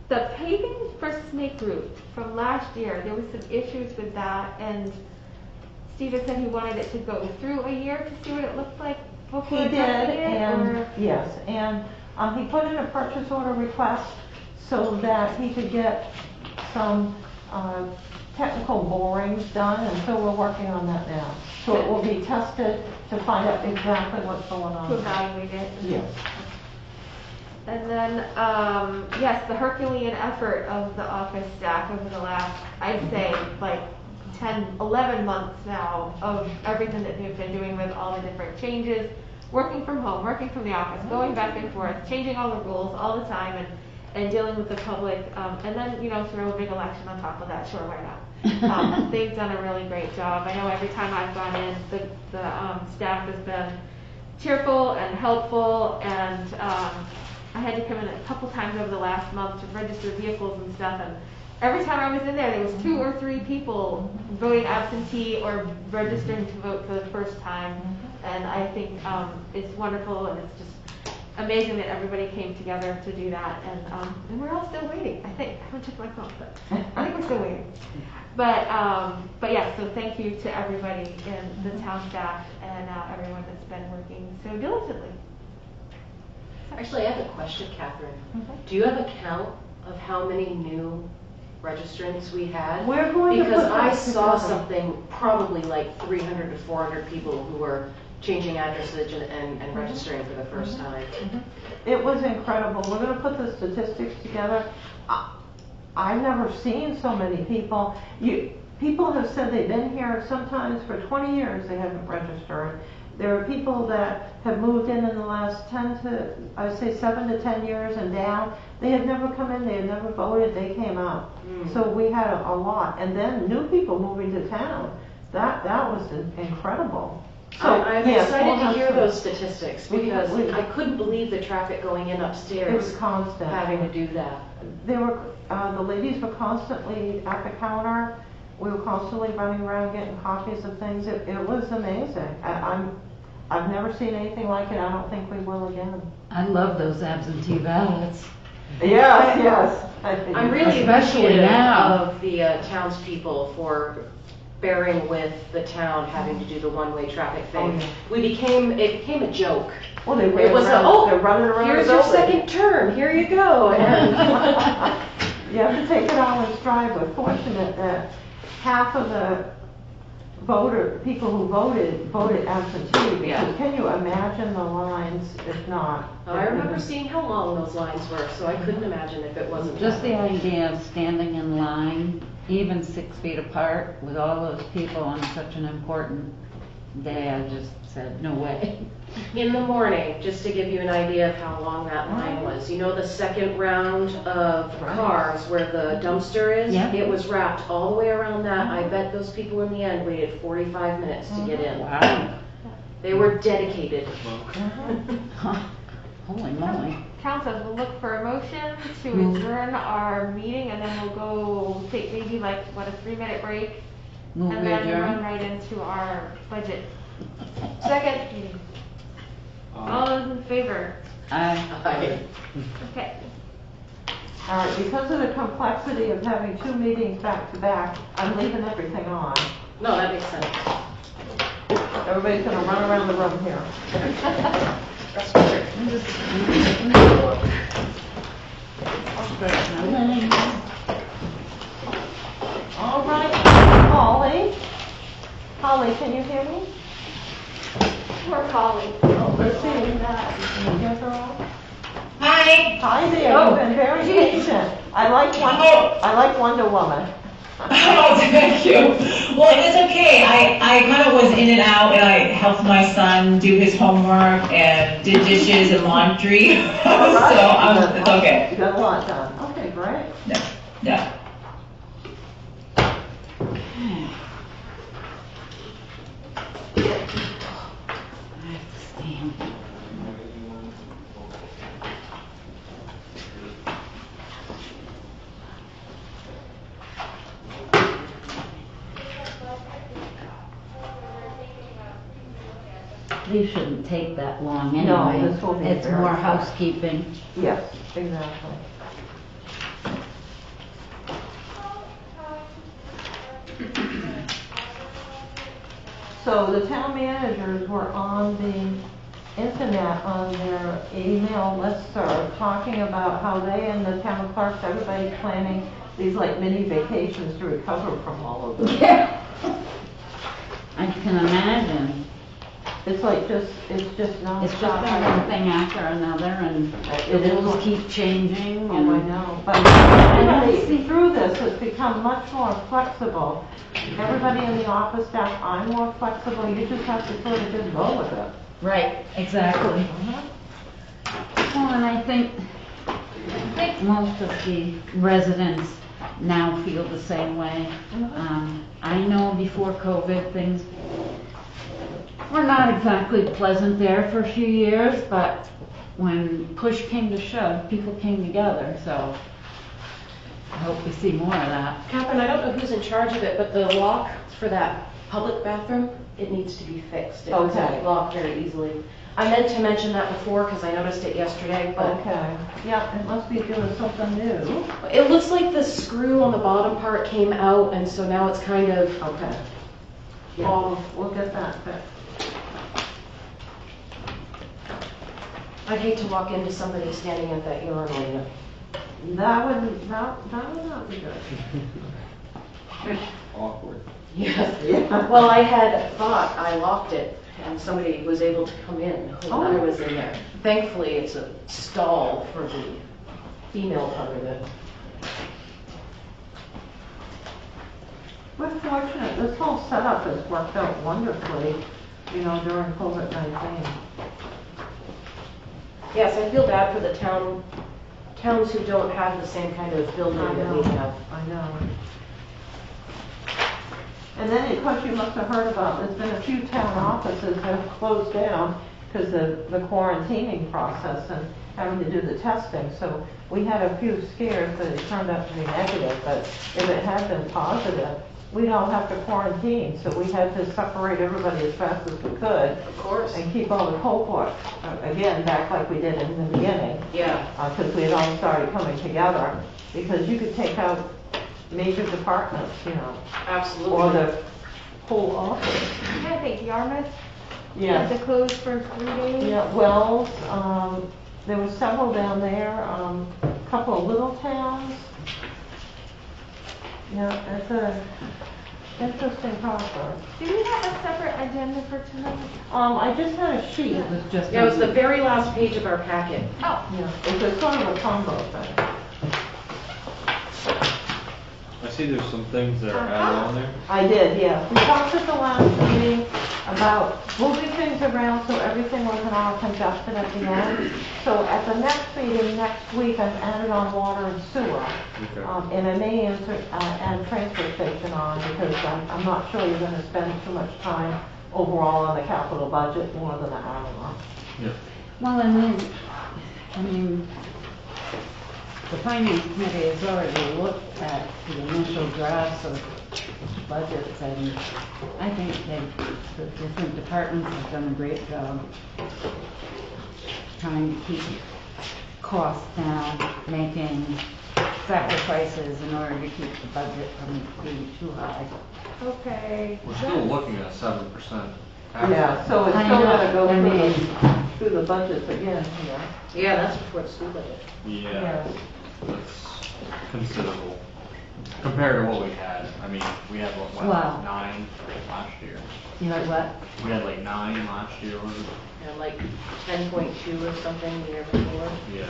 The paving for Snake Root from last year, there was some issues with that, and Steve had said he wanted it to go through a year to see what it looked like before He did, addressing it, and, or- yes, and, he put in a purchase order request so that he could get some, technical borings done, and so we're working on that now. So it will be tested to find out exactly what's going on. to evaluate it. Yes. And then, yes, the Herculean effort of the office staff over the last, I'd say, like 10, 11 months now of everything that they've been doing with all the different changes, working from home, working from the office, going back and forth, changing all the rules all the time, and dealing with the public, and then, throw a big election on top of that, sure, why not? They've done a really great job. I know every time I've gone in, the staff has been cheerful and helpful, and I had to come in a couple times over the last month to register vehicles and stuff, and every time I was in there was 2 or 3 people voting absentee or registering to vote for the first time, and I think it's wonderful, and it's just amazing that everybody came together to do that, and we're all still waiting, I think. I haven't checked my phone, but I think we're still waiting. But yeah, so thank you to everybody in the town staff and everyone that's been working so diligently. Actually, I have a question, Catherine. Do you have a count of how many new registrants we had? We're going to Because put I that saw together. something, probably like 300 to 400 people who were changing addresses and registering for the first time. It was incredible. We're gonna put the statistics together. I've never seen so many people. People have said they've been here sometimes for 20 years, they haven't registered. There are people that have moved in the last 7 to 10 years and down. They had never come in, they had never voted, they came out. So we had a lot. And then new people moving to town. That was incredible. So, I'm yes, excited we'll to have hear some- those statistics because I couldn't believe the traffic going in It was upstairs constant. having to do that. There were, the ladies were constantly at the counter. We were constantly running around getting copies of things. It was amazing. I've never seen anything like it. I don't think we will again. I love those absentee ballots. Yes. I'm really Especially appreciative now. of the townspeople for bearing with the town having to do the one-way traffic thing. Oh, yeah. It became a joke. Well, they It ran was around, they're running around here's the your building. second term, here you go. And You have to take it all in stride. We're fortunate that half of the people who voted absentee. Because Yeah. can you imagine the lines if not? I remember seeing how long those lines were, so I couldn't imagine if it wasn't. Just the that. idea of standing in line, even 6 feet apart, with all those people on such an important day, I just said, no way. In the morning, just to give you an idea of how long that line was, you know the second round of Right. cars where the dumpster is? Yeah. It was wrapped all the way around that. I bet those people in the end waited 45 minutes to get in. Wow. They were dedicated. Holy moly. Council, we'll look for a motion to Move. adjourn our meeting, and then we'll go take maybe like, a 3-minute break, Move and then run adjourn. right into our budget. Second meeting. All those in favor? Aye. Okay. All right, because of the complexity of having 2 meetings back to back, I'm leaving everything on. No, that makes sense. Everybody's gonna run around the room here. That's weird. All right, Holly, can you hear me? Poor Polly. Oh, let's see. Can you hear her all? Hi. Hi there, you've been very patient. I like Wonder Woman. Oh, thank you. Well, it was okay. I kind of was in and out, and I helped my son do his homework and did dishes and laundry. All right. So it's okay. You got a lot done. Okay, great. Yeah, yeah. These shouldn't take that long No, anyway. this will be It's very more fast. housekeeping. Yes, exactly. So the town managers were on the internet on their email listserv talking about how they and the town clerks, everybody's planning these like mini vacations to recover from all of this. Yeah. I can imagine. It's like just nonstop. It's just been one thing after another and It it will is. keep changing. Oh, I and- know, but everybody through this has become much more flexible. Everybody in the office staff, I'm more flexible, you just have to sort of just go with it. Right, exactly. Well, and I think most of the residents now feel the same way. I know before COVID, things were not exactly pleasant there for a few years, but when push came to shove, people came together, so I hope we see more of that. Catherine, I don't know who's in charge of it, but the lock for that public bathroom, it needs to be fixed. It Okay. doesn't lock very easily. I meant to mention that before because I noticed it yesterday, but Okay, yeah, it must be doing something new. it looks like the screw on the bottom part came out, and so now it's kind of, Okay. We'll get that fixed. I'd hate to walk into somebody standing at that urinal. That would not be good. Awkward. Yes. Yeah. Well, I had thought I locked it, and somebody was able to come in when I was in there. Thankfully, it's a stall for the female part of it. We're fortunate, this whole setup has worked out wonderfully, during COVID-19. Yes, I feel bad for the towns who don't have the same kind of building that we have. I know. And then, of course, you must have heard about, there's been a few town offices that have closed down because of the quarantining process and having to do the testing. So we had a few scares that it turned out to be negative, but if it had been positive, we don't have to quarantine. So we had to separate everybody as fast as we could. Of course. And keep all the cohort, again, back like we did in the beginning. Yeah. Because we had all started coming together, because you could take out major departments, Absolutely. or the whole office. I think Yarmouth had Yes. to close for 3 days. Yeah, Wells, there were several down there, a couple of little towns. Yeah, it's a interesting process. Do we have a separate agenda for tonight? I just had a sheet. It was just. Yeah, it was the very last page of our packet. Oh, Yeah, it's a sort of a combo thing. I see there's some things that are added on there. I did, yes. We talked at the last meeting about moving things around so everything wasn't all congested at the end. So at the next meeting, next week, I've added on water and sewer. Okay. And I may add transfer station on because I'm not sure you're gonna spend too much time overall on the capital budget, more than an hour. Yeah. Well, and then, I mean, the finance committee has already looked at the initial drafts of budgets, and I think the different departments have done a great job trying to keep costs down, making sacrifices in order to keep the budget from being too high. okay. We're still looking at 7%. Yeah, so it's I still know, gonna go I mean- through the budgets again here. Yeah, that's before the school budget. Yeah, that's considerable. Compared to what we had, I mean, we had what, Wow. 9 last year. You know what? We had like 9 last year, was it? And like 10.2 or something the year before. Yeah.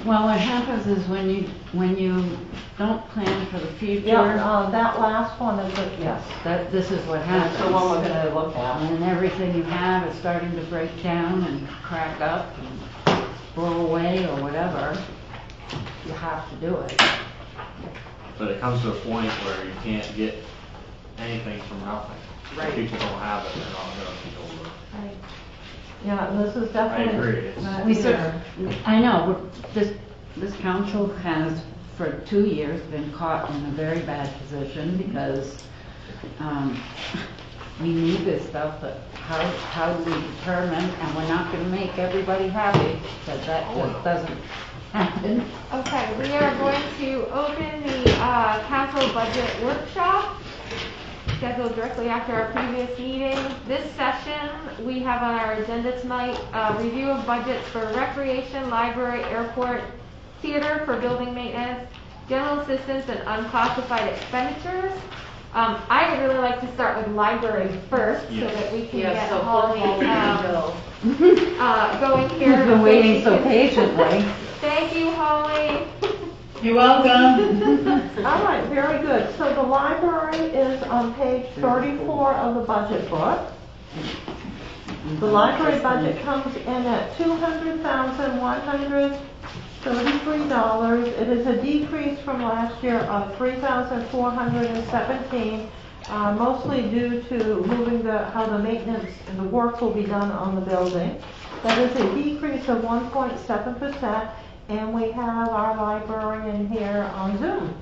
Well, what happens is when you don't plan for the future, Yeah, that last one is, yes, this is what that's happens. the one we're gonna look at. And everything you have is starting to break down and crack up and blow away or whatever. You have to do it. But it comes to a point where you can't get anything from nothing. Right. If people don't have it, they're not gonna be able to. Right. Yeah, and this is I definitely. agree. It's- We I know, this council has for 2 years been caught in a very bad position because, we need this stuff, but how do we determine, and we're not gonna make everybody happy, because that just doesn't happen. Okay, we are going to open the council budget workshop scheduled directly after our previous meeting. This session, we have on our agenda tonight, review of budgets for recreation, library, airport, theater for building maintenance, general assistance, and unclassified expenditures. I would really like to start with library first, so Yes. that we can Yeah, get so Holly, Bill. going here. You've been waiting we so can- patiently. Thank you, Holly. You're welcome. All right, very good. So the library is on page 34 of the budget book. The library budget comes in at $200,133. It is a decrease from last year of $3,417, mostly due to moving how the maintenance and the work will be done on the building. That is a decrease of 1.7%, and we have our librarian here on Zoom.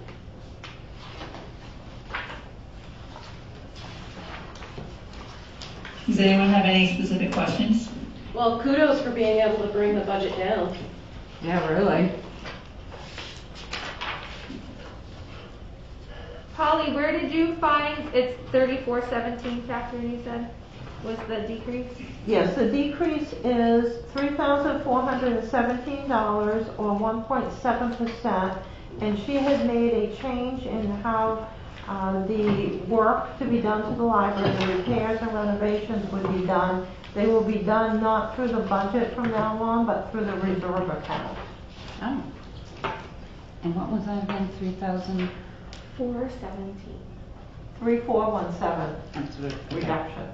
Does anyone have any specific questions? Well, kudos for being able to bring the budget down. Yeah, really. Holly, where did you find, it's 3417, Catherine, you said, was the decrease? Yes, the decrease is $3,417 or 1.7%, and she has made a change in how the work to be done to the library, the repairs and renovations would be done. They will be done not through the budget from now on, but through the reserve account. Oh. And what was that again, 3,000? 417. 3417 That's what, okay. reduction.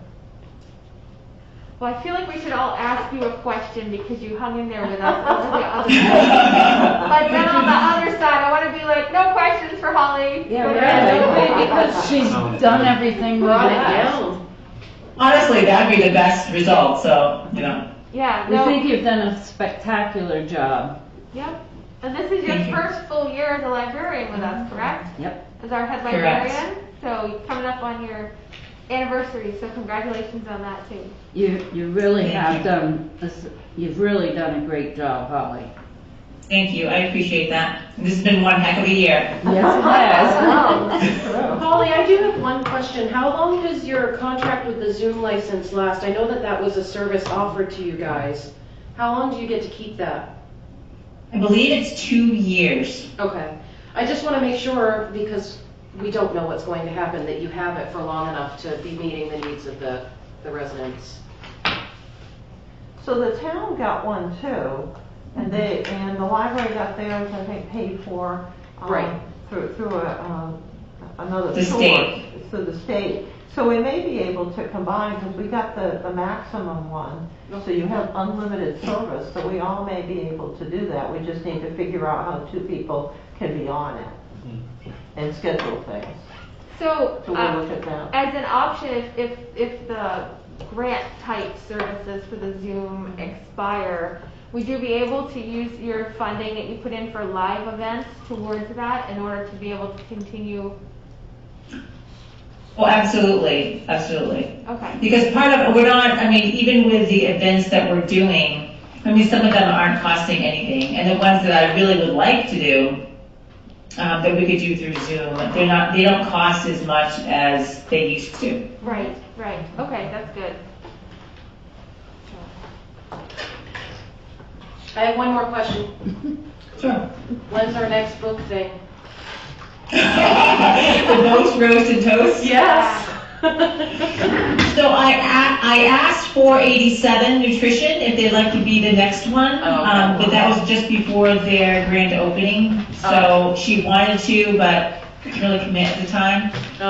Well, I feel like we should all ask you a question because you hung in there with us over the other side. But then on the other side, I want to be like, no questions for Holly. Yeah, Whatever. really, because she's done everything with Brought it us. down. Honestly, that'd be the best result, so, Yeah, We no, think you've done a spectacular job. yep. And this is your Thank you. first full year as a librarian with us, correct? Yep. As our head Correct. librarian. So you're coming up on your anniversary, so congratulations on that too. You really Thank have you. done, you've really done a great job, Holly. Thank you, I appreciate that. This has been one heck of a year. Yes, it has. Holly, I do have one question. How long does your contract with the Zoom license last? I know that that was a service offered to you guys. How long do you get to keep that? I believe it's 2 years. Okay. I just want to make sure, because we don't know what's going to happen, that you have it for long enough to be meeting the needs of the residents. So the town got one too, and the library got theirs, I think, paid for. Right. Through another The source. state. Through the state. So we may be able to combine, because we got the maximum one, so you have unlimited service, so we all may be able to do that. We just need to figure out how 2 people can be on it and schedule things. So, So we'll look at that. as an option, if the grant type services for the Zoom expire, would you be able to use your funding that you put in for live events towards that in order to be able to continue? Oh, absolutely, absolutely. Okay. Because part of, even with the events that we're doing, some of them aren't costing anything. And the ones that I really would like to do, that we could do through Zoom, they don't cost as much as they used to. Right, right. Okay, that's good. I have one more question. Sure. When's our next book thing? The most roast and toast? Yes. So I I asked for 87 Nutrition if they'd like to be the next one, but that was just before their grand opening. So she wanted to, but couldn't really commit at the time. So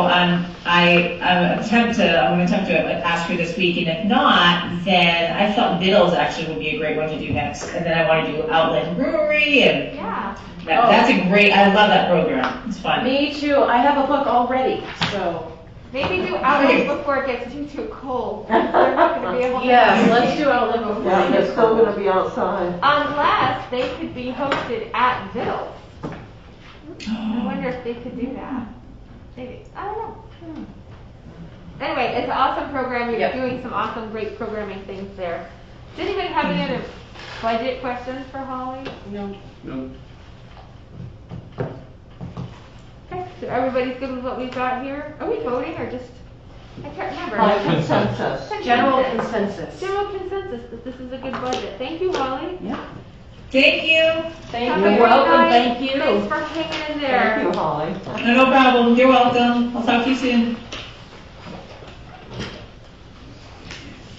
I'm gonna attempt to ask her this week, and if not, then I thought Biddles actually would be a great one to do next. And then I want to do Outlet and Brewery, and Yeah. that's a great, I love that program. It's fun. Me too, I have a book already, so. Maybe do Outlet before it gets too cold. They're not gonna be able to. Yes, let's do Outlet before. Yeah, they're still gonna be outside. Unless they could be hosted at Vittles. I wonder if they could do that. Maybe, I don't know. Anyway, it's an awesome program, you're Yep. doing some awesome, great programming things there. Does anybody have any other budget questions for Holly? No. No. Okay, so everybody's good with what we've got here? Are we voting or just, I can't remember. By consensus. General consensus. General consensus that this is a good budget. Thank you, Holly. Thank you. Thank Have you. a You're great welcome, night. thank you. Thanks for hanging in there. Thank you, Holly. No problem. You're welcome. I'll talk to you soon.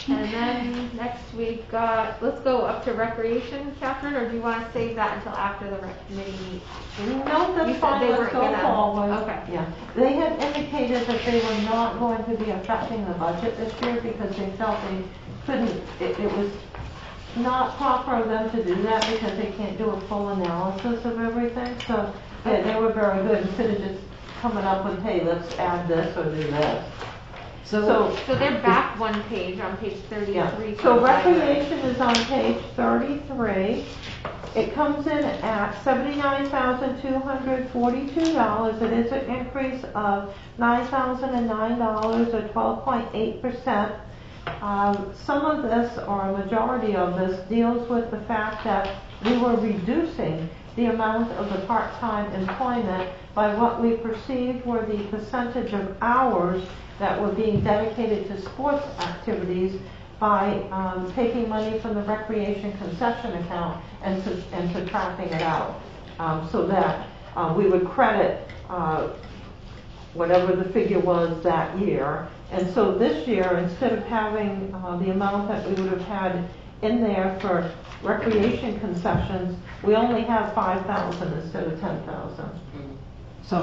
And then next we've got, let's go up to recreation, Catherine, or do you want to save that until after the rec committee meets? No, You that's said fine, they let's weren't go gonna- forward. okay. Yeah, they had indicated that they were not going to be affecting the budget this year because they felt they couldn't, it was not proper of them to do that because they can't do a full analysis of everything, so they were very good, instead of just coming up with, hey, let's add this or do this. So, So they're back one page, on page yeah, 33. so recreation is on page 33. It comes in at $79,242. It is an increase of $9,009 or 12.8%. Some of this, or a majority of this, deals with the fact that we were reducing the amount of the part-time employment by what we perceived were the percentage of hours that were being dedicated to sports activities by taking money from the recreation concession account and subtracting it out, so that we would credit whatever the figure was that year. And so this year, instead of having the amount that we would have had in there for recreation concessions, we only have 5,000 instead of 10,000. So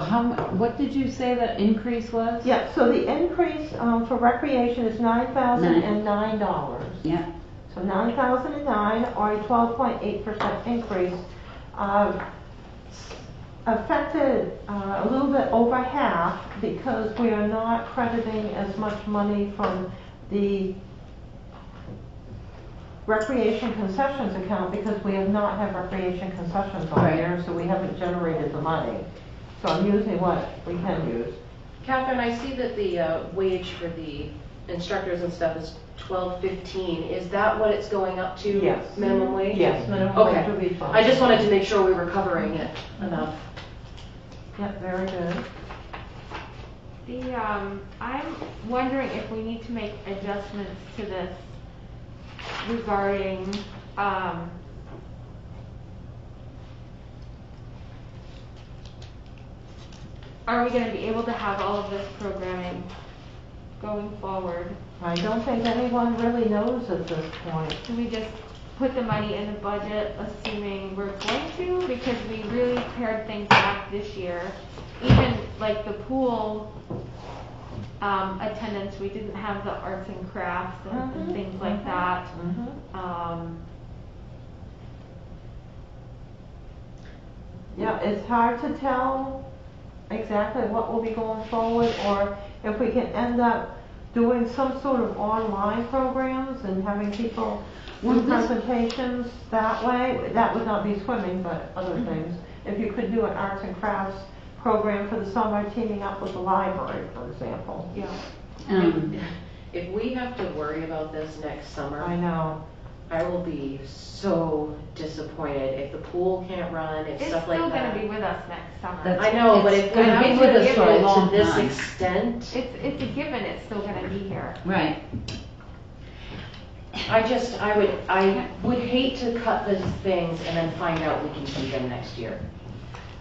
what did you say the increase was? Yeah, so the increase for recreation is $9,009. Yeah, So 9,009 or a 12.8% increase. Affected a little bit over half because we are not crediting as much money from the recreation concessions account because we have not had recreation concessions on Right. there, so we haven't generated the money. So I'm using what we can use. Catherine, I see that the wage for the instructors and stuff is $12.15. Is that what it's going up to? Yes. Minimum wage? Yes, minimum Okay. wage would be 12. I just wanted to make sure we were covering it enough. Yep, very good. I'm wondering if we need to make adjustments to this regarding, are we gonna be able to have all of this programming going forward? I don't think anyone really knows at this point. Can we just put the money in the budget, assuming we're going to? Because we really pared things back this year. Even like the pool attendance, we didn't have the arts and crafts and things like that. Yeah, it's hard to tell exactly what will be going forward, or if we can end up doing some sort of online programs and having people do presentations that way. That would not be swimming, but other things. If you could do an arts and crafts program for the summer, teaming up with the library, for example. Yeah. If we have to worry about this next summer, I know. I will be so disappointed if the pool can't run, if It's stuff like still that. gonna be with us next summer. That's- I know, but It's if we gonna have be to with us give for a it long to this time. extent, It's a given, it's still gonna be here. right. I would hate to cut these things and then find out we can do them next year.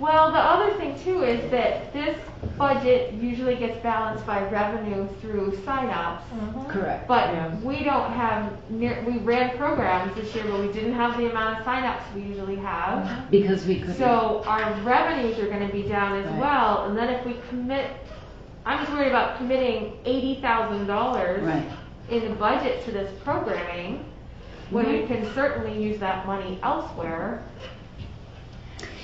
Well, the other thing too is that this budget usually gets balanced by revenue through signups. Correct. But Yes. we don't have we ran programs this year, but we didn't have the amount of signups we usually have. Because we could. So our revenues are gonna be down as Right. well, and then if we commit, I'm just worried about committing $80,000 Right. in the budget to this programming, when we can certainly use that money elsewhere.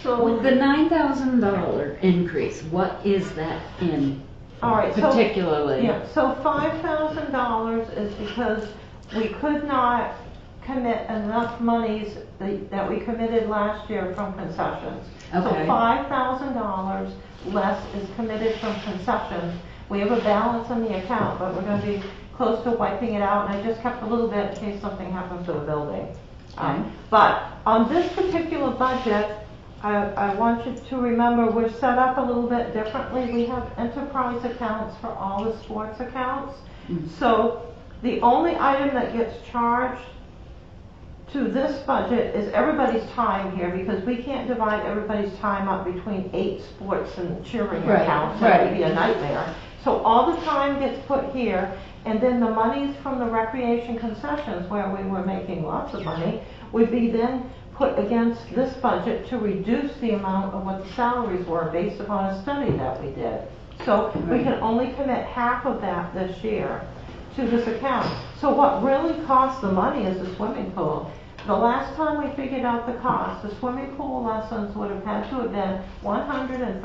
So, With the $9,000 increase, what is that in all right, so. particularly? Yeah, so $5,000 is because we could not commit enough monies that we committed last year from concessions. So Okay. $5,000 less is committed from concessions. We have a balance in the account, but we're gonna be close to wiping it out, and I just kept a little bit in case something happens to the building. Okay. But on this particular budget, I want you to remember, we're set up a little bit differently. We have enterprise accounts for all the sports accounts. So the only item that gets charged to this budget is everybody's time here, because we can't divide everybody's time up between 8 sports and cheering Right, accounts. That would right. be a nightmare. So all the time gets put here, and then the monies from the recreation concessions, where we were making lots of money, would be then put against this budget to reduce the amount of what the salaries were based upon a study that we did. So we can only commit half of that this year to this account. So what really costs the money is the swimming pool. The last time we figured out the cost, the swimming pool lessons would have had to have been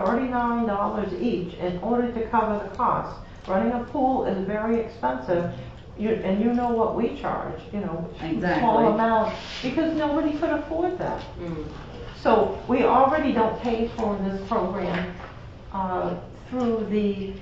$139 each in order to cover the cost. Running a pool is very expensive. And you know what we charge, Exactly. small amounts, because nobody could afford that. So we already don't pay for this program through the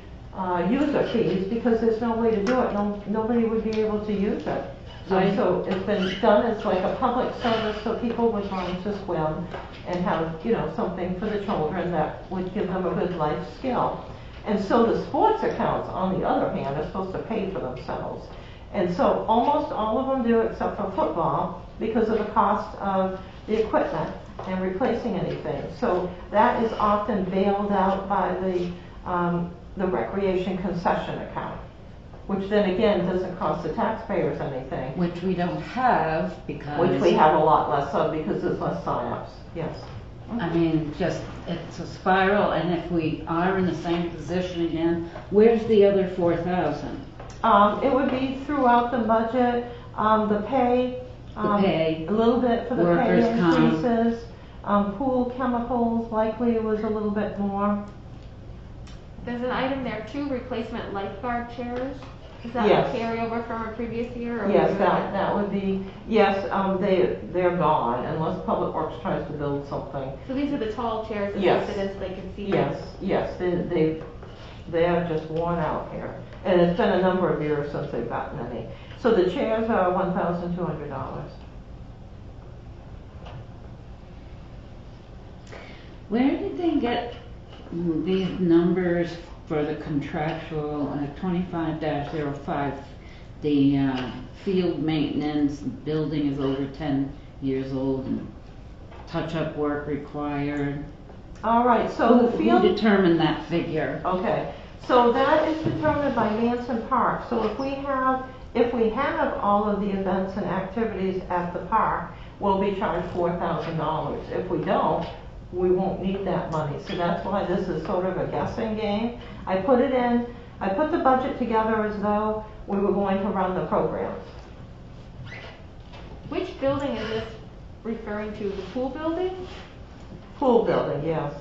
user fees, because there's no way to do it. Nobody would be able to use it. Right. So it's been done as like a public service, so people would learn to swim and have, something for the children that would give them a good life skill. And so the sports accounts, on the other hand, are supposed to pay for themselves. And so almost all of them do, except for football, because of the cost of the equipment and replacing anything. So that is often bailed out by the recreation concession account, which then again doesn't cost the taxpayers anything, Which we don't have because. which we have a lot less of because there's less signups, yes. I mean, it's a spiral, and if we are in the same position again, where's the other 4,000? It would be throughout the budget, the pay. pay, A little bit for the pay workers' comp. increases. Pool chemicals likely was a little bit more. There's an item there too, replacement lifeguard chairs. Is that Yes. a carryover from a previous year? Or Yes, was that would be, yes, they're gone unless Public Works tries to build something. So these are the tall chairs that Yes. they sit in so they can see. Yes, they are just worn out here. And it's been a number of years since they've gotten any. So the chairs are $1,200. Where did they get these numbers for the contractual, 25-05? The field maintenance, building is over 10 years old, and touch-up work required. All right, so the Who field. determined that figure? Okay, so that is determined by Manson Park. So if we have all of the events and activities at the park, we'll be charged $4,000. If we don't, we won't need that money. So that's why this is sort of a guessing game. I put the budget together as though we were going to run the programs. Which building is this referring to? The pool building? Pool building, yes.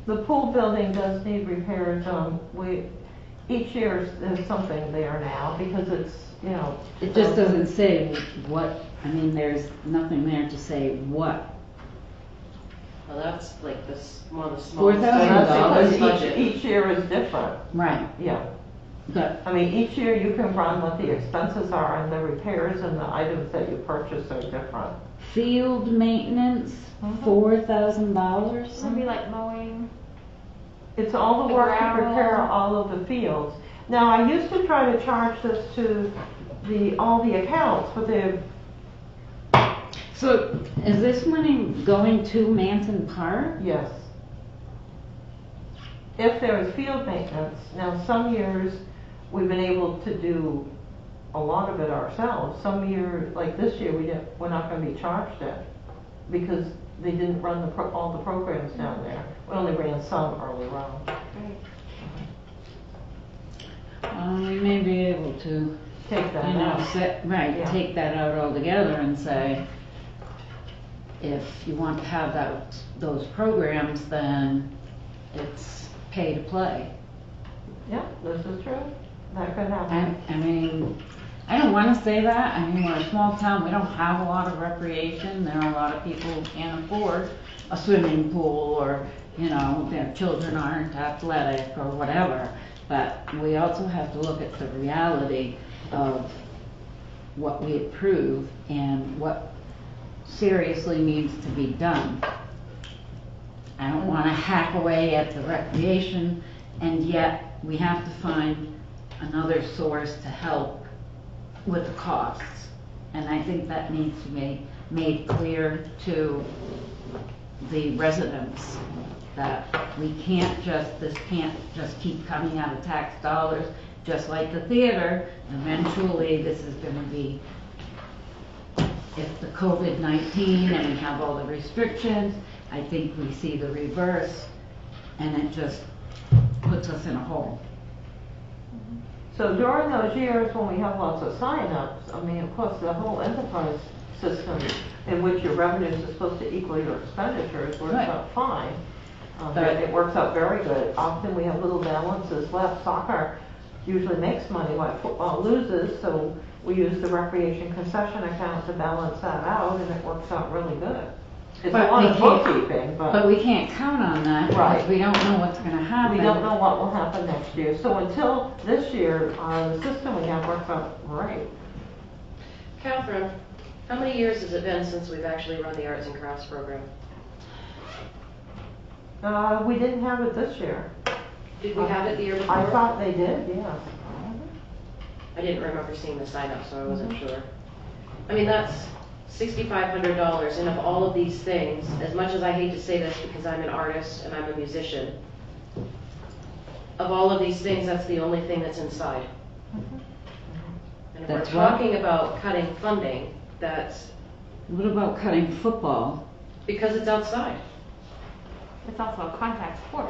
The pool building does need repairs. Each year there's something there now because it's, It just doesn't say what, there's nothing there to say what. Well, that's like one of the smallest. $4,000. Because each year is different, Right, yeah. but, Each year you can run what the expenses are and the repairs and the items that you purchase are different. field maintenance, Mhm. $4,000? It'd be like mowing. It's all the The work to gravel. prepare all of the fields. Now, I used to try to charge this to all the accounts, but So is this money going to Manton Park? Yes. If there is field maintenance, now some years, we've been able to do a lot of it ourselves. Some years, like this year, we're not gonna be charged it, because they didn't run all the programs down there. We only ran some early on. We may be able to, Take that you know, out. right, Yeah. take that out altogether and say, if you want to have those programs, then it's pay to play. Yeah, this is true. That could happen. I mean, I don't wanna say that, I mean, we're a small town, we don't have a lot of recreation, there are a lot of people who can't afford a swimming pool, or, you know, their children aren't athletic, or whatever, but we also have to look at the reality of what we approve and what seriously needs to be done. I don't wanna hack away at the recreation, and yet we have to find another source to help with the costs. And I think that needs to be made clear to the residents, that this can't just keep coming out of tax dollars, just like the theater. Eventually, this is gonna be, if the COVID-19 and we have all the restrictions, I think we see the reverse, and it just puts us in a hole. So during those years when we have lots of sign-ups, I mean, of course, the whole enterprise system in which your revenues are supposed to equal your expenditures works Right. out fine. But- It works out very good. Often we have little balances left. Soccer usually makes money while football loses, so we use the recreation concession account to balance that out, and it works out really good. It's a But lot we of can't- bookkeeping, But we can't count on that, because Right. we don't know what's gonna happen. we don't know what will happen next year. So until this year, the system we have works out great. Catherine, how many years has it been since we've actually run the arts and crafts program? We didn't have it this year. Did we have it the year before? I thought they did, yes. I didn't remember seeing the sign up, so I wasn't sure. I mean, that's $6,500, and of all of these things, as much as I hate to say this because I'm an artist and I'm a musician, of all of these things, that's the only thing that's inside. And if That's we're what? talking about cutting funding, that's What about cutting football? because it's outside. It's also a contact sport.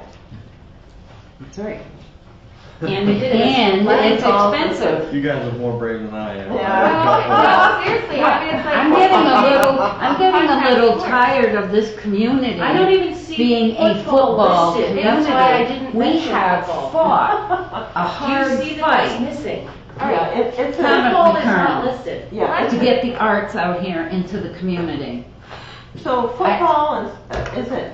That's right. And We did it as it's all- expensive. You guys are more brave than I am. Yeah. No, seriously, I mean, it's like. I'm getting a Contact little sport. tired of this community. I don't even see being a football football listed. community. That's why I didn't We mention have football. fought a Do hard you see that that's fight missing? Yeah, it's Kind of Football is not return. listed. yeah. to get the arts out here into the community. So football isn't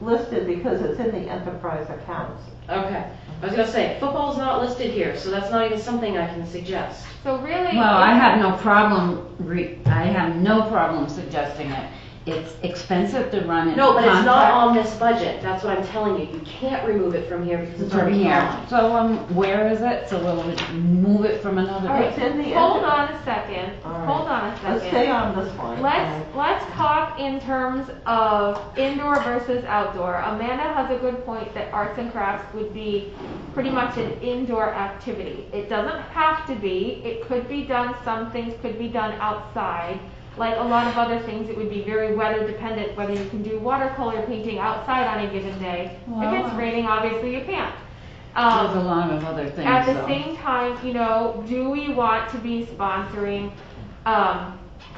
listed because it's in the enterprise accounts. Okay, I was gonna say, football's not listed here, so that's not even something I can suggest. So really. Well, I have no problem, suggesting it. It's expensive to run it. No, but it's not on this budget, that's what I'm telling you, you can't remove it from here because it's From already here. gone. So, where is it? So we'll move it from another. All right, It's in the hold enter- on a second, All right. hold on a Let's stay second. on this one. Let's talk in terms of indoor versus outdoor. Amanda has a good point that arts and crafts would be pretty much an indoor activity. It doesn't have to be, it could be done, some things could be done outside. Like a lot of other things, it would be very weather dependent, whether you can do watercolor painting outside on a given day. If it's Wow. raining, obviously you can't. There's a lot of other things. At the though. same time, you know, do we want to be sponsoring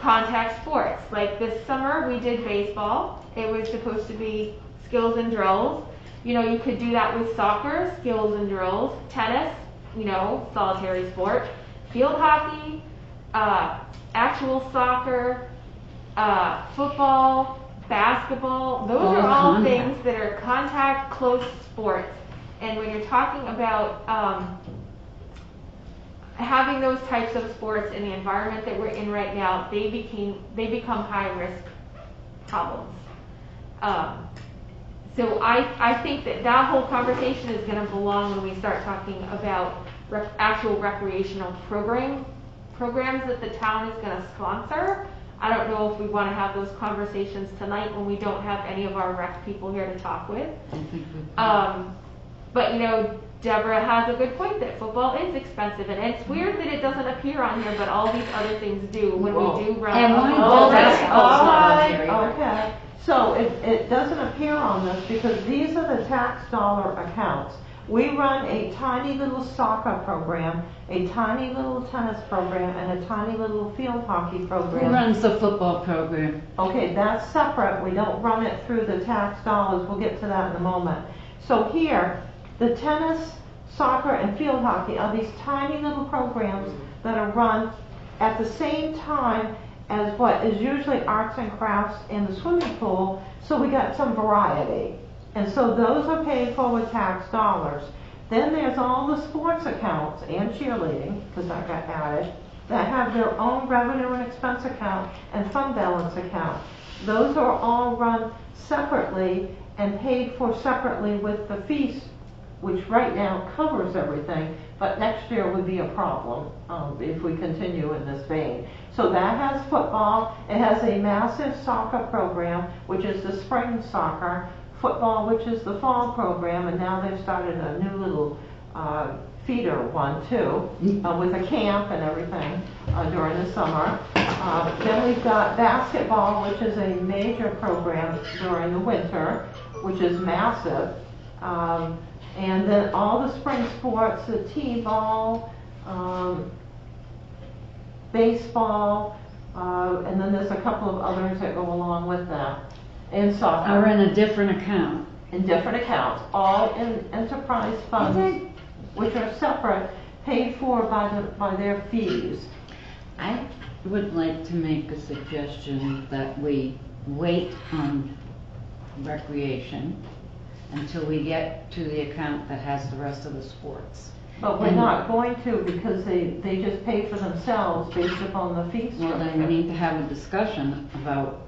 contact sports? Like this summer, we did baseball. It was supposed to be skills and drills. You know, you could do that with soccer, skills and drills, tennis, you know, solitary sport, field hockey, actual soccer, football, basketball. Those All are all contact. things that are contact close sports. And when you're talking about having those types of sports in the environment that we're in right now, they become high risk problems. So I think that whole conversation is going to belong when we start talking about actual recreational programs that the town is going to sponsor. I don't know if we wanna have those conversations tonight when we don't have any of our rec people here to talk with. I think we- But you know, Deborah has a good point that football is expensive, and it's weird that it doesn't appear on here, but all these other things do when we do run. And a why football does rec. basketball's not on Alright, here either? okay. So it doesn't appear on this because these are the tax dollar accounts. We run a tiny little soccer program, a tiny little tennis program, and a tiny little field hockey Who program. runs the football program? Okay, that's separate. We don't run it through the tax dollars. We'll get to that in a moment. So here, the tennis, soccer, and field hockey are these tiny little programs that are run at the same time as what is usually arts and crafts in the swimming pool, so we got some variety. And so those are paid for with tax dollars. Then there's all the sports accounts and cheerleading, because that got added, that have their own revenue and expense account and fund balance account. Those are all run separately and paid for separately with the fees, which right now covers everything, but next year would be a problem if we continue in this vein. So that has football. It has a massive soccer program, which is the spring soccer, football, which is the fall program, and now they've started a new little feeder one too, with a camp and everything during the summer. Then we've got basketball, which is a major program during the winter, which is massive. And then all the spring sports, the t-ball, baseball, and then there's a couple of others that go along with that. And Are soccer, in a different account. in different accounts, all in enterprise funds, which are separate, paid for by their fees. I would like to make a suggestion that we wait on recreation until we get to the account that has the rest of the sports. But we're not going to, because they just pay for themselves based upon the fee Well, then we structure. need to have a discussion about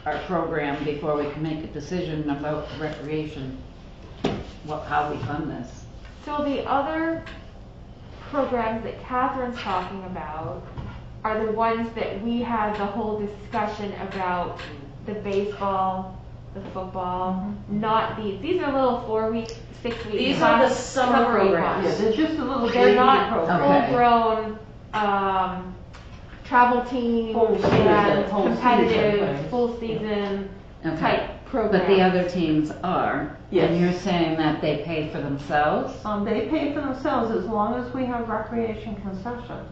our program before we can make a decision about recreation, how we fund this. So the other programs that Catherine's talking about are the ones that we had the whole discussion about, the baseball, the football, not these. These are little 4-week, 6-week. These are the summer programs. Yeah, they're just a little They're baby not program. Okay. full-grown, travel teams Full season, and whole season competitive, things. full season Okay. type programs. But the other teams are, Yes. and you're saying that they pay for themselves? They pay for themselves as long as we have recreation concessions.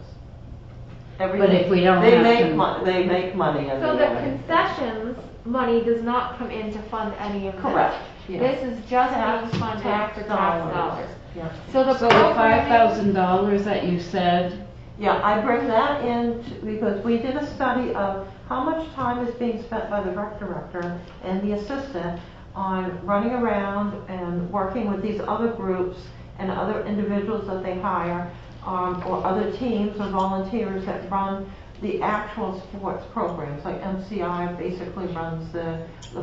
But if we don't They have make to- they make money in So the the end. concessions money does not come in to fund any of this. Correct, yeah. This is just being Tax- funded tax for tax dollars. dollars. Yeah. So the So the programming, $5,000 that you said, Yeah, I bring that in because we did a study of how much time is being spent by the rec director and the assistant on running around and working with these other groups and other individuals that they hire, or other teams or volunteers that run the actual sports programs. Like MCI basically runs the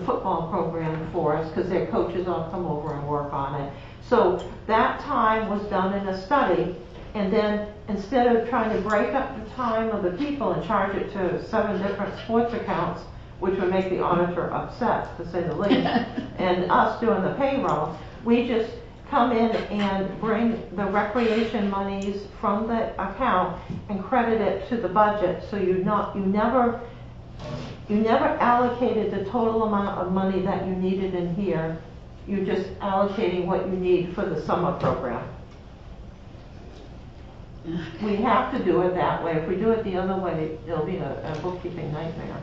football program for us because their coaches all come over and work on it. So that time was done in a study, and then instead of trying to break up the time of the people and charge it to 7 different sports accounts, which would make the auditor upset, to say the least, and us doing the payroll, we just come in and bring the recreation monies from the account and credit it to the budget, so you never allocated the total amount of money that you needed in here. You're just allocating what you need for the summer program. We have to do it that way. If we do it the other way, it'll be a bookkeeping nightmare.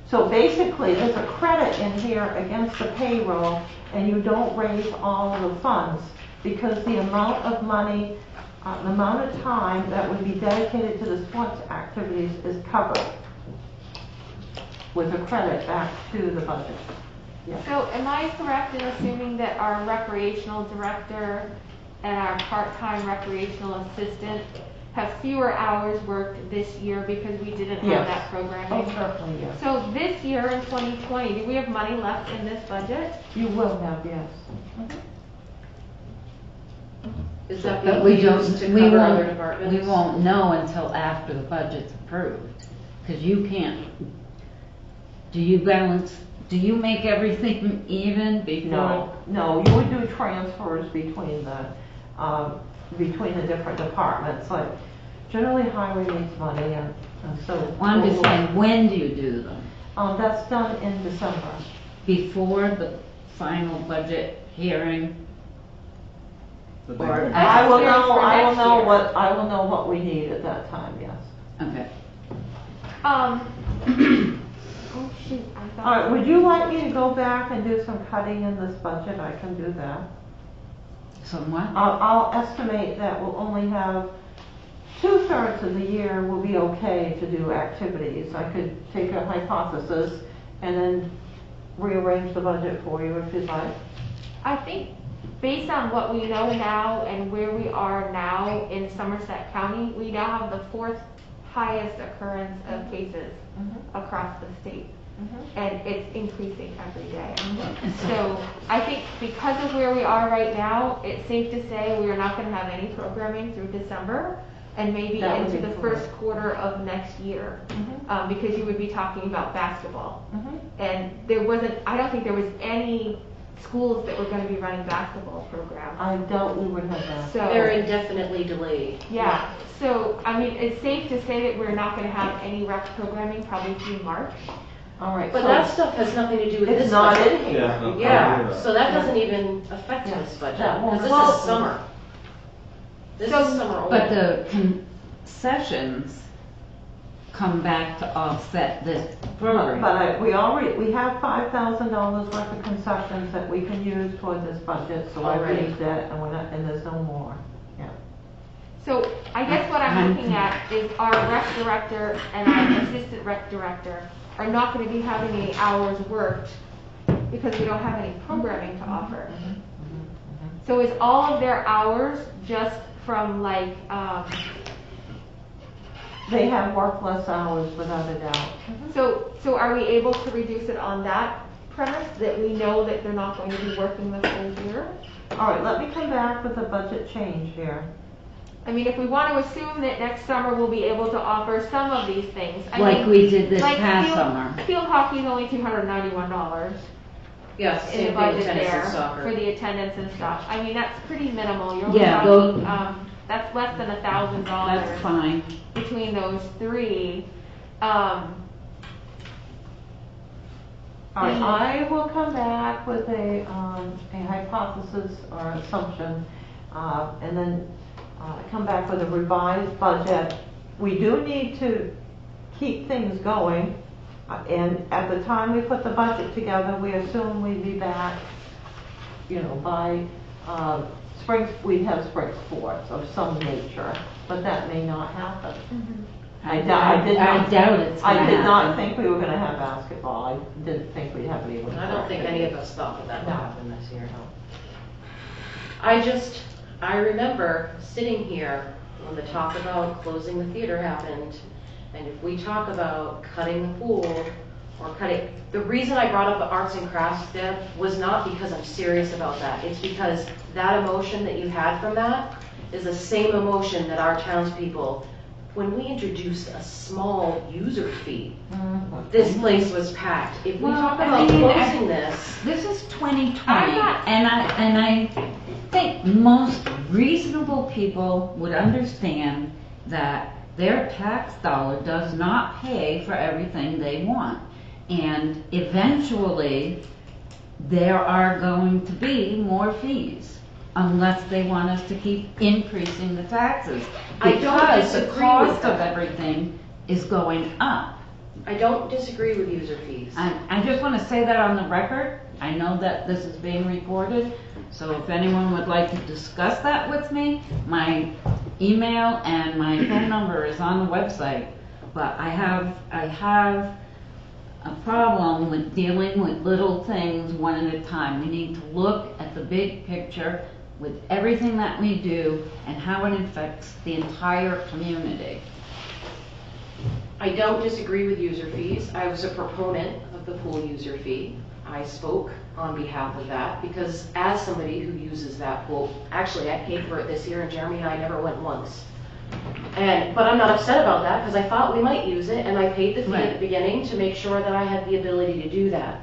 So basically, there's a credit in here against the payroll, and you don't raise all of the funds because the amount of money, the amount of time that would be dedicated to the sports activities is covered with a credit back to the budget. Yeah. so am I correct in assuming that our recreational director and our part-time recreational assistant have fewer hours worked this year because we didn't have Yes. that programming? Oh, certainly, yes. So this year in 2020, do we have money left in this budget? You will have, yes. Is that but being we used don't, to we cover other won't, departments? we won't know until after the budget's approved. approved. Because you can't, do you balance, do you make everything even before? No, you would do transfers between the different departments, like generally highway needs money and so. Well, I'm just saying, when do you do them? That's done in December. Before the final budget hearing? The big Or one. I will That's know, for I will next know year. I will know what we need at that time, yes. Okay. Oh shoot, I thought. All right, would you like me to go back and do some cutting in this budget? I can do that. Somewhat? I'll estimate that we'll only have 2/3 of the year will be okay to do activities. I could take a hypothesis and then rearrange the budget for you if you'd like. I think based on what we know now and where we are now in Somerset County, we now have the 4th highest occurrence of cases across the state. And it's increasing every day. So I think because of where we are right now, it's safe to say we are not going to have any programming through December and maybe That would into be the correct. first quarter of next year, because you would be talking about basketball. And there wasn't, I don't think there was any schools that were going to be running basketball programs. I doubt we would have that. So, They're indefinitely delayed. yeah, so, I mean, it's safe to say that we're not going to have any rec programming probably through March. All right, But so that stuff has nothing to do with it's this not budget. in here. Yeah, no, Yeah, yeah. so that doesn't even affect Yeah, this budget, that won't- because this well- is summer. This So- is summer only. But the concessions come back to offset this program. But we have $5,000 worth of concessions that we can use toward this budget, so I've Already. used that and there's no more. Yeah. So I guess what I'm looking at is our rec director and our assistant rec director are not going to be having any hours worked because we don't have any programming to offer. So is all of their hours just from like, They have work less hours without a doubt. so are we able to reduce it on that premise that we know that they're not going to be working the full year? All right, let me come back with a budget change here. I mean, if we want to assume that next summer we'll be able to offer some of these things. I Like mean, we did this like past field- summer. Field hockey is only $291 Yes, in same the thing budget with tennis there and soccer. for the attendance and stuff. I mean, that's pretty minimal. You're only Yeah, talking, those- that's less than $1,000 That's fine. between those three. All right, I will come back with a hypothesis or assumption, and then come back with a revised budget. We do need to keep things going, and at the time we put the budget together, we assume we'd be back, by spring, we'd have spring sports of some nature, but that may not happen. I did not- doubt it's I gonna did not happen. think we were gonna have basketball. I didn't think we'd have any. I don't think any of us thought that would No. happen this year. I remember sitting here when the talk about closing the theater happened, and if we talk about cutting the pool, or the reason I brought up the arts and crafts, Deb, was not because I'm serious about that. It's because that emotion that you had from that is the same emotion that our townspeople, when we introduced a small user fee, this place was packed. If we Well, talk I about mean, closing this, This is 2020, I'm not- and I think most reasonable people would understand that their tax dollar does not pay for everything they want. And eventually, there are going to be more fees, unless they want us to keep increasing the taxes. I don't Because the disagree cost with of that. everything is going up. I don't disagree with user fees. I just want to say that on the record. I know that this is being recorded, so if anyone would like to discuss that with me, my email and my phone number is on the website. But I have a problem with dealing with little things one at a time. We need to look at the big picture with everything that we do and how it affects the entire community. I don't disagree with user fees. I was a proponent of the pool user fee. I spoke on behalf of that because as somebody who uses that pool, actually I paid for it this year and Jeremy and I never went once. But I'm not upset about that, because I thought we might use it, and I paid the fee at Right. the beginning to make sure that I had the ability to do that.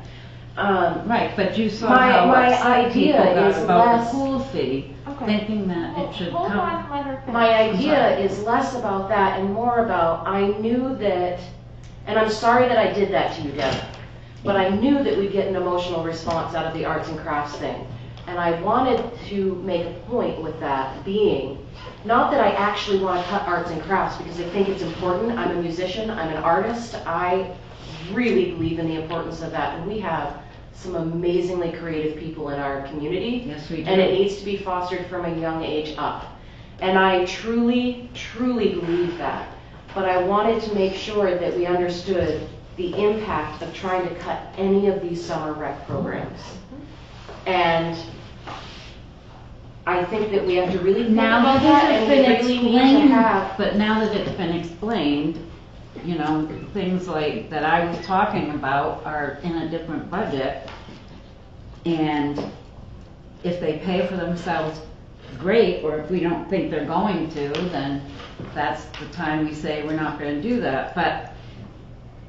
Right, but you saw My- how my upset people idea got is about less- the pool fee, Okay. thinking that it should Hold come. on, let her finish. My idea is less about that and more about, I knew that, and I'm sorry that I did that to you, Deb, but I knew that we'd get an emotional response out of the arts and crafts thing. And I wanted to make a point with that being, not that I actually want to cut arts and crafts, because I think it's important. I'm a musician, I'm an artist. I really believe in the importance of that. And we have some amazingly creative people in our community. Yes, we do. And it needs to be fostered from a young age up. And I truly, truly believe that. But I wanted to make sure that we understood the impact of trying to cut any of these summer rec programs. And I think that we have to really think Now about that that, it's and been we really need to explained, have. but now that it's been explained, you know, things like that I was talking about are in a different budget. And if they pay for themselves, great, or if we don't think they're going to, then that's the time we say we're not gonna do that. But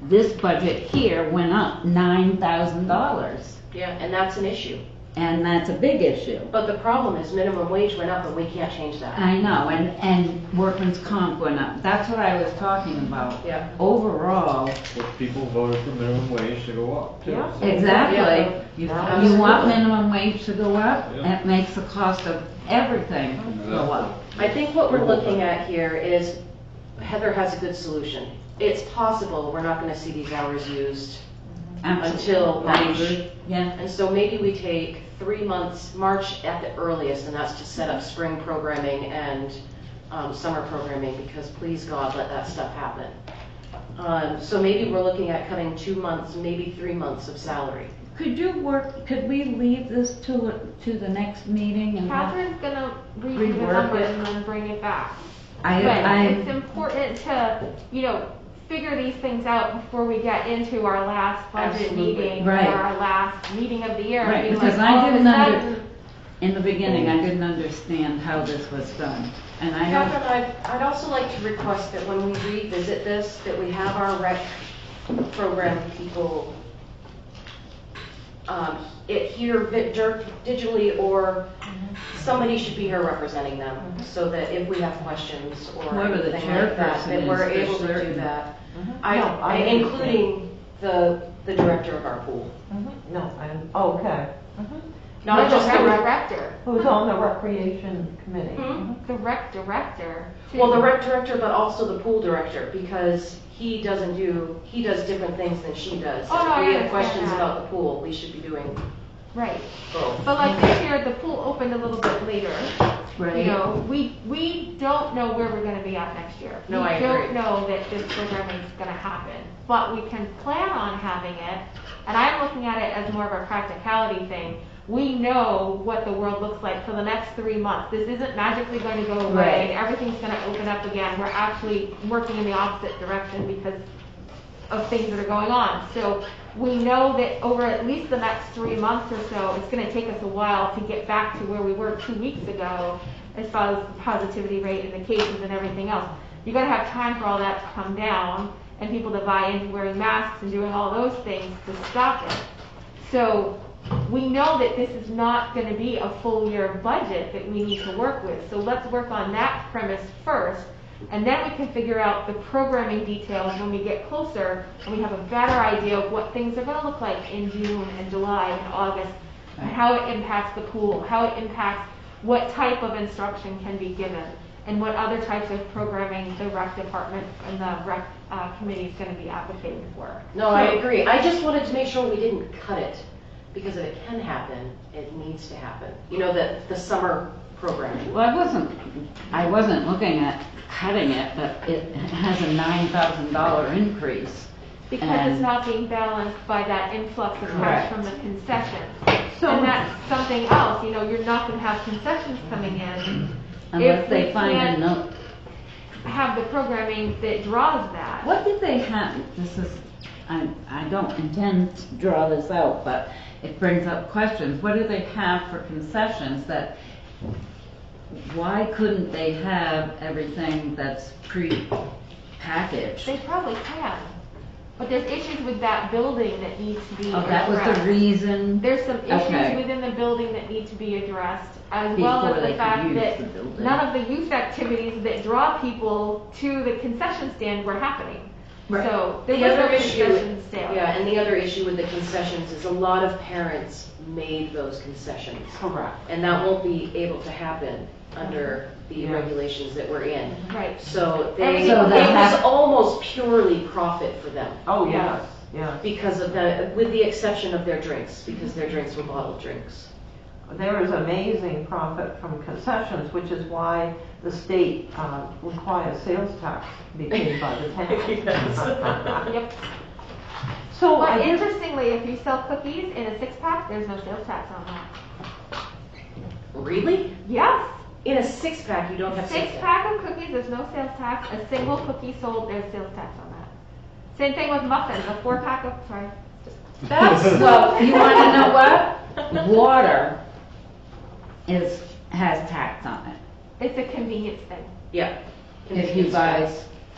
this budget here went up $9,000, Yeah, and that's an issue. and that's a big issue. But the problem is minimum wage went up and we can't change that. I know, and workman's comp went up, that's what I was talking about. Yeah. Overall, Well, people voted for minimum wage to go up too. Yeah. so- exactly, you Yeah. want minimum wage to go up, Yeah. it makes the cost of everything go up. I think what we're looking at here is, Heather has a good solution. It's possible we're not gonna see these hours used until I March. agree. Yeah, And so maybe we take 3 months, March at the earliest, and that's to set up spring programming and summer programming, because please God, let that stuff happen. So maybe we're looking at cutting 2 months, maybe 3 months of salary. could we leave this to the next meeting and have- Catherine's gonna review the Rework numbers it. and then bring it back. I, But it's I, important to, figure these things out before we get into our last budget Absolutely. meeting, Right. or our last meeting of the year. and Right, be because like, I all of a didn't sudden- in the beginning, I didn't understand how this was done, and I don't, Catherine, I'd also like to request that when we revisit this, that we have our rec program people here digitally, or somebody should be here representing them, so that if we have questions or Whoever the anything like that, chairperson that we're is, able for to do certain. that. No, I understand. Including the director of our pool. No, okay. Not just the the rec. director, Who's on the recreation committee? Hmm? the rec director. too. Well, the rec director, but also the pool director, because he does different things than she does. Oh, no, I If we have understand questions that. about the pool, we should be doing Right, both. but like this year, the pool opened a little bit later. right? We don't know where we're gonna be at next year. No, I We don't agree. know that this programming is gonna happen, but we can plan on having it. And I'm looking at it as more of a practicality thing. We know what the world looks like for the next 3 months. This isn't magically going to go away Right. and everything's gonna open up again. We're actually working in the opposite direction because of things that are going on. So we know that over at least the next 3 months or so, it's gonna take us a while to get back to where we were 2 weeks ago as far as the positivity rate and the cases and everything else. You gotta have time for all that to come down and people to buy into wearing masks and doing all those things to stop it. So we know that this is not gonna be a full year budget that we need to work with. So let's work on that premise first. And then we can figure out the programming details when we get closer and we have a better idea of what things are gonna look like in June and July and August, and how it impacts the pool, how it impacts what type of instruction can be given, and what other types of programming the rec department and the rec committee is gonna be advocating for. No, I agree. I just wanted to make sure we didn't cut it, because if it can happen, it needs to happen. The summer programming. Well, I wasn't looking at cutting it, but it has a $9,000 increase. Because And- it's not being balanced by that influx of cash Correct. from the concessions. So- And that's something else, you're not gonna have concessions coming in Unless if they we find a can't note. have the programming that draws that. What did they have, I don't intend to draw this out, but it brings up questions. What do they have for concessions that why couldn't they have everything that's pre-packaged? They probably can, but there's issues with that building that need to be Oh, that was the addressed. reason There's some Okay. issues within the building that need to be addressed, as well before as they the fact could use that the building. none of the youth activities that draw people to the concession stand were happening. So there The was no other issue, concession stand. yeah, and the other issue with the concessions is a lot of parents made those concessions. Correct. And that won't be able to happen under the Yeah. regulations that we're in. Right. So Everything So it they was have- almost purely profit for them Oh, yes, yes. because of the, with the exception of their drinks, because their drinks were bottled drinks. There is amazing profit from concessions, which is why the state requires sales tax be paid by the town. Yep. So I But guess, interestingly, if you sell cookies in a 6-pack, there's no sales tax on that. Really? Yes. In a 6-pack, you don't have sales tax? 6-pack of cookies, there's no sales tax. A single cookie sold, there's sales tax on that. Same thing with muffins. A 4-pack of, sorry. That's, Well, you wanna know what? Water has tax on it. It's a convenience thing. yeah. If you buy,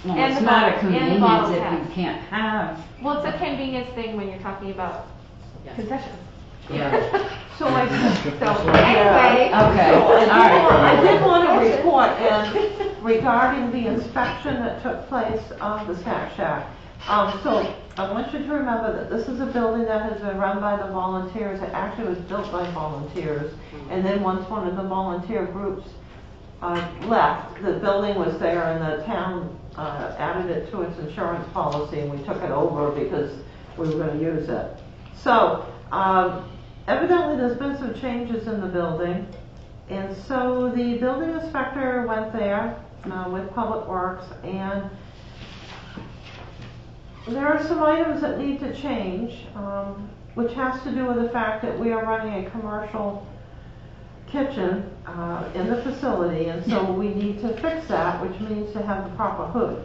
well, And it's the not a bottle- and the convenience bottle if tax. you can't have. Well, it's a convenience thing when you're talking about Yeah. concessions. Yeah. so I, So anyway, Okay, So all right. I did want to report in regarding the inspection that took place of the snack shack. So I want you to remember that this is a building that has been run by the volunteers. It actually was built by volunteers. And then once one of the volunteer groups left, the building was there and the town added it to its insurance policy and we took it over because we were going to use it. So evidently there's been some changes in the building. And so the building inspector went there with Public Works, and there are some items that need to change, which has to do with the fact that we are running a commercial kitchen in the facility, and so we need to fix that, which means to have the proper hood.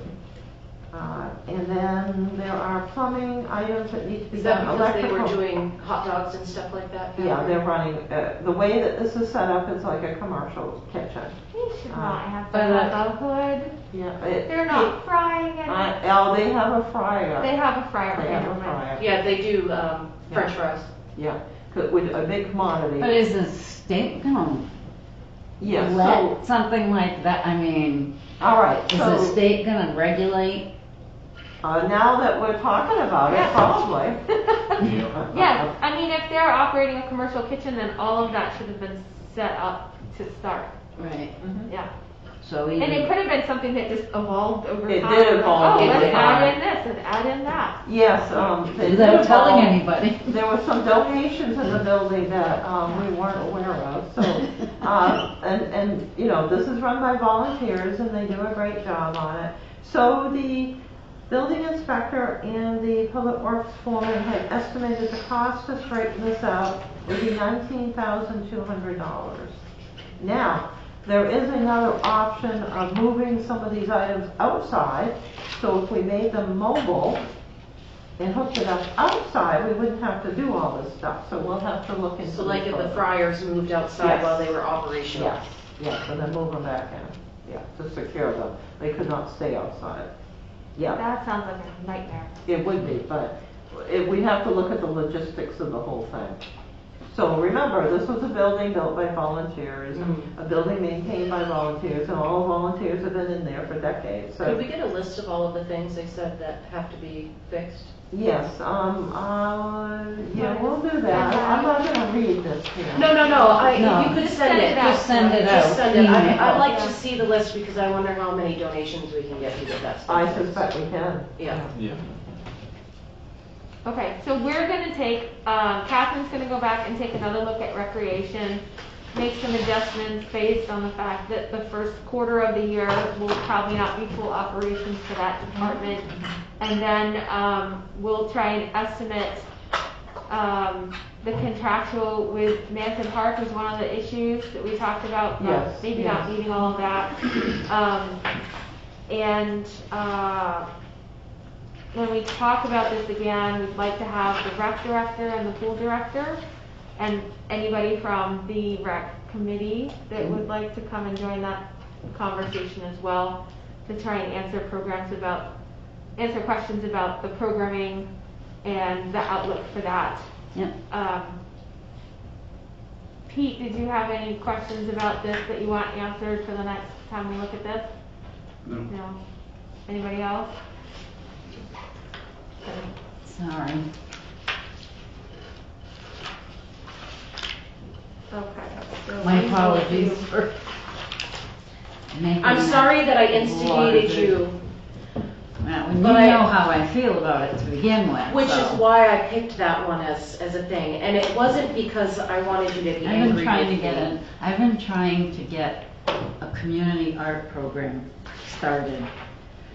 And then there are plumbing items that need to be Is that done. because they were electrical- doing hot dogs and stuff like that? Yeah, they're running, the way that this is set up is like a commercial kitchen. you should not have to But, have a hood. Yeah. They're not frying it. Oh, they have a fryer. They have a fryer. They Okay, have never a mind. fryer. Yeah, they do French fries. Yeah, with a big commodity. But is the state gonna Yeah, so, let something like that, I mean, all right, is the so, state gonna regulate? now that we're talking about it, Yeah. probably. Yeah. Yes, I mean, if they're operating a commercial kitchen, then all of that should have been set up to start. Right. Yeah. So And it even, could have been something that just evolved over It time. did Like, evolve oh, over let's time. add in this and add in that. Yes, they did without telling evolve. anybody. There were some donations in the building that we weren't aware of, so, and, you know, this is run by volunteers and they do a great job on it. So the building inspector and the public works foreman had estimated the cost to straighten this out would be $19,200. Now, there is another option of moving some of these items outside, so if we made them mobile, and hooked it up outside, we wouldn't have to do all this stuff, so we'll have to look into. So like if the further. fryers moved outside Yes. while they were operational? Yes, yes, and then move them back in, yeah, to secure them, they could not stay outside. Yeah, That sounds like a nightmare. it would be, but we'd have to look at the logistics of the whole thing. So remember, this was a building built by volunteers, a building maintained by volunteers, and all volunteers have been in there for decades, Could so. we get a list of all of the things they said that have to be fixed? Yes, yeah, we'll do that, I'm not gonna read this here. No, No. you could send it. Just send it Just out. send it. I'd Email. like to see the list because I wonder how many donations we can get to get that stuff I fixed. suspect we can. Yeah. Yeah. Okay, so we're gonna take, Catherine's gonna go back and take another look at recreation, make some adjustments based on the fact that the first quarter of the year will probably not be full operations for that department. And then, we'll try and estimate, the contractual with Manson Park was one of the issues that we talked about. but Yes, Maybe not yes. needing all of that. When we talk about this again, we'd like to have the rec director and the pool director and anybody from the rec committee that would like to come and join that conversation as well, to try and answer questions about the programming and the outlook for that. Yep. Pete, did you have any questions about this that you want answered for the next time we look at this? No. No. Anybody else? Sorry. Okay. So My we will apologies do- for making I'm that sorry that I instigated larger. you, Well, you but I- know how I feel about it to begin with. which so. is why I picked that one as a thing. And it wasn't because I wanted you to be I've angry been trying to with get me. I've been trying to get a community art program started.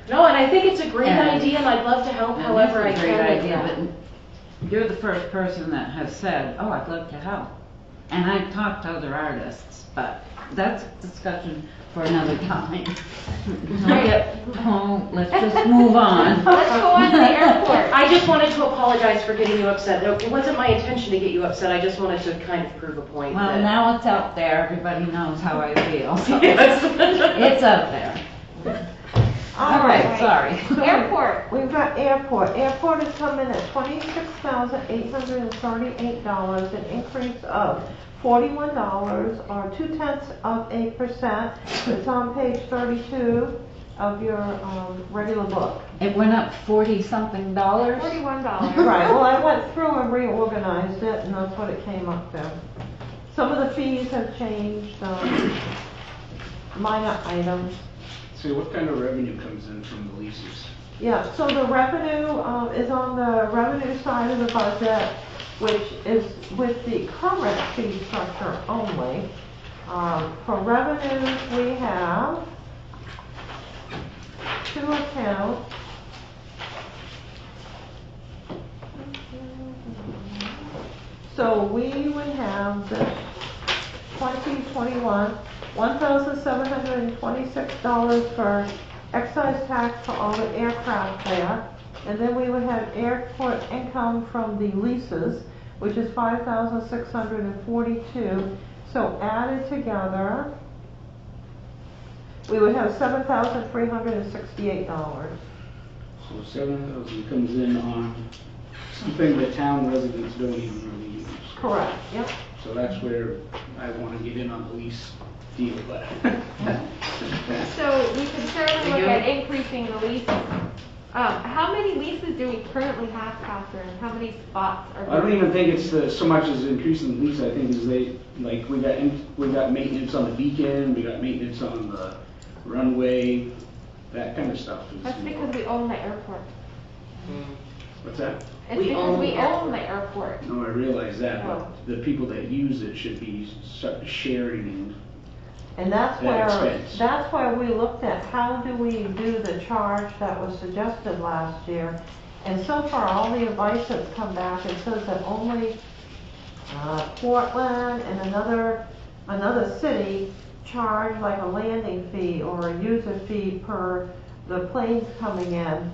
No, and I think it's a great And- idea, and I'd love to help And however I it's a can great with idea, that. but you're the first person that has said, oh, I'd love to help. And I've talked to other artists, but that's a discussion for another time. Let's just move on. Let's go on to the airport. I just wanted to apologize for getting you upset. It wasn't my intention to get you upset, I just wanted to kind of prove a point Well, that. now it's out there, everybody knows how I feel, so Yes. it's out there. All right, sorry. Airport. We've got airport. Airport is coming at $26,838, an increase of $41 or 0.2%. It's on page 32 of your regular book. It went up 40-something dollars. $41. Right, well, I went through and reorganized it, and that's what it came up to. Some of the fees have changed, minor items. So what kind of revenue comes in from the leases? Yeah, so the revenue is on the revenue side of the budget, which is with the current fee structure only. For revenues, we have two accounts. So we would have this 2021, $1,726 for excise tax for all the aircraft there. And then we would have airport income from the leases, which is $5,642. So added together, we would have $7,368. So 7,000 comes in on something that town residents don't even really use. Correct, yep. So that's where I want to get in on the lease deal, but. So we could certainly look at increasing the leases. How many leases do we currently have, Catherine? How many spots are? I don't even think it's so much as increasing the lease. I think is we got maintenance on the beacon, we got maintenance on the runway, that kind of stuff. That's because we own the airport. What's that? It's We because own we the own the airport. No, I realize that, Oh. but the people that use it should be sharing. And that's That where, expense. that's where we looked at how do we do the charge that was suggested last year. And so far, all the advice that's come back, it says that only Portland and another city charge like a landing fee or a user fee per the planes coming in.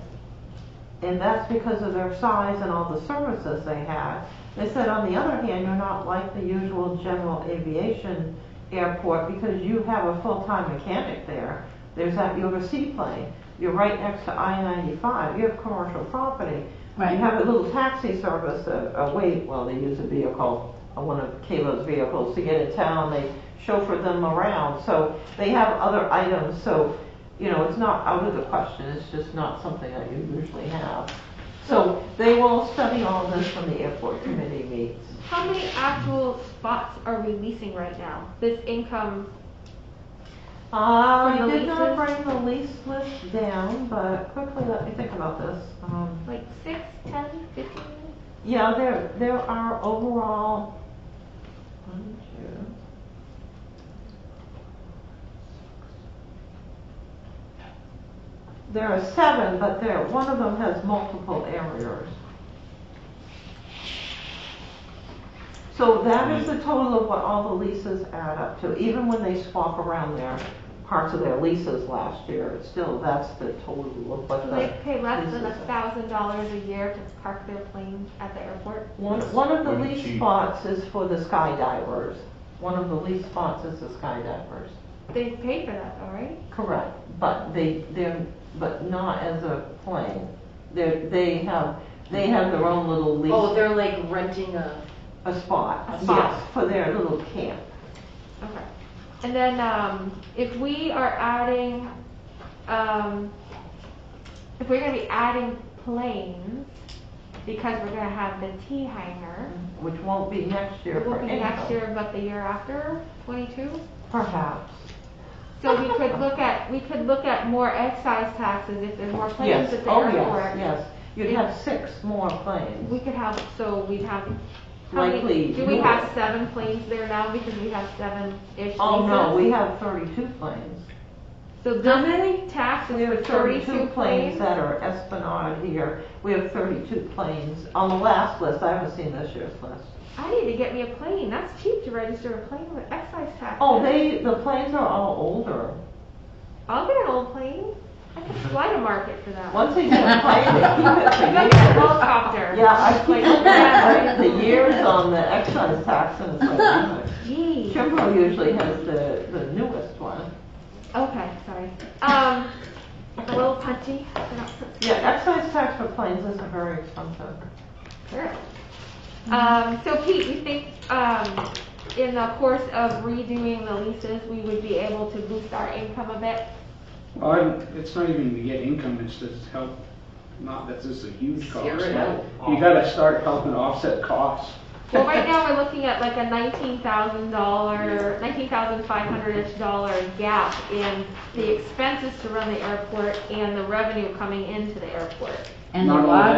And that's because of their size and all the services they have. They said, on the other hand, you're not like the usual general aviation airport because you have a full-time mechanic there. There's that, you have a seaplane. You're right next to I-95. You have commercial property. Right. You have a little taxi service, they use a vehicle, one of Kayla's vehicles to get in town. They chauffeur them around. So they have other items. So, it's not out of the question. It's just not something that you usually have. So they will study all this when the airport committee meets. How many actual spots are we leasing right now? This income, I From the did not leases? bring the lease list down, but quickly let me think about this. like 6, 10, 15? Yeah, there are overall 1, 2. There are 7, but one of them has multiple areas. So that is the total of what all the leases add up to. Even when they swap around their parts of their leases last year, it's still, that's the total of what So the they pay less than leases are. $1,000 a year to park their planes at the airport? One of the Pretty lease cheap. spots is for the skydivers. One of the least spots is the skydivers. They pay for that though, right? Correct, but but not as a plane. They have their own little lease. Oh, they're like renting A spot. A spot. Yes, for their little camp. Okay. And then, if we are adding, if we're gonna be adding planes, because we're gonna have the T hangar, Which won't be next year it for won't be next income. year, but the year after, 22? Perhaps. So we could look at more excise taxes if there's more planes Yes, at the oh airport. yes. You'd have 6 more planes. We could have, so we'd have, how many, Likely do we more. have 7 planes there now because we have 7-ish Oh no, leases? we have 32 planes. So How this many? tax We is for have 32 32 planes? that are Esplanade here. We have 32 planes. On the last list, I haven't seen this year's list. I need to get me a plane. That's cheap to register a plane with excise tax. Oh, the planes are all older. I'll get an old plane. I can fly to market for that. Once they get a plane, they keep it for You got a years. helicopter. Yeah, I keep Like, looking yeah. at the years on the excise tax and it's like, oh, Gee. Kimbrough usually has the newest one. Okay, sorry. A little punchy. Yeah, excise tax for planes isn't very expensive. Sure. So Pete, you think, in the course of redoing the leases, we would be able to boost our income a bit? Well, it's not even to get income, it's to help, not that this is a huge cost, Zero it but out. you gotta start helping offset costs. Well, right now we're looking at like a $19,500-ish gap in the expenses to run the airport and the revenue coming into the airport. And Not a only lot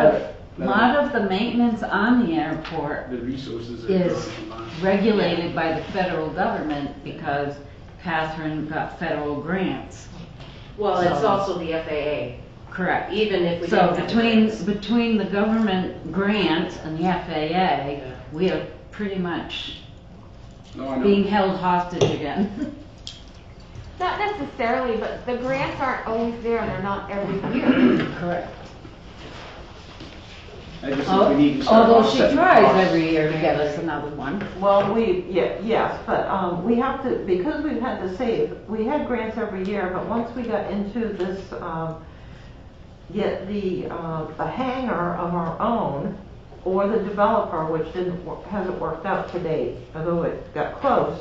that, of the maintenance on the airport The resources are is drawing from us. regulated by the federal government because Catherine got federal grants. Well, it's So- also the FAA, Correct. even if we So don't have grants. between the government grant and the FAA, we are pretty much No, I know. being held hostage again. Not necessarily, but the grants aren't always there and they're not every year. Correct. I just think we need to start Although she offsetting tries costs. every year to get us another one. Well, yes, but we have to, because we've had to save, we had grants every year, but once we got into this, get the hangar of our own, or the developer, which hasn't worked out to date, although it got close,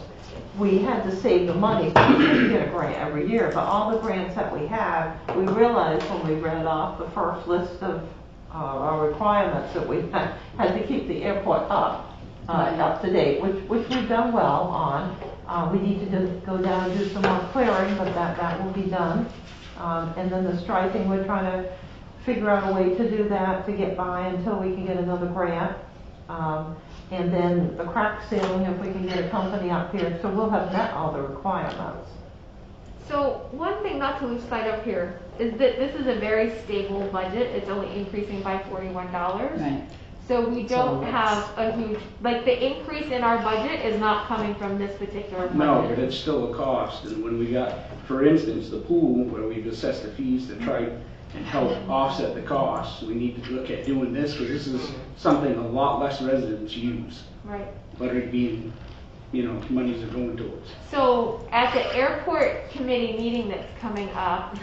we had to save the money, so we didn't get a grant every year, but all the grants that we have, we realized when we read off the first list of our requirements that we had to keep the airport up to date, which we've done well on. We need to go down and do some more clearing, but that will be done. And then the striping, we're trying to figure out a way to do that, to get by until we can get another grant. And then the crack sealing, if we can get a company up here, so we'll have met all the requirements. So one thing not to lose sight of here is that this is a very stable budget. It's only increasing by $41. Right. So we don't So have a huge, like the increase in our budget is not coming from this particular budget. No, but it's still a cost, and when we got, for instance, the pool, where we've assessed the fees to try and help offset the costs, we need to look at doing this, because this is something a lot less residents use, Right. but it being, monies are going towards. So at the airport committee meeting that's coming up,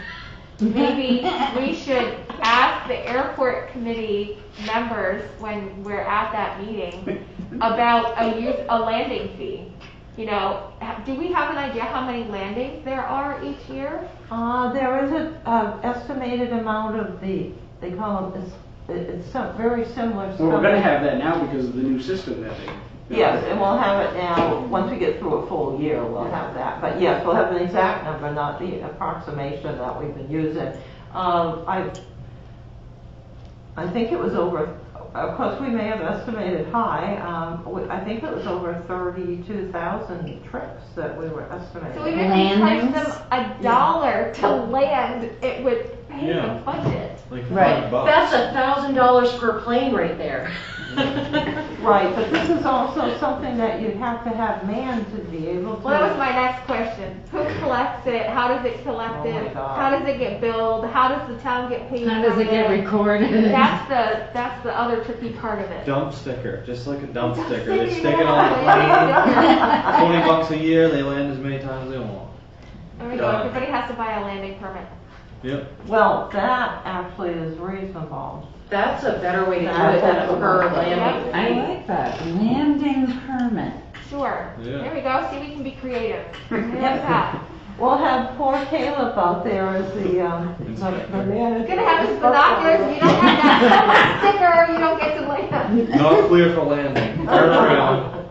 maybe we should ask the airport committee members when we're at that meeting about a landing fee. Do we have an idea how many landings there are each year? There is an estimated amount of they call it, it's very similar. Well, we're gonna have that now because of the new system that they. Yes, and we'll have it now, once we get through a full year, we'll have that. But yes, we'll have an exact number, not the approximation that we've been using. I think it was over, of course, we may have estimated high. I think it was over 32,000 trips that we were estimating. So even if we charged them Landings? $1 to land, it would pay Yeah. the budget. Like Right. $5. That's $1,000 per plane right there. Right, but this is also something that you'd have to have manned to be able to. Well, that was my next question. Who collects collects it? How does it collect Oh my it? God. How does it get billed? How does the town get paid How does from it get recorded? That's the other tricky part of it. Dump sticker, just like a dump Dump sticker. They sticker, stick it on the yeah. plane. $20 a year, they land as many times as they want. There we go, Done. everybody has to buy a landing permit. Yep. Well, that actually is reasonable. That's a better way to do it than a per landing. I like that, landing permit. Sure, Yeah. there we go, see, we can be creative. I like that. We'll have poor Caleb out there as the manager. He's gonna have his binoculars, if you don't have that sticker, you don't get to land. Not clear for landing. Turn around.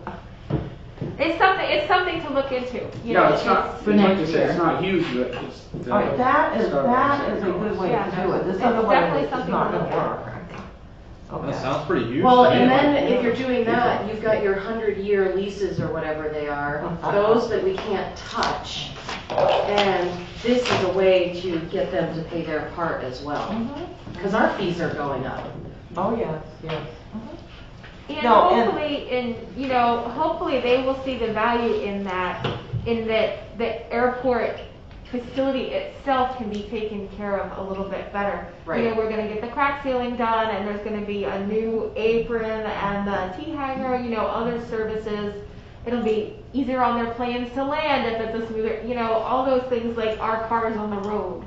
It's something to look into, you Yeah, know, it's not, for like you next said, year. it's not huge, but it's. All right, that is a good way Yeah, to do it. This it's other way definitely is something not to gonna look at. work. That Okay. sounds pretty huge. Well, to me. and then if you're doing that, you've got your 100-year leases or whatever they are, those that we can't touch. And this is a way to get them to pay their part as well, because our fees are going up. Oh, yes, yes. And No, and- hopefully they will see the value in that the airport facility itself can be taken care of a little bit better. Right. You know, we're gonna get the crack sealing done, and there's gonna be a new apron and the tea hanger, other services. It'll be easier on their planes to land if it's a smoother, all those things like our cars on the road.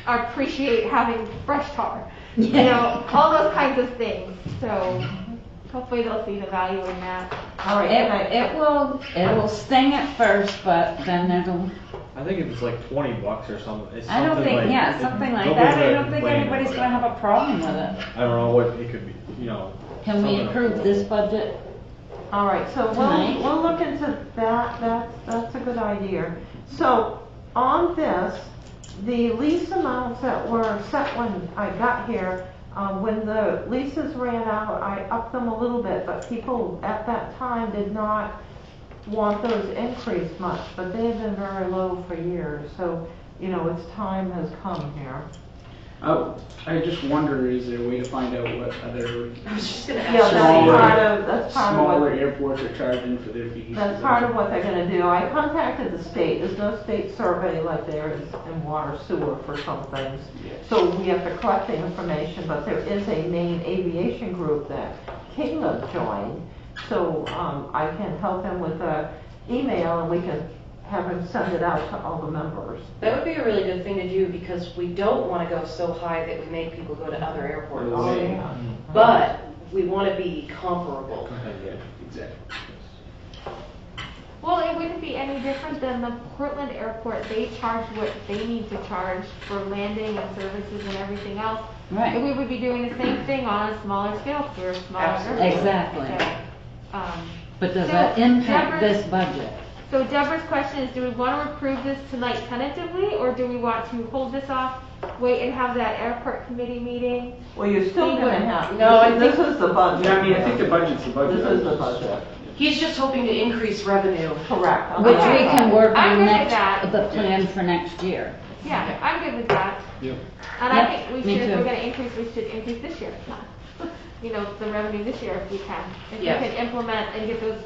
I appreciate having fresh tar, all those kinds of things. So hopefully they'll see the value in that. All right, It will sting at first, but then it'll, I think if it's like $20 or something, it's I don't something think, like. yeah, something like nobody's that, I gonna don't think complain anybody's about gonna it. have a problem with it. I don't know what it could be, Can we something approve this budget? all right, so Tonight? we'll look into that. That's a good idea. So on this, the lease amounts that were set when I got here, when the leases ran out, I upped them a little bit, but people at that time did not want those increased much, but they have been very low for years, so, its time has come here. I just wonder, is there a way to find out what other I was just gonna Yeah, ask. that's part of smaller what, airports are charging for their fees? that's part of what they're gonna do. I contacted the state, there's no state survey like there is in water sewer for some things. So we have to collect the information, but there is a Maine aviation group that Caleb joined. So, I can help him with a email and we can have him send it out to all the members. That would be a really good thing to do, because we don't want to go so high that we make people go to other airports. Oh, yeah. But we want to be comparable. Yeah, exactly. Well, it wouldn't be any different than the Portland airport. They charge what they need to charge for landing and services and everything else. And Right, we would be doing the same thing on a smaller scale for a smaller Absolutely. airport. exactly. So, But does So, that impact Deborah- this budget? So Deborah's question is, do we want to approve this tonight tentatively, or do we want to hold this off, wait and have that airport committee meeting? Well, you're still gonna have, No, I this is the budget. Yeah, I mean, I think the budget's the budget. This is the budget, He's just hoping to increase revenue. correct. Which we can work I'm on good with next, that. the plan for next year. Yeah, I'm good with that. Yep. And I Yep, think we me should, if too. we're gonna increase, we should increase this year. The revenue this year if we can. If we Yes. can implement and get those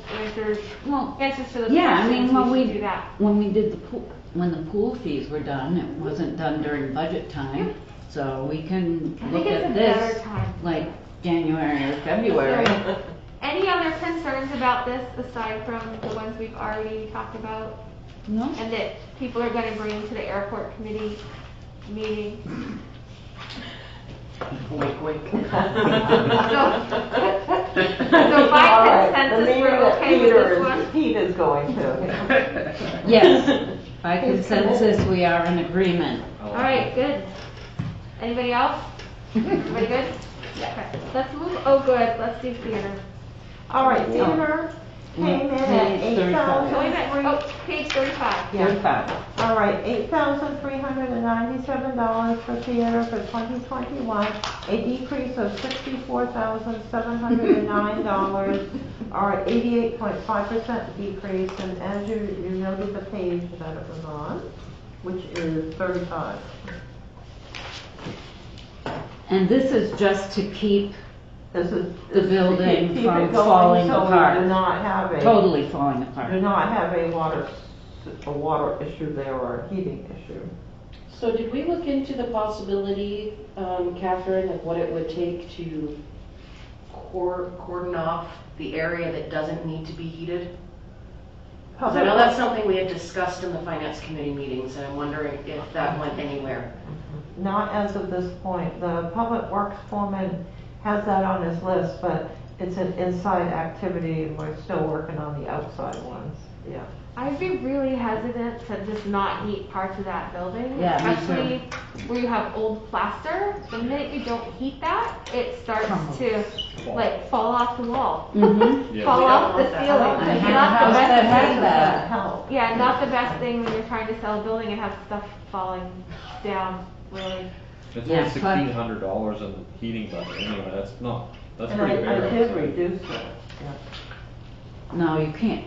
Well, answers to those yeah, I questions, mean, when we should we, do that. when we did the pool, when the pool fees were done, it wasn't done during budget time. So we can I look think it's at a better this time. like January or February. So, any other concerns about this aside from the ones we've already talked about? No? And that people are gonna bring to the airport committee meeting? Wink, wink. So by All right, the consensus, meeting we're that okay with this one? Pete is going to. Yes, by consensus, we are in agreement. All right, good. Anybody else? Everybody good? Okay, let's move, oh good, let's do theater. All right, theater came in at Page 35. Oh, wait a minute, 8,003. oh, page 35. Yeah. 35. All right, $8,397 for theater for 2021, a decrease of $64,709, or 88.5% decrease, and as you noted the page that it was on, which is 35. And this is just to keep This is. The building keep from it going falling so we apart. do not have a. totally falling Do apart. not have a water a water issue there or a heating issue. So did we look into the possibility, Catherine, of what it would take to cordon off the area that doesn't need to be heated? Because I know that's something we had discussed in the finance committee meetings, and I'm wondering if that went anywhere. Not as of this point. The public works foreman has that on his list, but it's an inside activity and we're still working on the outside ones, yeah. I'd be really hesitant to just not heat parts of that building, Yeah, me too. especially where you have old plaster. The minute you don't heat that, it starts to like fall off the wall, Mm-hmm. Yeah. fall We don't off the want that. ceiling. I It's have a not the house best that has thing. that. Help. Yeah, not the best thing when you're trying to sell a building and have stuff falling down, really. It's Yeah, only $1,600 in the heating budget anyway, that's And pretty fair. I did I'd say. reduce it, yeah. No, you can't.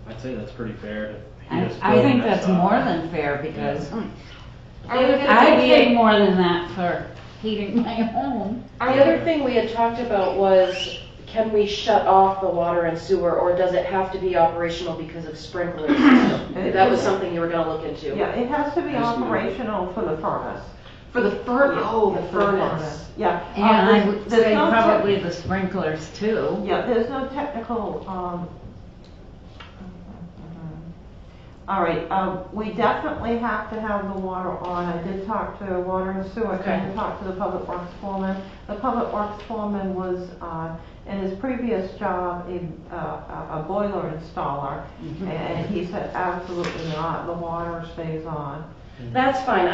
I'd say that's pretty fair to heat us I building think that that's size. more than fair because Are we gonna I be- pay more than that for heating my home. The other thing we had talked about was, can we shut off the water and sewer, or does it have to be operational because of sprinklers? That was something you were gonna look into. Yeah, it has to be Just move it. operational for the furnace. For the furnace, oh, the Yeah, for furnace. Yeah. And I there's- would there's say no probably the sprinklers too. Yeah, there's no technical, all right, we definitely have to have the water on. I did talk to water and sewer, I Okay. did talk to the public works foreman. The public works foreman was, in his previous job, a boiler installer. And he said absolutely not, the water stays on. That's fine,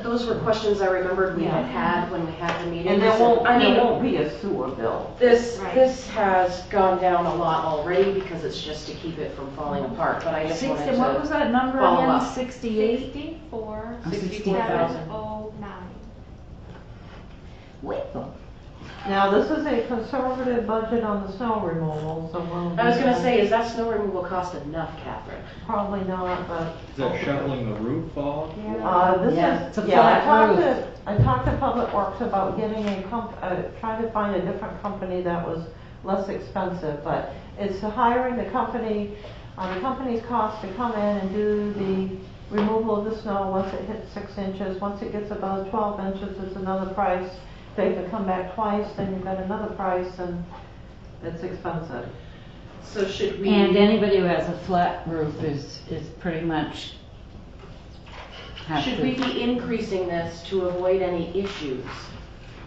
those were questions I remembered we had had when we had the meetings. And there I mean, won't be a sewer bill. This Right. has gone down a lot already because it's just to keep it from falling apart, but I just wanted to. What was that number follow again? up. 68? 64, 64,000. 709. Well, Now, this is a conservative budget on the snow removal, so we'll. I was gonna say, is that snow removal cost enough, Catherine? Probably not, but. Is that shoveling the roof off? This Yeah, is, it's a yeah, flat I talked to Public Works about getting trying to find a different company that was less expensive, but it's hiring the company's cost to come in and do the removal of the snow once it hits 6 inches. Once it gets above 12 inches, it's another price. They can come back twice, then you've got another price, and it's expensive. So should we? and anybody who has a flat roof is pretty much have Should to. we be increasing this to avoid any issues?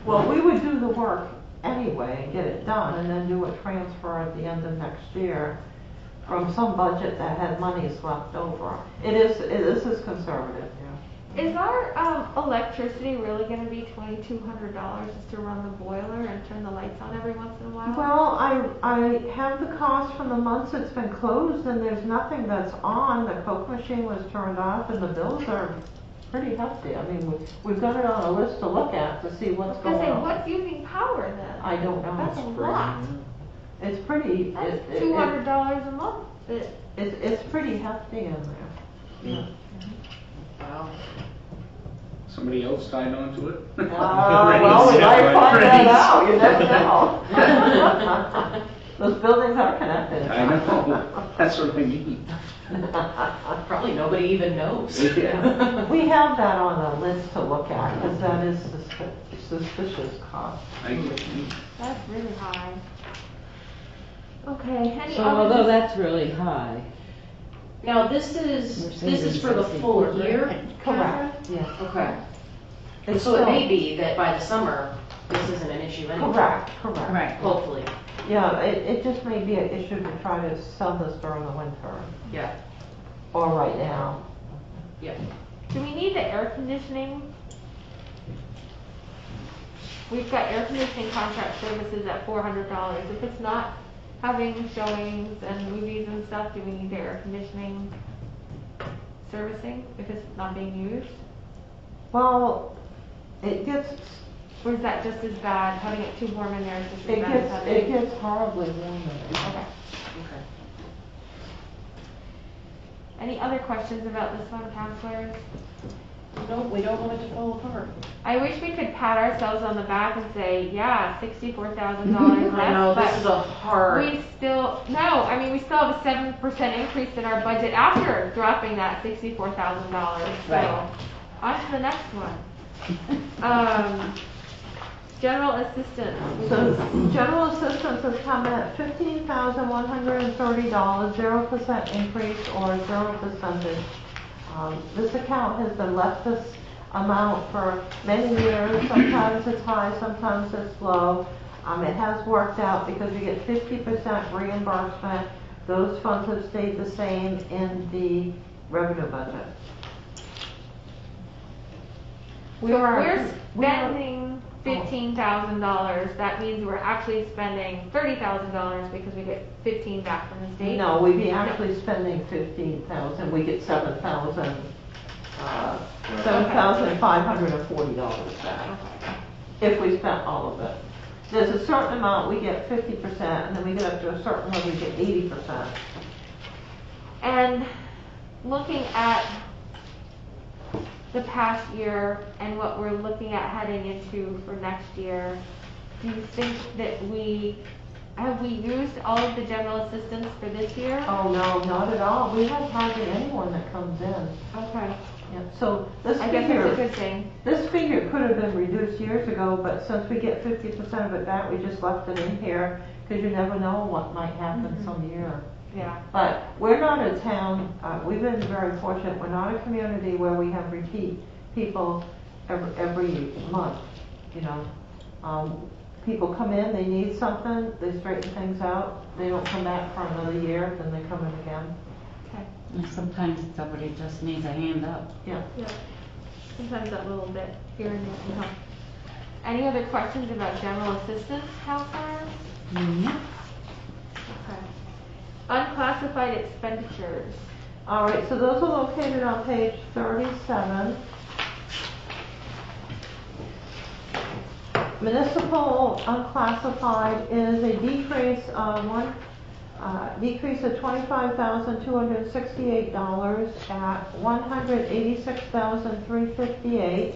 Well, we would do the work anyway and get it done, and then do a transfer at the end of next year from some budget that had monies left over. This is conservative, yeah. Is our electricity really gonna be $2,200 just to run the boiler and turn the lights on every once in a while? Well, I have the cost from the months it's been closed, and there's nothing that's on. The Coke machine was turned off, and the bills are pretty hefty. I mean, we've got it on a list to look at to see I what's was gonna going say, on. what's using power then? I don't know. That's a lot. It's pretty, That's $200 a month. it's pretty hefty in there. Yeah. Wow. Somebody else tied on to it? Well, we might find that out, you never know. Those buildings are connected. I know, that's what I mean. Probably nobody even knows. Yeah. We have that on a list to look at, because that is suspicious cost. That's really high. Okay, any So other? although that's really high, Now, this is for the full year? Correct, yeah. Okay. It's So it still- may be that by the summer, this isn't an issue anymore. Correct. right, Hopefully, Yeah, it just may be an issue to try to sell this during the winter, yeah, or right now. yeah. Do we need the air conditioning? We've got air conditioning contract services at $400. If it's not having showings and movies and stuff, do we need the air conditioning servicing if it's not being used? Well, it gets, Or is that just as bad, having it too warm in there is just as it bad as having gets, it gets horribly warm in there. Okay. Okay. Any other questions about this one, counselors? No, we don't want it to fall apart. I wish we could pat ourselves on the back and say, yeah, $64,000 I know, less, this is but a hard. we still, no, I mean, we still have a 7% increase in our budget after dropping that $64,000, so. Right. On to the next one. General assistance. So general assistance has come in at $15,130, 0% increase or 0%. This account has been left this amount for many years. Sometimes it's high, sometimes it's low. It has worked out because we get 50% reimbursement. Those funds have stayed the same in the revenue budget. We're spending $15,000, that means we're actually spending $30,000 because we get 15 back from the state? No, we'd be actually spending 15,000, we get $7,540 back, if we spent all of it. There's a certain amount, we get 50%, and then we get up to a certain level, we get 80%. And looking at the past year and what we're looking at heading into for next year, do you think that have we used all of the general assistance for this year? Oh, no, not at all, we have hardly anyone that comes in. Okay, Yeah, so this I guess that's a figure, good thing. this figure could have been reduced years ago, but since we get 50% of it back, we just left it in here, because you never know what might happen some year. Yeah. But we're not a town, we've been very fortunate, we're not a community where we have repeat people every month, you know. People come in, they need something, they straighten things out, they don't come back for another year, then they come in again. Okay. And sometimes somebody just needs a hand up. Yeah. Yeah. Sometimes that little bit here and there can help. Any other questions about general assistance, counselors? Yep. Okay. Unclassified expenditures. All right, so those are located on page 37. Municipal unclassified is a decrease of $25,268 at $186,358,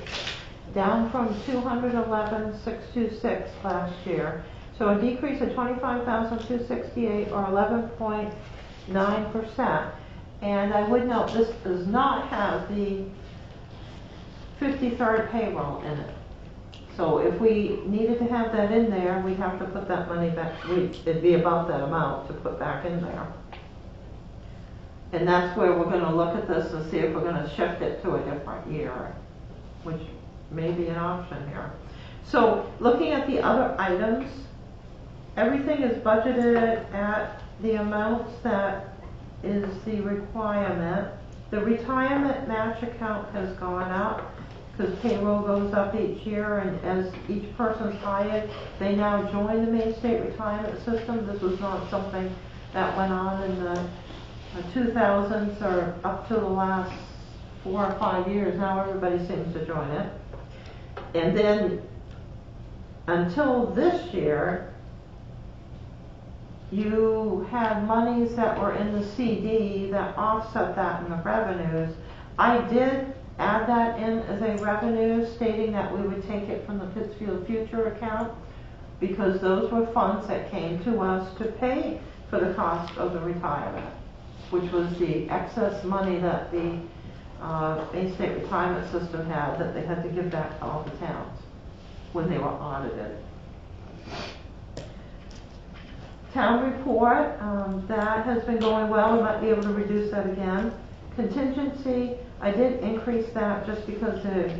down from $211,626 last year. So a decrease of $25,268 or 11.9%. And I would note this does not have the 53rd payroll in it. So if we needed to have that in there, we'd have to put that money back, it'd be about that amount to put back in there. And that's where we're gonna look at this and see if we're gonna shift it to a different year, which may be an option here. So looking at the other items, everything is budgeted at the amounts that is the requirement. The retirement match account has gone up because payroll goes up each year, and as each person's hired, they now join the Maine State Retirement System. This was not something that went on in the 2000s or up to the last 4 or 5 years. Now everybody seems to join it. And then until this year, you had monies that were in the CD that offset that in the revenues. I did add that in as a revenue, stating that we would take it from the Pittsfield Future account, because those were funds that came to us to pay for the cost of the retirement, which was the excess money that the Maine State Retirement System had, that they had to give back to all the towns when they were audited. Town report, that has been going well. We might be able to reduce that again. Contingency, I did increase that just because there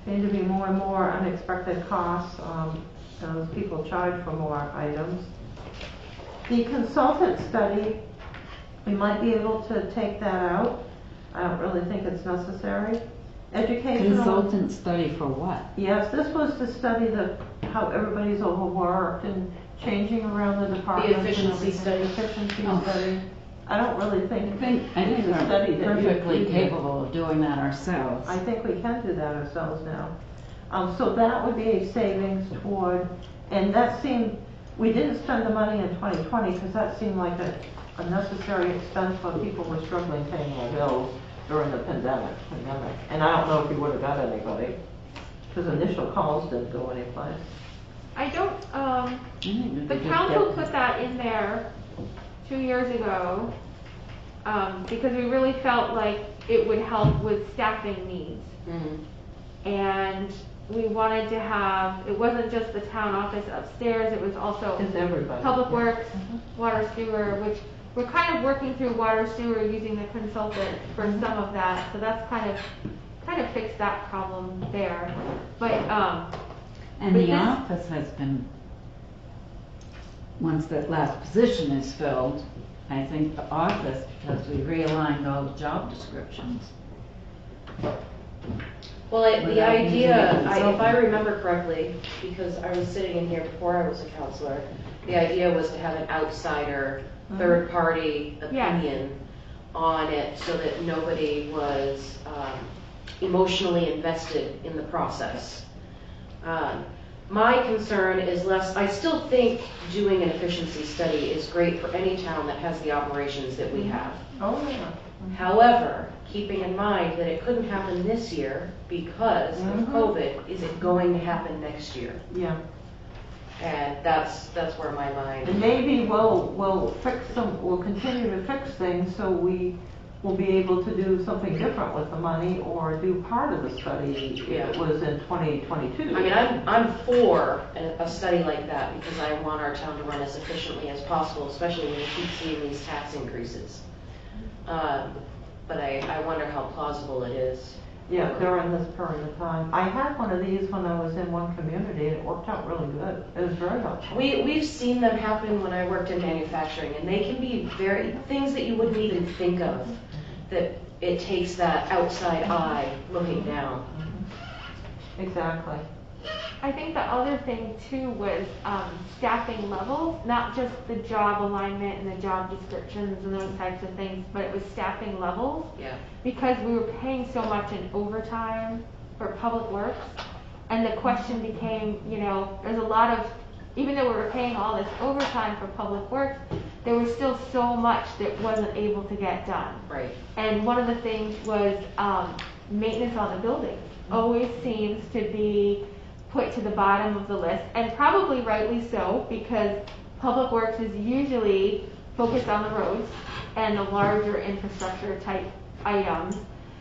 seem to be more and more unexpected costs as people charge for more items. The consultant study, we might be able to take that out. I don't really think it's necessary. Educational. Consultant study for what? Yes, this was to study how everybody's overworked and changing around the departments. The efficiency study. Efficiency Oh. study. I don't really I think think it's a study we're that perfectly you capable of doing that ourselves. I think we can do that ourselves now. So that would be a savings toward, and that seemed, we didn't spend the money in 2020 because that seemed like a necessary expense when people were struggling paying their bills. during the pandemic. And I don't know if he would have got anybody, because initial calls didn't go anyplace. I don't, I think we the could just council get- put that in there 2 years ago, because we really felt like it would help with staffing needs. And we wanted to have, it wasn't just the town office upstairs, it was also It's everybody. Public yeah. Works, Water Sewer, which we're kind of working through Water Sewer using the consultant for some of that, so that's kind of fixed that problem there. But, And But the this- office has been, once that last position is filled, I think the office, because we realigned all the job descriptions. Well, the Without idea, using a if I consultant. remember correctly, because I was sitting in here before I was a counselor, the idea was to have an outsider, third-party Yeah. opinion on it so that nobody was emotionally invested in the process. My concern is less, I still think doing an efficiency study is great for any town that has the operations that we have. Oh, yeah. However, keeping in mind that it couldn't happen this year because of COVID, is it going to happen next year? Yeah. And that's where my mind. And maybe we'll continue to fix things so we will be able to do something different with the money or do part of the study if it was in 2022. I mean, I'm for a study like that because I want our town to run as efficiently as possible, especially when you keep seeing these tax increases. But I wonder how plausible it is. Yeah, during this period of time. I had one of these when I was in one community and it worked out really good. It was very helpful. We've seen them happen when I worked in manufacturing, and they can be things that you wouldn't even think of, that it takes that outside eye looking down. Exactly. I think the other thing too was staffing levels, not just the job alignment and the job descriptions and those types of things, but it was staffing levels. Yeah. Because we were paying so much in overtime for Public Works, and the question became, there's a lot of, even though we were paying all this overtime for Public Works, there was still so much that wasn't able to get done. Right. And one of the things was maintenance on the buildings. Always seems to be put to the bottom of the list, and probably rightly so, because Public Works is usually focused on the roads and the larger infrastructure type items.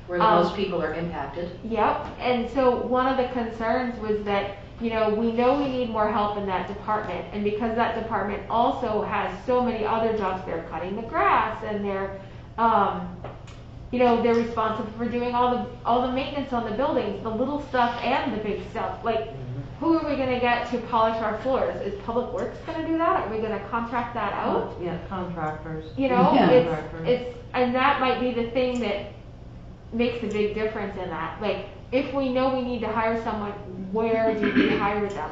Where the most people are impacted. Yep, and so one of the concerns was that, we know we need more help in that department, and because that department also has so many other jobs, they're cutting the grass, and they're responsible for doing all the maintenance on the buildings, the little stuff and the big stuff. Like, who are we gonna get to polish our floors? Is Public Works gonna do that? Are we gonna contract that out? Yeah, contractors. Yeah. It's, and that might be the thing that makes a big difference in that. Like, if we know we need to hire someone, where do we hire them?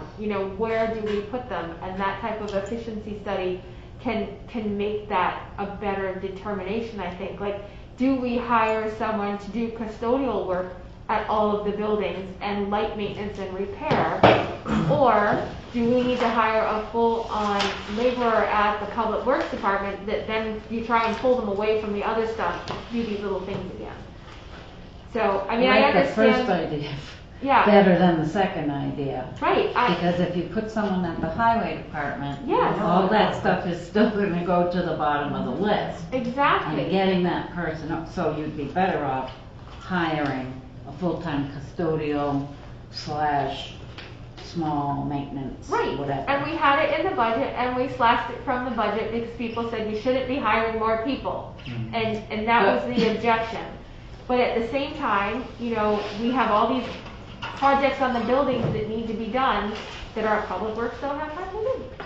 Where do we put them? And that type of efficiency study can make that a better determination, I think. Like, do we hire someone to do custodial work at all of the buildings and light maintenance and repair? Or do we need to hire a full-on laborer at the Public Works Department that then you try and pull them away from the other stuff to do these little things again? So, I mean, I like the first understand. idea Yeah, better than the second idea. right. Because if you put someone at the highway department, Yes. all that stuff is still gonna go to the bottom of the list. And Exactly. getting that person up, so you'd be better off hiring a full-time custodial / small maintenance, Right, whatever. and we had it in the budget, and we slashed it from the budget because people said you shouldn't be hiring more people, and that was the objection. But at the same time, we have all these projects on the buildings that need to be done that our Public Works don't have time to do.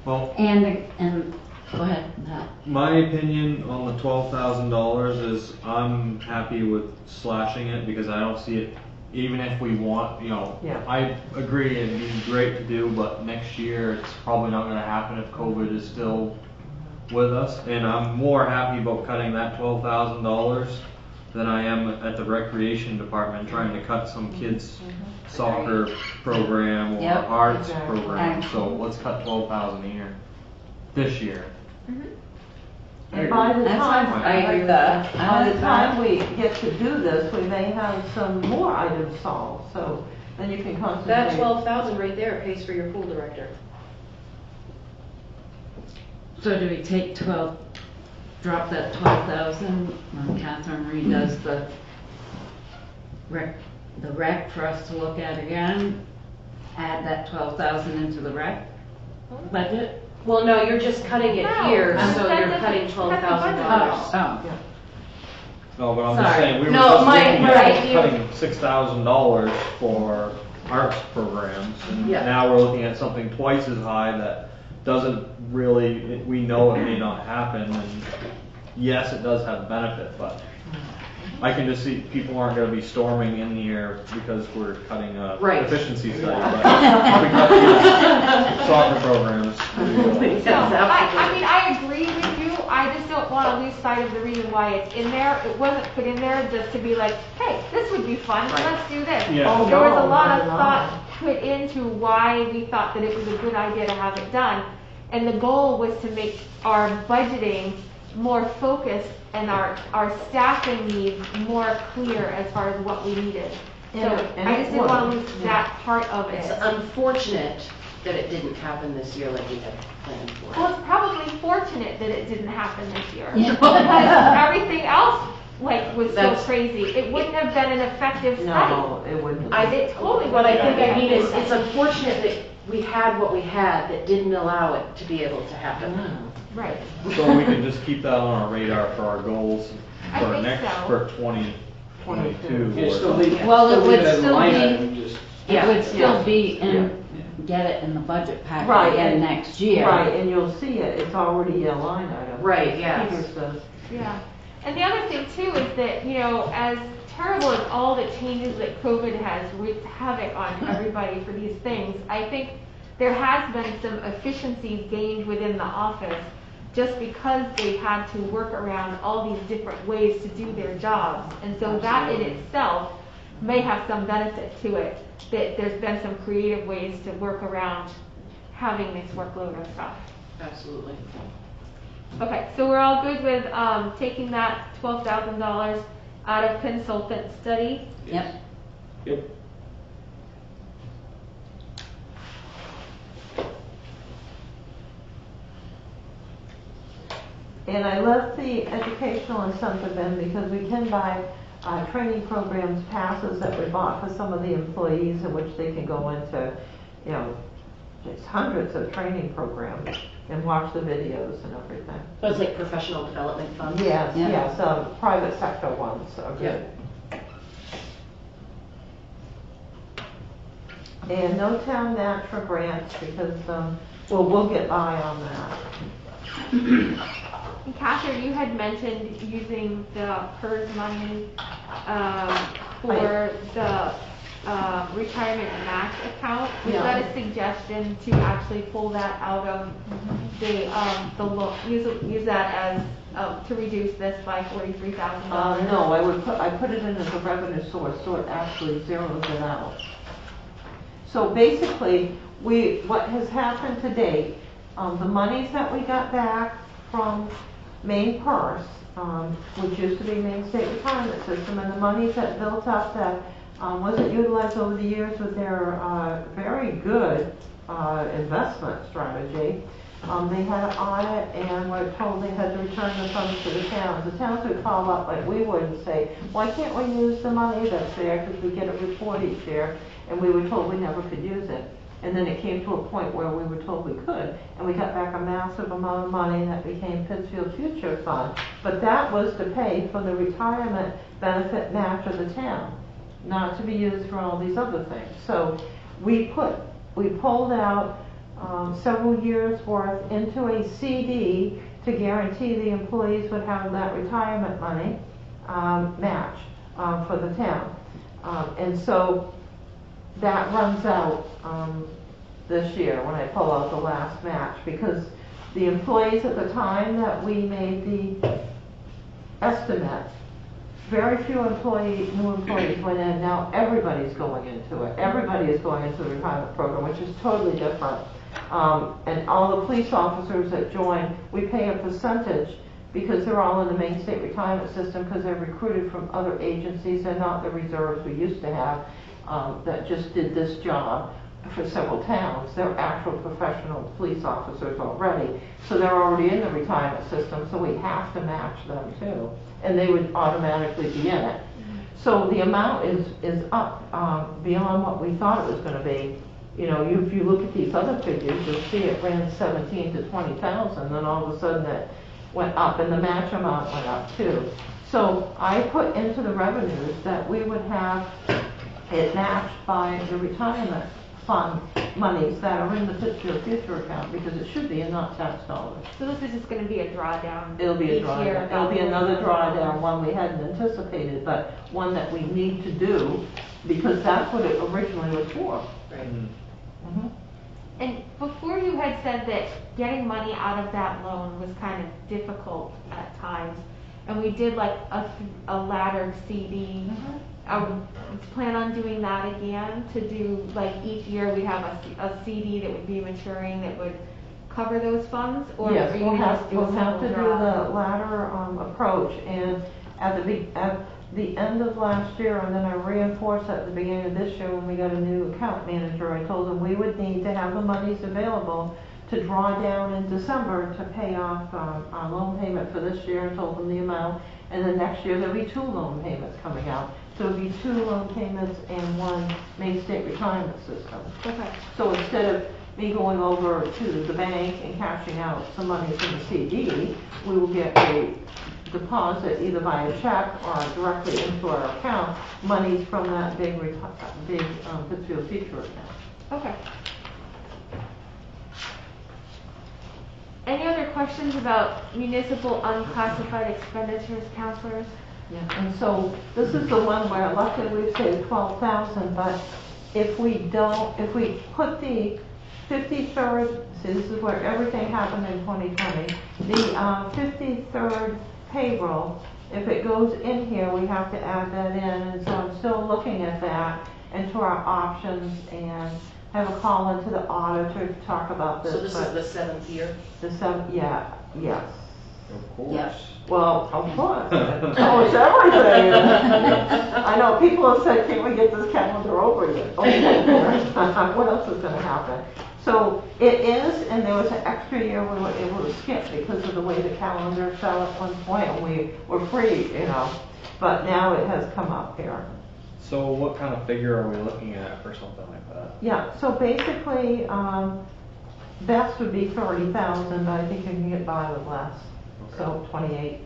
Well, And, go ahead, Matt. my opinion on the $12,000 is I'm happy with slashing it because I don't see it, even if we want, Yeah. I agree it'd be great to do, but next year it's probably not gonna happen if COVID is still with us. And I'm more happy about cutting that $12,000 than I am at the recreation department trying to cut some kids' soccer program or Yep. arts Exactly. program. So let's cut 12,000 a year, this year. And by the That's time, fine. I agree with that. by the time we get to do this, we may have some more items solved, so then you can concentrate. That 12,000 right there pays for your pool director. So do we take 12, drop that 12,000 when Catherine redoes the rec for us to look at again? Add that 12,000 into the rec budget? Well, no, you're just cutting it No, here, I'm so saying you're that cutting the- $12,000. Oh. No, but I'm just Sorry. saying, we were No, just my- looking right, at you- cutting $6,000 for arts programs. And Yeah. now we're looking at something twice as high that doesn't really, we know it may not happen. And yes, it does have benefit, but I can just see people aren't gonna be storming in here because we're cutting a Right. efficiency study. But if we cut the soccer programs. Yes, No, I absolutely. mean, I agree with you, I just don't wanna lose sight of the reason why it's in there. It wasn't put in there just to be like, hey, this would be fun, Right. let's do this. Yeah. Oh, There was no, a lot not of at all. thought put into why we thought that it was a good idea to have it done. And the goal was to make our budgeting more focused and our staffing needs more clear as far as what we needed. So And I it just didn't wanna was, lose yeah. that part of it. It's unfortunate that it didn't happen this year like we had planned for. Well, it's probably fortunate that it didn't happen this year. Yeah. Because everything else, like, was so That's- crazy. It wouldn't have been an effective study. No, it wouldn't. It totally What I wouldn't think have I mean been is, an it's effective- unfortunate that we had what we had that didn't allow it to be able to happen. Right. So we can just keep that on our radar for our goals I for think next, so. for 2022. Yeah, or still something. leave, Well, it still leave would it as a still line be- item, just. It would still Yeah. be in, get it in the budget packet Right, again and- next year. Right, and you'll see it, it's already a line item. Right, yes. Peter says. Yeah. And the other thing too is that, you know, as terrible as all the changes that COVID has wreaked havoc on everybody for these things, I think there has been some efficiencies gained within the office just because they've had to work around all these different ways to do their jobs. And so that in itself may have some benefit to it, that there's been some creative ways to work around having this workload of stuff. Absolutely. Okay, so we're all good with, taking that $12,000 out of consultant study? Yep. Yep. And I left the educational incentive in because we can buy training programs, passes that we bought for some of the employees in which they can go into, you know, just hundreds of training programs and watch the videos and everything. So it's like professional development funds? Yes, Yeah. yes, private sector ones are good. And no town match for grants because, well, we'll get by on that. And Catherine, you had mentioned using the PERS money, for the, retirement match account. Was Yeah. that a suggestion to actually pull that out of the use that as, to reduce this by $43,000? No, I put it in as a revenue source, so it actually zeroes it out. So basically, what has happened to date, the monies that we got back from Maine PERS, which used to be Maine State Retirement System, and the monies that built up that wasn't utilized over the years with their very good investment strategy. They had an audit and were told they had to return the funds to the towns. The towns would call up like we would and say, why can't we use the money that's there because we get a report each year? And we were told we never could use it. And then it came to a point where we were told we could, and we got back a massive amount of money that became Pittsfield Future Fund. But that was to pay for the retirement benefit match of the town, not to be used for all these other things. So we pulled out several years worth into a CD to guarantee the employees would have that retirement money match for the town. And so that runs out this year when I pull out the last match, because the employees at the time that we made the estimate, very few new employees went in. Now everybody's going into it. Everybody is going into the retirement program, which is totally different. And all the police officers that join, we pay a percentage because they're all in the Maine State Retirement System, because they're recruited from other agencies. They're not the reserves we used to have, that just did this job for several towns. They're actual professional police officers already, so they're already in the retirement system, so we have to match them too, and they would automatically be in it. So the amount is up beyond what we thought it was going to be. You know, if you look at these other figures, you'll see it ran 17 to 20,000, then all of a sudden it went up, and the match amount went up too. So I put into the revenues that we would have it matched by the retirement fund monies that are in the Pittsfield Future account, because it should be and not tax dollars. So this is just gonna be a drawdown It'll be a each year. drawdown. It'll be another drawdown, one we hadn't anticipated, but one that we need to do, because that's what it originally was for. Right. Mhm. And before you had said that getting money out of that loan was kind of difficult at times, and we did like a laddered CD. Plan on doing that again, to do, like, each year we have a CD that would be maturing that would cover those funds? Or Yes, are you we'll gonna have, just do a we'll have to do simple draw? the latter approach, and at the end of last year, and then I reinforced at the beginning of this year when we got a new account manager, I told them we would need to have the monies available to draw down in December to pay off our loan payment for this year, and told them the amount, and then next year there'll be 2 loan payments coming out. So it'll be 2 loan payments and 1 Maine State Retirement System. Okay. So instead of me going over to the bank and cashing out some money from the CD, we will get a deposit either via check or directly into our account, monies from that big Pittsfield Future account. Okay. Any other questions about municipal unclassified expenditures, counselors? Yeah, and so this is the one where luckily we've saved 12,000, but if we put the 53rd, see, this is where everything happened in 2020, the 53rd payroll, if it goes in here, we have to add that in, and so I'm still looking at that and to our options, and have a call into the auditor to talk about this. So this is but the 7th year? the 7th, yes. Of course. Yes. Well, of course. Oh, it's everything. I know, people have said, can't we get this calendar over yet? What else is gonna happen? So it is, and there was an extra year we were able to skip because of the way the calendar fell at one point, and we were free, you know. But now it has come up here. So what kind of figure are we looking at for something like that? Yeah, so basically, best would be 30,000, but I think you can get by with less. So 28.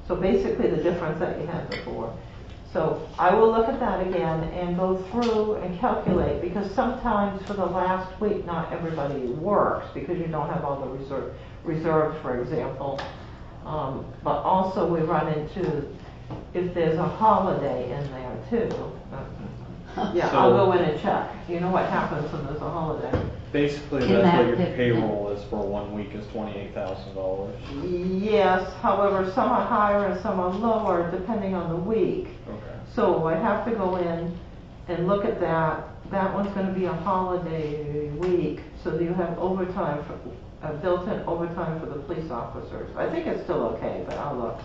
So basically the difference that you had before. So I will look at that again and go through and calculate, because sometimes for the last week not everybody works because you don't have all the reserves, for example. But also we run into if there's a holiday in there too. Yeah, I'll go in and check. You know what happens when there's a holiday. Basically, In that's that what your fifty. payroll is for 1 week, is $28,000. Yes, however, some are higher and some are lower depending on the week. Okay. So I have to go in and look at that. That one's gonna be a holiday week, so you have overtime, built-in overtime for the police officers. I think it's still okay, but I'll look.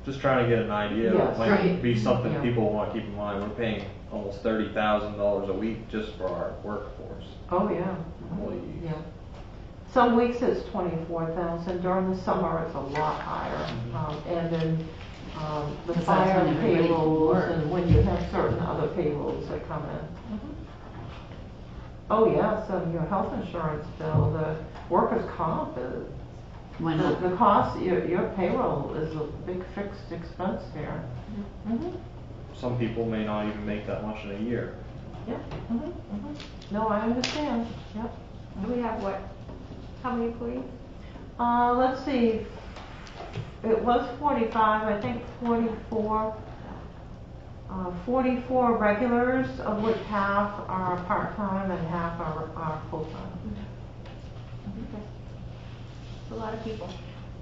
Just trying to get an idea. Yes. It might Right. be something Yeah. people want to keep in mind. We're paying almost $30,000 a week just for our workforce Oh, yeah. employees. Yeah. Some weeks it's 24,000. During the summer, it's a lot higher. And then, the Because that's fire when everybody can payrolls, work. and when you have certain other payrolls that come in. Oh, yeah, so your health insurance bill, the workers' comp is, Went up. the cost, your payroll is a big fixed expense here. Some people may not even make that much in a year. Yeah. No, I understand, yep. Do we have what? How many employees? Let's see, it was 45, I think 44. 44 regulars, of which half are part-time and half are full-time. Okay. A lot of people.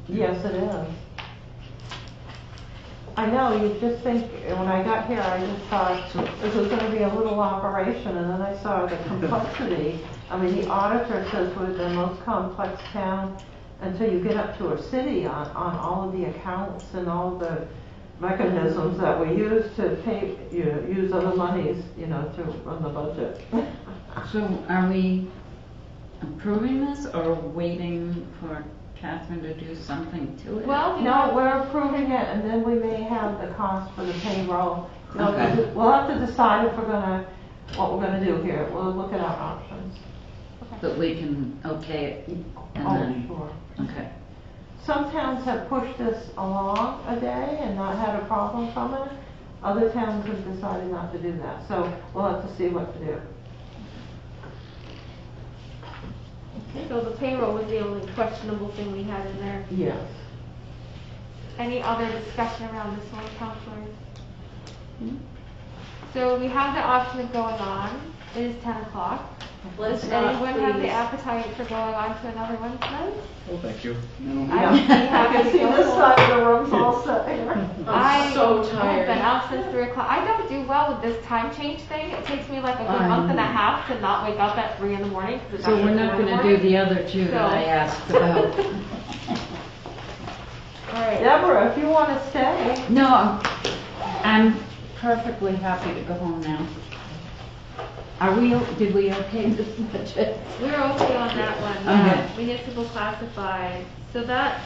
Yes, it is. I know, you just think, when I got here, I just thought this was gonna be a little operation, and then I saw the complexity. I mean, the auditor says we're the most complex town until you get up to a city on all of the accounts and all the mechanisms that we use to pay, use other monies, to run the budget. So are we approving this or waiting for Catherine to do something to it? Well, No, we're approving it, and then we may have the cost for the payroll. Okay. We'll have to decide what we're gonna do here. We'll look at our options. But we can okay it and Oh, then, sure. okay. Some towns have pushed this along a day and not had a problem from it. Other towns have decided not to do that, so we'll have to see what to do. So the payroll was the only questionable thing we had in there. Yes. Any other discussion around this one, counselors? So we have the auction going on. It is 10 o'clock. Let's Does not, anyone have the please. appetite for going on to another one tonight? Well, thank you. I would be I happy can to see go this for side it. of the room's all set here. I'm so I've been tired. out since 3 o'clock. I don't do well with this time change thing. It takes me like a good I month and a know. half to not wake up at 3 in the morning. 'cause it's So we're actually not 4 in the gonna do morning. the other two that I So- asked about. All right. Deborah, if you wanna stay. No, I'm perfectly happy to go home now. Did we okay this budget? We're okay on that one, Okay. municipal classified. So that,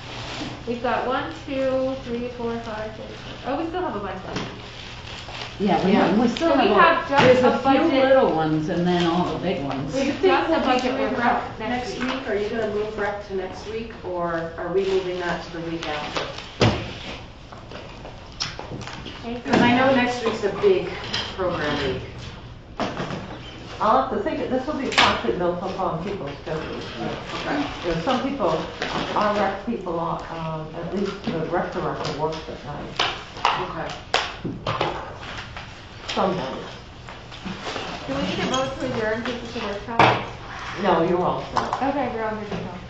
we've got 1, 2, 3, 4, 5, 6. Oh, we still have a bunch left. Yeah, we still So we have, have just there's a a few budget. little ones and then all the big ones. We Think just we'll a be budget doing workshop rec next next week? Are you gonna move rec to next week, or are we moving that to the week after? Because I know next week's a big program week. I'll have to think, this will be partially built up on people's schedules. Okay. Some people, our rec people, at least the rec director works at night, Okay. some nights. Do we need a vote to adjourn because it's a workshop? No, you're all set. Okay, we're all good to go.